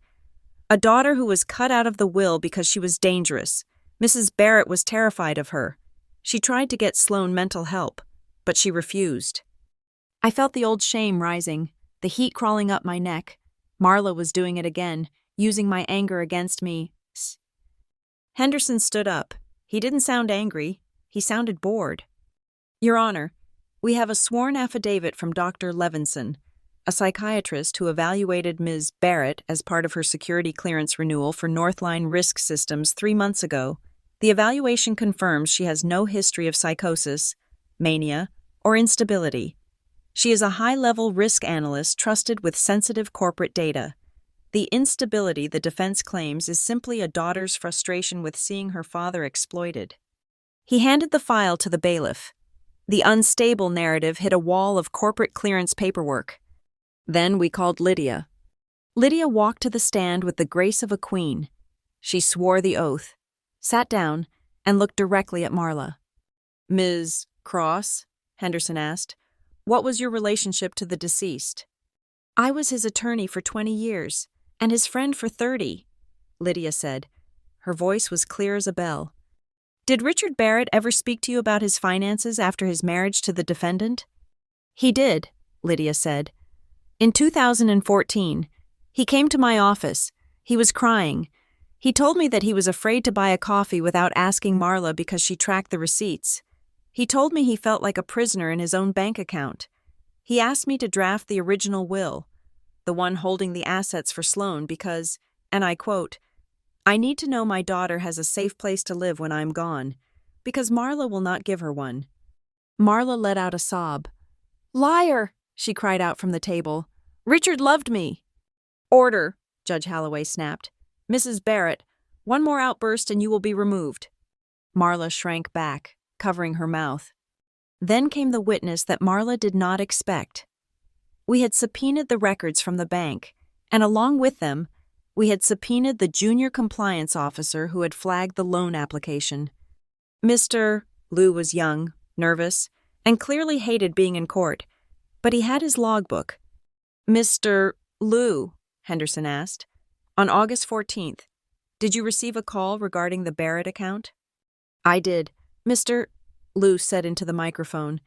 "A daughter who was cut out of the will because she was dangerous. Mrs. Barrett was terrified of her. She tried to get Sloane mental help, but she refused." I felt the old shame rising, the heat crawling up my neck. Marla was doing it again, using my anger against me. Henderson stood up. He didn't sound angry. He sounded bored. "Your Honor, we have a sworn affidavit from Dr. Levinson, a psychiatrist who evaluated Ms. Barrett as part of her security clearance renewal for Northline Risk Systems 3 months ago. The evaluation confirms she has no history of psychosis, mania, or instability. She is a high-level risk analyst trusted with sensitive corporate data. The instability the defense claims is simply a daughter's frustration with seeing her father exploited." He handed the file to the bailiff. The unstable narrative hit a wall of corporate clearance paperwork. Then we called Lydia. Lydia walked to the stand with the grace of a queen. She swore the oath, sat down, and looked directly at Marla. "Ms. Cross," Henderson asked, "what was your relationship to the deceased?" "I was his attorney for 20 years, and his friend for 30, Lydia said. Her voice was clear as a bell. "Did Richard Barrett ever speak to you about his finances after his marriage to the defendant?" "He did," Lydia said. "In 2014, he came to my office. He was crying. He told me that he was afraid to buy a coffee without asking Marla because she tracked the receipts. He told me he felt like a prisoner in his own bank account. He asked me to draft the original will, the one holding the assets for Sloane because, and I quote, 'I need to know my daughter has a safe place to live when I'm gone, because Marla will not give her one.'" Marla let out a sob. "Liar!" she cried out from the table. "Richard loved me." "Order," Judge Holloway snapped. "Mrs. Barrett, one more outburst and you will be removed." Marla shrank back, covering her mouth. Then came the witness that Marla did not expect. We had subpoenaed the records from the bank, and along with them, we had subpoenaed the junior compliance officer who had flagged the loan application. Mr. Lou was young, nervous, and clearly hated being in court, but he had his logbook. "Mr. Lou," Henderson asked, "on August 14th, did you receive a call regarding the Barrett account?" "I did. Mr. Lou said into the microphone.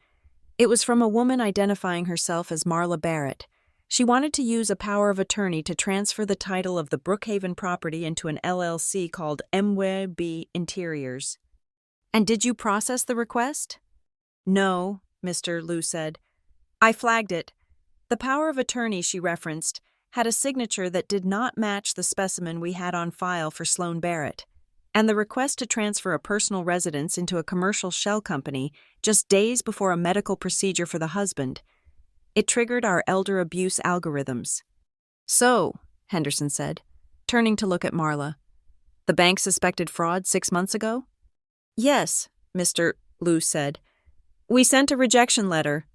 It was from a woman identifying herself as Marla Barrett. She wanted to use a power of attorney to transfer the title of the Brookhaven property into an LLC called MWB Interiors." "And did you process the request?" "No," Mr. Lou said. "I flagged it. The power of attorney she referenced had a signature that did not match the specimen we had on file for Sloane Barrett, and the request to transfer a personal residence into a commercial shell company just days before a medical procedure for the husband. It triggered our elder abuse algorithms." "So," Henderson said, turning to look at Marla, "the bank suspected fraud 6 months ago?" "Yes," Mr. Lou said. "We sent a rejection letter."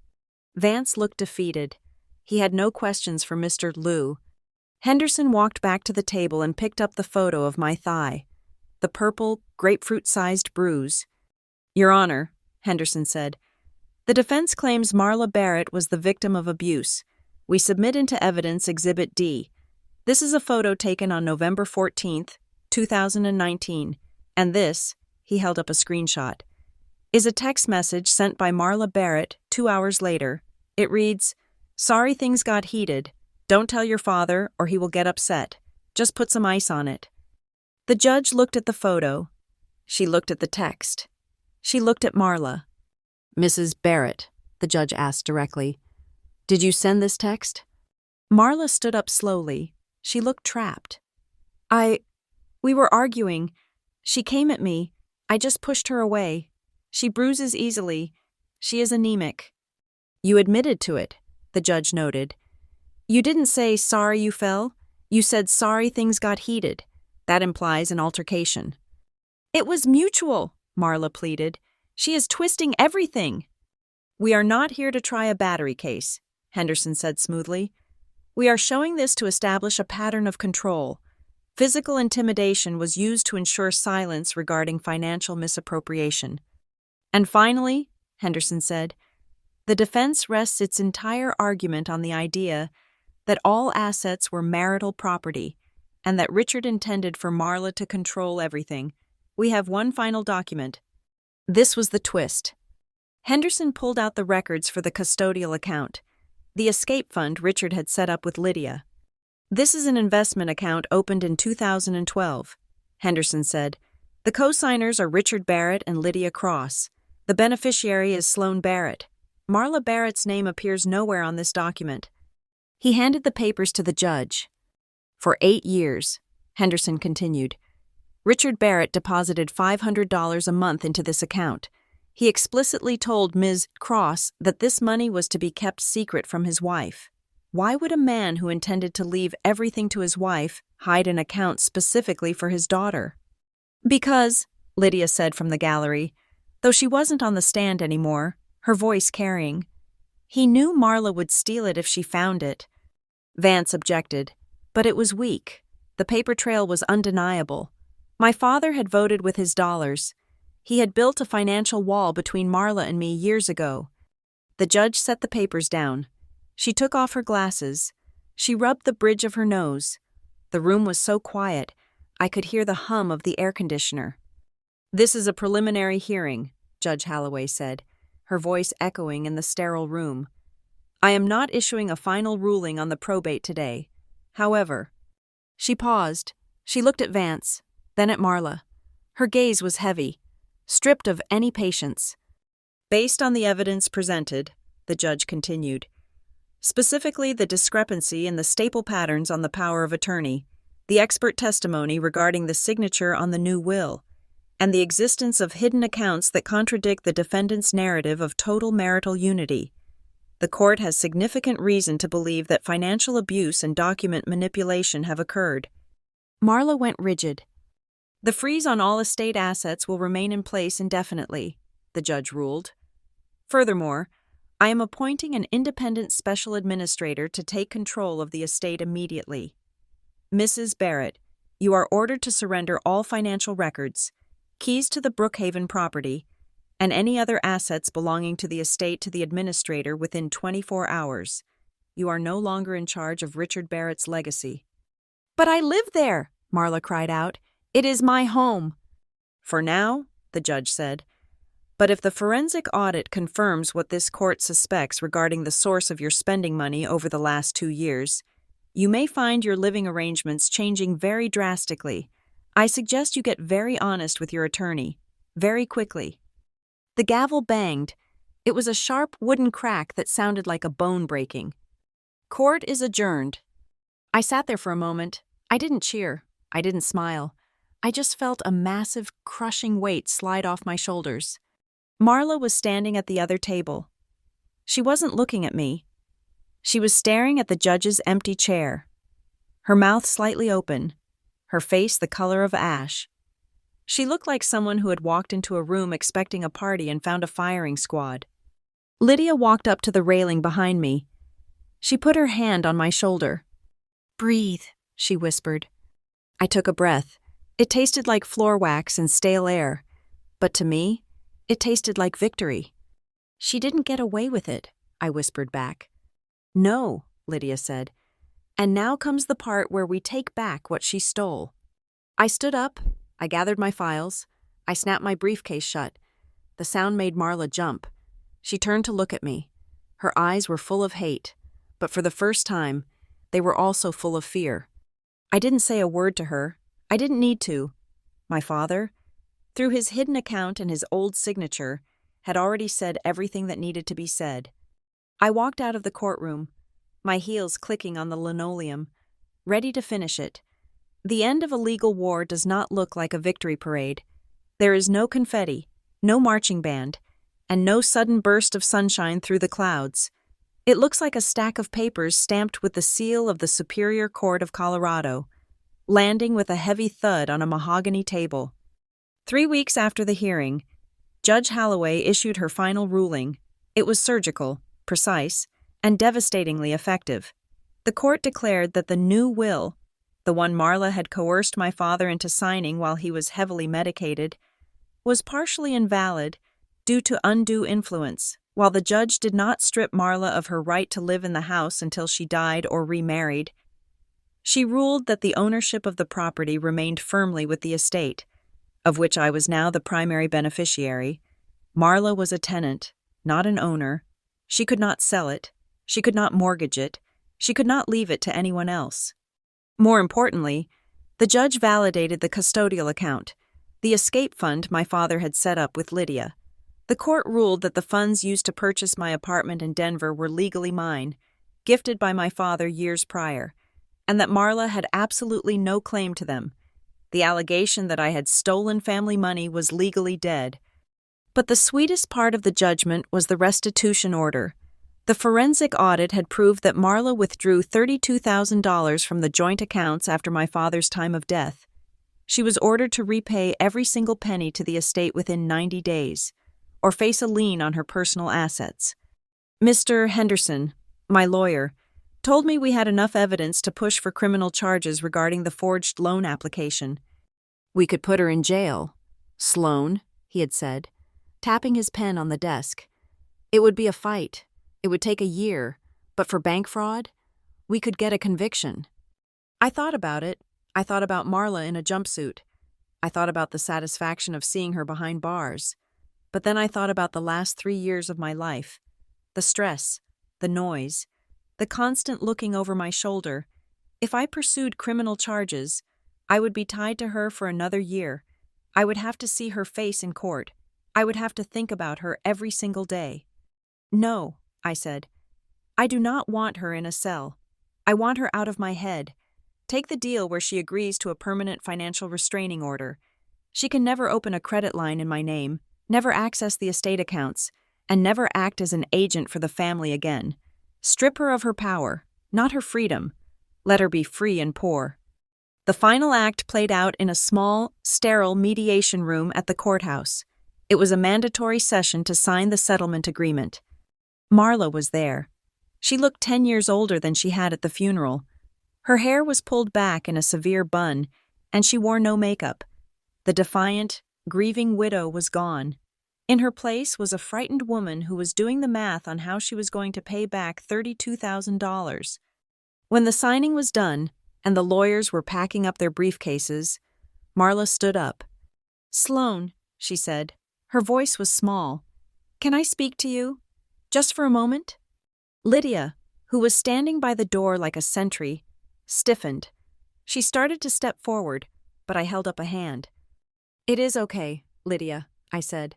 Vance looked defeated. He had no questions for Mr. Lou. Henderson walked back to the table and picked up the photo of my thigh, the purple, grapefruit-sized bruise. "Your Honor," Henderson said, "the defense claims Marla Barrett was the victim of abuse. We submit into evidence Exhibit D. This is a photo taken on November 14th, 2019, and this," he held up a screenshot, "is a text message sent by Marla Barrett 2 hours later. It reads, 'Sorry things got heated. Don't tell your father or he will get upset. Just put some ice on it.'" The judge looked at the photo. She looked at the text. She looked at Marla. "Mrs. Barrett," the judge asked directly, Did you send this text? Marla stood up slowly. She looked trapped. We were arguing. She came at me. I just pushed her away. She bruises easily. She is anemic. You admitted to it, the judge noted. You didn't say sorry you fell. You said sorry things got heated. That implies an altercation. It was mutual, Marla pleaded. She is twisting everything. We are not here to try a battery case, Henderson said smoothly. We are showing this to establish a pattern of control. Physical intimidation was used to ensure silence regarding financial misappropriation. And finally, Henderson said, the defense rests its entire argument on the idea that all assets were marital property and that Richard intended for Marla to control everything. We have one final document. This was the twist. Henderson pulled out the records for the custodial account, the escape fund Richard had set up with Lydia. This is an investment account opened in 2012, Henderson said. The co-signers are Richard Barrett and Lydia Cross. The beneficiary is Sloane Barrett. Marla Barrett's name appears nowhere on this document. He handed the papers to the judge. For 8 years, Henderson continued, Richard Barrett deposited $500 a month into this account. He explicitly told Ms. Cross that this money was to be kept secret from his wife. Why would a man who intended to leave everything to his wife hide an account specifically for his daughter? Because, Lydia said from the gallery, though she wasn't on the stand anymore, her voice carrying, he knew Marla would steal it if she found it. Vance objected, but it was weak. The paper trail was undeniable. My father had voted with his dollars. He had built a financial wall between Marla and me years ago. The judge set the papers down. She took off her glasses. She rubbed the bridge of her nose. The room was so quiet, I could hear the hum of the air conditioner. This is a preliminary hearing, Judge Holloway said, her voice echoing in the sterile room. I am not issuing a final ruling on the probate today. However, she paused. She looked at Vance, then at Marla. Her gaze was heavy, stripped of any patience. Based on the evidence presented, the judge continued, specifically the discrepancy in the staple patterns on the power of attorney, the expert testimony regarding the signature on the new will, and the existence of hidden accounts that contradict the defendant's narrative of total marital unity. The court has significant reason to believe that financial abuse and document manipulation have occurred. Marla went rigid. The freeze on all estate assets will remain in place indefinitely, the judge ruled. Furthermore, I am appointing an independent special administrator to take control of the estate immediately. Mrs. Barrett, you are ordered to surrender all financial records, keys to the Brookhaven property, and any other assets belonging to the estate to the administrator within 24 hours. You are no longer in charge of Richard Barrett's legacy. But I live there, Marla cried out. It is my home. For now, the judge said. But if the forensic audit confirms what this court suspects regarding the source of your spending money over the last 2 years, you may find your living arrangements changing very drastically. I suggest you get very honest with your attorney, very quickly. The gavel banged. It was a sharp wooden crack that sounded like a bone breaking. Court is adjourned. I sat there for a moment. I didn't cheer. I didn't smile. I just felt a massive, crushing weight slide off my shoulders. Marla was standing at the other table. She wasn't looking at me. She was staring at the judge's empty chair, her mouth slightly open, her face the color of ash. She looked like someone who had walked into a room expecting a party and found a firing squad. Lydia walked up to the railing behind me. She put her hand on my shoulder. Breathe, she whispered. I took a breath. It tasted like floor wax and stale air, but to me, it tasted like victory. She didn't get away with it, I whispered back. No, Lydia said. And now comes the part where we take back what she stole. I stood up. I gathered my files. I snapped my briefcase shut. The sound made Marla jump. She turned to look at me. Her eyes were full of hate, but for the first time, they were also full of fear. I didn't say a word to her. I didn't need to. My father, through his hidden account and his old signature, had already said everything that needed to be said. I walked out of the courtroom, my heels clicking on the linoleum, ready to finish it. The end of a legal war does not look like a victory parade. There is no confetti, no marching band, and no sudden burst of sunshine through the clouds. It looks like a stack of papers stamped with the seal of the Superior Court of Colorado, landing with a heavy thud on a mahogany table. 3 weeks after the hearing, Judge Holloway issued her final ruling. It was surgical, precise, and devastatingly effective. The court declared that the new will, the one Marla had coerced my father into signing while he was heavily medicated, was partially invalid due to undue influence, while the judge did not strip Marla of her right to live in the house until she died or remarried. She ruled that the ownership of the property remained firmly with the estate, of which I was now the primary beneficiary. Marla was a tenant, not an owner. She could not sell it. She could not mortgage it. She could not leave it to anyone else. More importantly, the judge validated the custodial account, the escape fund my father had set up with Lydia. The court ruled that the funds used to purchase my apartment in Denver were legally mine, gifted by my father years prior, and that Marla had absolutely no claim to them. The allegation that I had stolen family money was legally dead. But the sweetest part of the judgment was the restitution order. The forensic audit had proved that Marla withdrew $32,000 from the joint accounts after my father's time of death. She was ordered to repay every single penny to the estate within 90 days, or face a lien on her personal assets. Mr. Henderson, my lawyer, told me we had enough evidence to push for criminal charges regarding the forged loan application. We could put her in jail. Sloan, he had said, tapping his pen on the desk. It would be a fight. It would take a year, but for bank fraud, we could get a conviction. I thought about it. I thought about Marla in a jumpsuit. I thought about the satisfaction of seeing her behind bars. But then I thought about the last 3 years of my life. The stress, the noise, the constant looking over my shoulder. If I pursued criminal charges, I would be tied to her for another year. I would have to see her face in court. I would have to think about her every single day. No, I said. I do not want her in a cell. I want her out of my head. Take the deal where she agrees to a permanent financial restraining order. She can never open a credit line in my name, never access the estate accounts, and never act as an agent for the family again. Strip her of her power, not her freedom. Let her be free and poor. The final act played out in a small, sterile mediation room at the courthouse. It was a mandatory session to sign the settlement agreement. Marla was there. She looked 10 years older than she had at the funeral. Her hair was pulled back in a severe bun, and she wore no makeup. The defiant, grieving widow was gone. In her place was a frightened woman who was doing the math on how she was going to pay back $32,000. When the signing was done, and the lawyers were packing up their briefcases, Marla stood up. "Sloan," she said. Her voice was small. "Can I speak to you? Just for a moment?" Lydia, who was standing by the door like a sentry, stiffened. She started to step forward, but I held up a hand. "It is okay, Lydia," I said.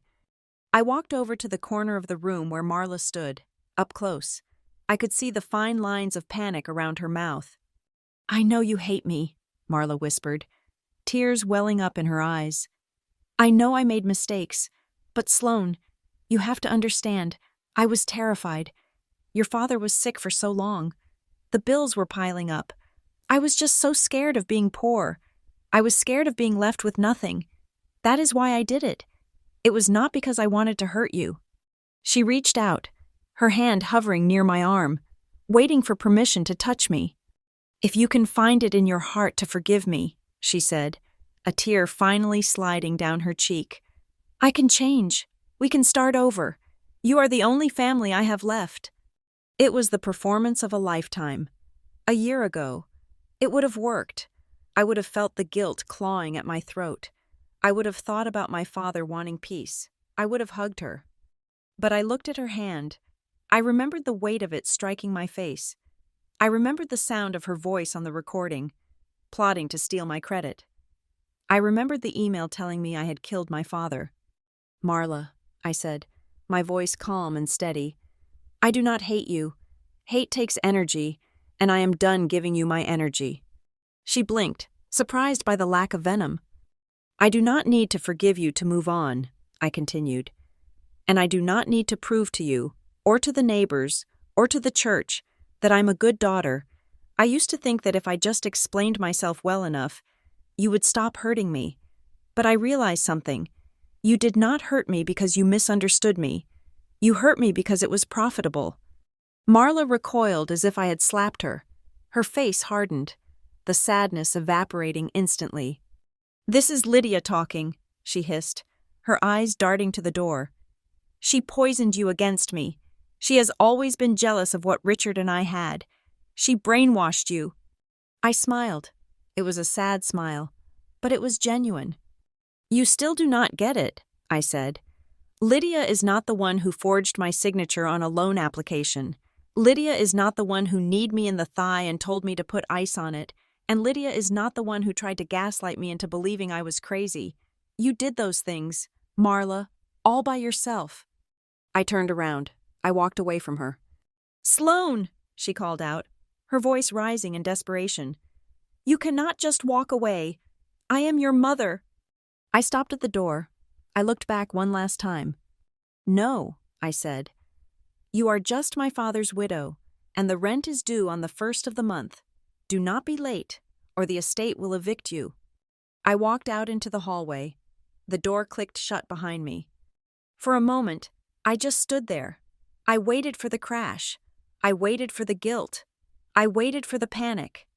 I walked over to the corner of the room where Marla stood, up close. I could see the fine lines of panic around her mouth. "I know you hate me," Marla whispered, tears welling up in her eyes. "I know I made mistakes, but Sloan, you have to understand, I was terrified. Your father was sick for so long. The bills were piling up. I was just so scared of being poor. I was scared of being left with nothing. That is why I did it. It was not because I wanted to hurt you." She reached out, her hand hovering near my arm, waiting for permission to touch me. "If you can find it in your heart to forgive me," she said, a tear finally sliding down her cheek, "I can change. We can start over. You are the only family I have left." It was the performance of a lifetime. A year ago, it would have worked. I would have felt the guilt clawing at my throat. I would have thought about my father wanting peace. I would have hugged her. But I looked at her hand. I remembered the weight of it striking my face. I remembered the sound of her voice on the recording, plotting to steal my credit. I remembered the email telling me I had killed my father. "Marla," I said, my voice calm and steady, I do not hate you. Hate takes energy, and I am done giving you my energy. She blinked, surprised by the lack of venom. I do not need to forgive you to move on, I continued. And I do not need to prove to you, or to the neighbors, or to the church, that I'm a good daughter. I used to think that if I just explained myself well enough, you would stop hurting me. But I realized something. You did not hurt me because you misunderstood me. You hurt me because it was profitable. Marla recoiled as if I had slapped her. Her face hardened, the sadness evaporating instantly. This is Lydia talking, she hissed, her eyes darting to the door. She poisoned you against me. She has always been jealous of what Richard and I had. She brainwashed you. I smiled. It was a sad smile, but it was genuine. You still do not get it, I said. Lydia is not the one who forged my signature on a loan application. Lydia is not the one who kneed me in the thigh and told me to put ice on it. And Lydia is not the one who tried to gaslight me into believing I was crazy. You did those things, Marla, all by yourself. I turned around. I walked away from her. Sloane, she called out, her voice rising in desperation. You cannot just walk away. I am your mother. I stopped at the door. I looked back one last time. No, I said. You are just my father's widow, and the rent is due on the 1st of the month. Do not be late, or the estate will evict you. I walked out into the hallway. The door clicked shut behind me. For a moment, I just stood there. I waited for the crash. I waited for the guilt. I waited for the panic.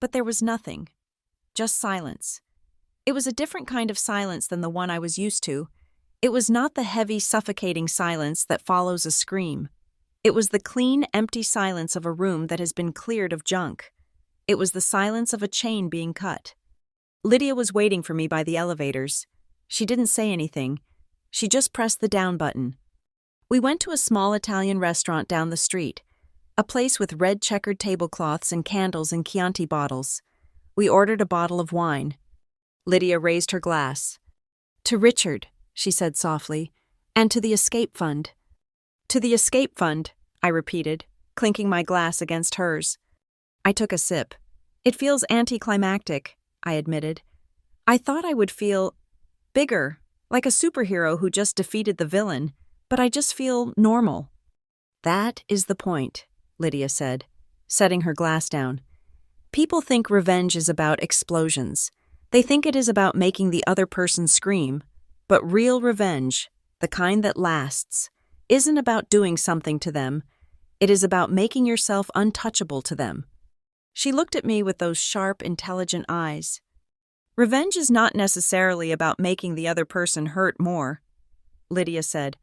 But there was nothing. Just silence. It was a different kind of silence than the one I was used to. It was not the heavy, suffocating silence that follows a scream. It was the clean, empty silence of a room that has been cleared of junk. It was the silence of a chain being cut. Lydia was waiting for me by the elevators. She didn't say anything. She just pressed the down button. We went to a small Italian restaurant down the street, a place with red checkered tablecloths and candles in Chianti bottles. We ordered a bottle of wine. Lydia raised her glass. To Richard, she said softly, and to the escape fund. To the escape fund, I repeated, clinking my glass against hers. I took a sip. It feels anticlimactic, I admitted. I thought I would feel bigger, like a superhero who just defeated the villain, but I just feel normal. That is the point, Lydia said, setting her glass down. People think revenge is about explosions. They think it is about making the other person scream. But real revenge, the kind that lasts, isn't about doing something to them. It is about making yourself untouchable to them. She looked at me with those sharp, intelligent eyes. Revenge is not necessarily about making the other person hurt more, Lydia said.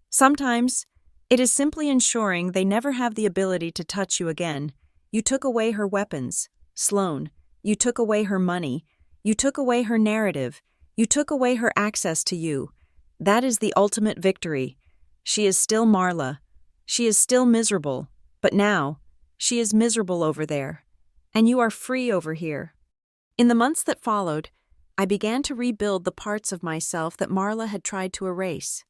Sometimes, it is simply ensuring they never have the ability to touch you again. You took away her weapons, Sloane. You took away her money. You took away her narrative. You took away her access to you. That is the ultimate victory. She is still Marla. She is still miserable. But now, she is miserable over there. And you are free over here. In the months that followed, I began to rebuild the parts of myself that Marla had tried to erase.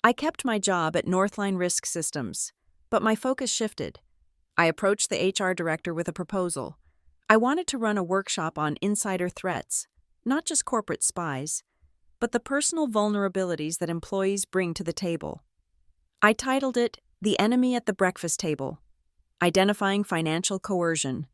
I kept my job at Northline Risk Systems, but my focus shifted. I approached the HR director with a proposal. I wanted to run a workshop on insider threats, not just corporate spies, but the personal vulnerabilities that employees bring to the table. I titled it, The Enemy at the Breakfast Table, Identifying Financial Coercion.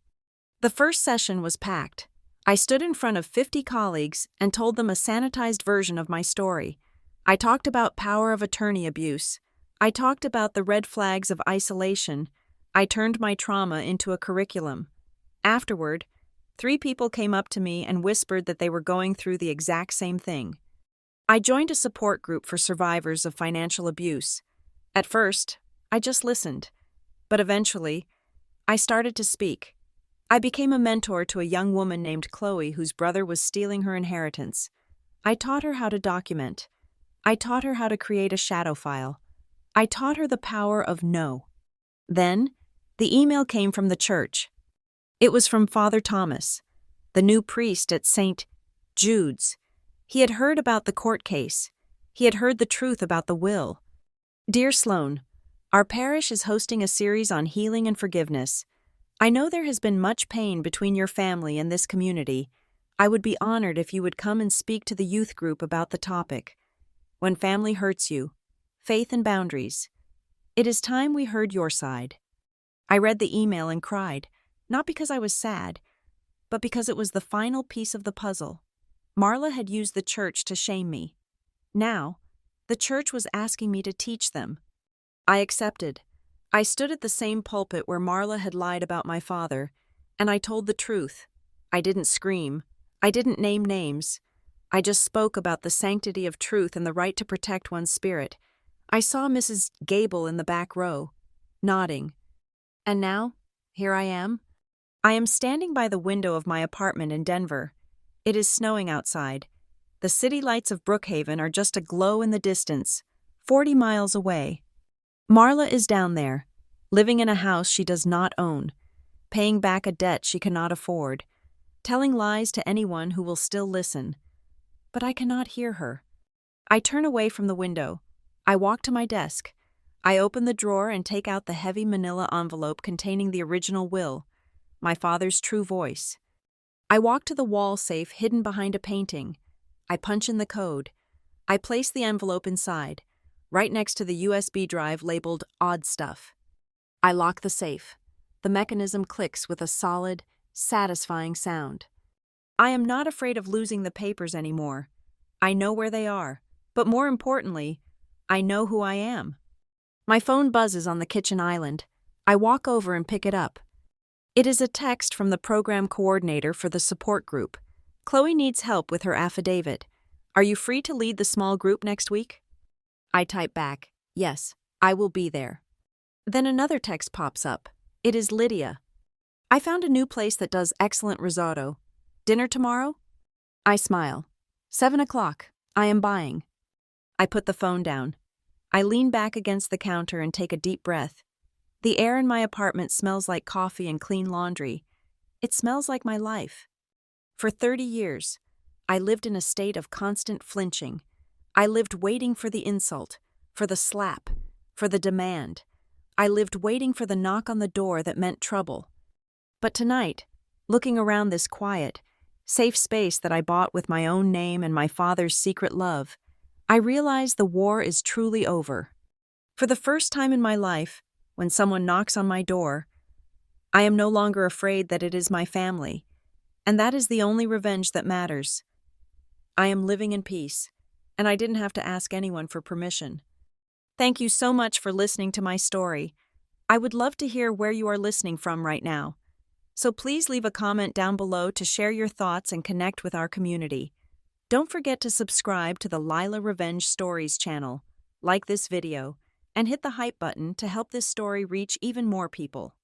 The first session was packed. I stood in front of 50 colleagues and told them a sanitized version of my story. I talked about power of attorney abuse. I talked about the red flags of isolation. I turned my trauma into a curriculum. Afterward, 3 people came up to me and whispered that they were going through the exact same thing. I joined a support group for survivors of financial abuse. At first, I just listened. But eventually, I started to speak. I became a mentor to a young woman named Chloe whose brother was stealing her inheritance. I taught her how to document. I taught her how to create a shadow file. I taught her the power of no. Then, the email came from the church. It was from Father Thomas, the new priest at St. Jude's. He had heard about the court case. He had heard the truth about the will. Dear Sloane, Our parish is hosting a series on healing and forgiveness. I know there has been much pain between your family and this community. I would be honored if you would come and speak to the youth group about the topic. When family hurts you, faith and boundaries. It is time we heard your side. I read the email and cried, not because I was sad, but because it was the final piece of the puzzle. Marla had used the church to shame me. Now, the church was asking me to teach them. I accepted. I stood at the same pulpit where Marla had lied about my father, and I told the truth. I didn't scream. I didn't name names. I just spoke about the sanctity of truth and the right to protect one's spirit. I saw Mrs. Gable in the back row, nodding. And now, here I am. I am standing by the window of my apartment in Denver. It is snowing outside. The city lights of Brookhaven are just aglow in the distance, 40 miles away. Marla is down there, living in a house she does not own, paying back a debt she cannot afford, telling lies to anyone who will still listen. But I cannot hear her. I turn away from the window. I walk to my desk. I open the drawer and take out the heavy manila envelope containing the original will, my father's true voice. I walk to the wall safe hidden behind a painting. I punch in the code. I place the envelope inside, right next to the USB drive labeled Odd Stuff. I lock the safe. The mechanism clicks with a solid, satisfying sound. I am not afraid of losing the papers anymore. I know where they are, but more importantly, I know who I am. My phone buzzes on the kitchen island. I walk over and pick it up. It is a text from the program coordinator for the support group. Chloe needs help with her affidavit. Are you free to lead the small group next week? I type back, yes, I will be there. Then another text pops up. It is Lydia. I found a new place that does excellent risotto. Dinner tomorrow? I smile. 7 o'clock. I am buying. I put the phone down. I lean back against the counter and take a deep breath. The air in my apartment smells like coffee and clean laundry. It smells like my life. For 30 years, I lived in a state of constant flinching. I lived waiting for the insult, for the slap, for the demand. I lived waiting for the knock on the door that meant trouble. But tonight, looking around this quiet, safe space that I bought with my own name and my father's secret love, I realize the war is truly over. For the first time in my life, when someone knocks on my door, I am no longer afraid that it is my family, and that is the only revenge that matters. I am living in peace, and I didn't have to ask anyone for permission. Thank you so much for listening to my story. I would love to hear where you are listening from right now. So please leave a comment down below to share your thoughts and connect with our community. Don't forget to subscribe to the Lila Revenge Stories channel, like this video, and hit the hype button to help this story reach even more people.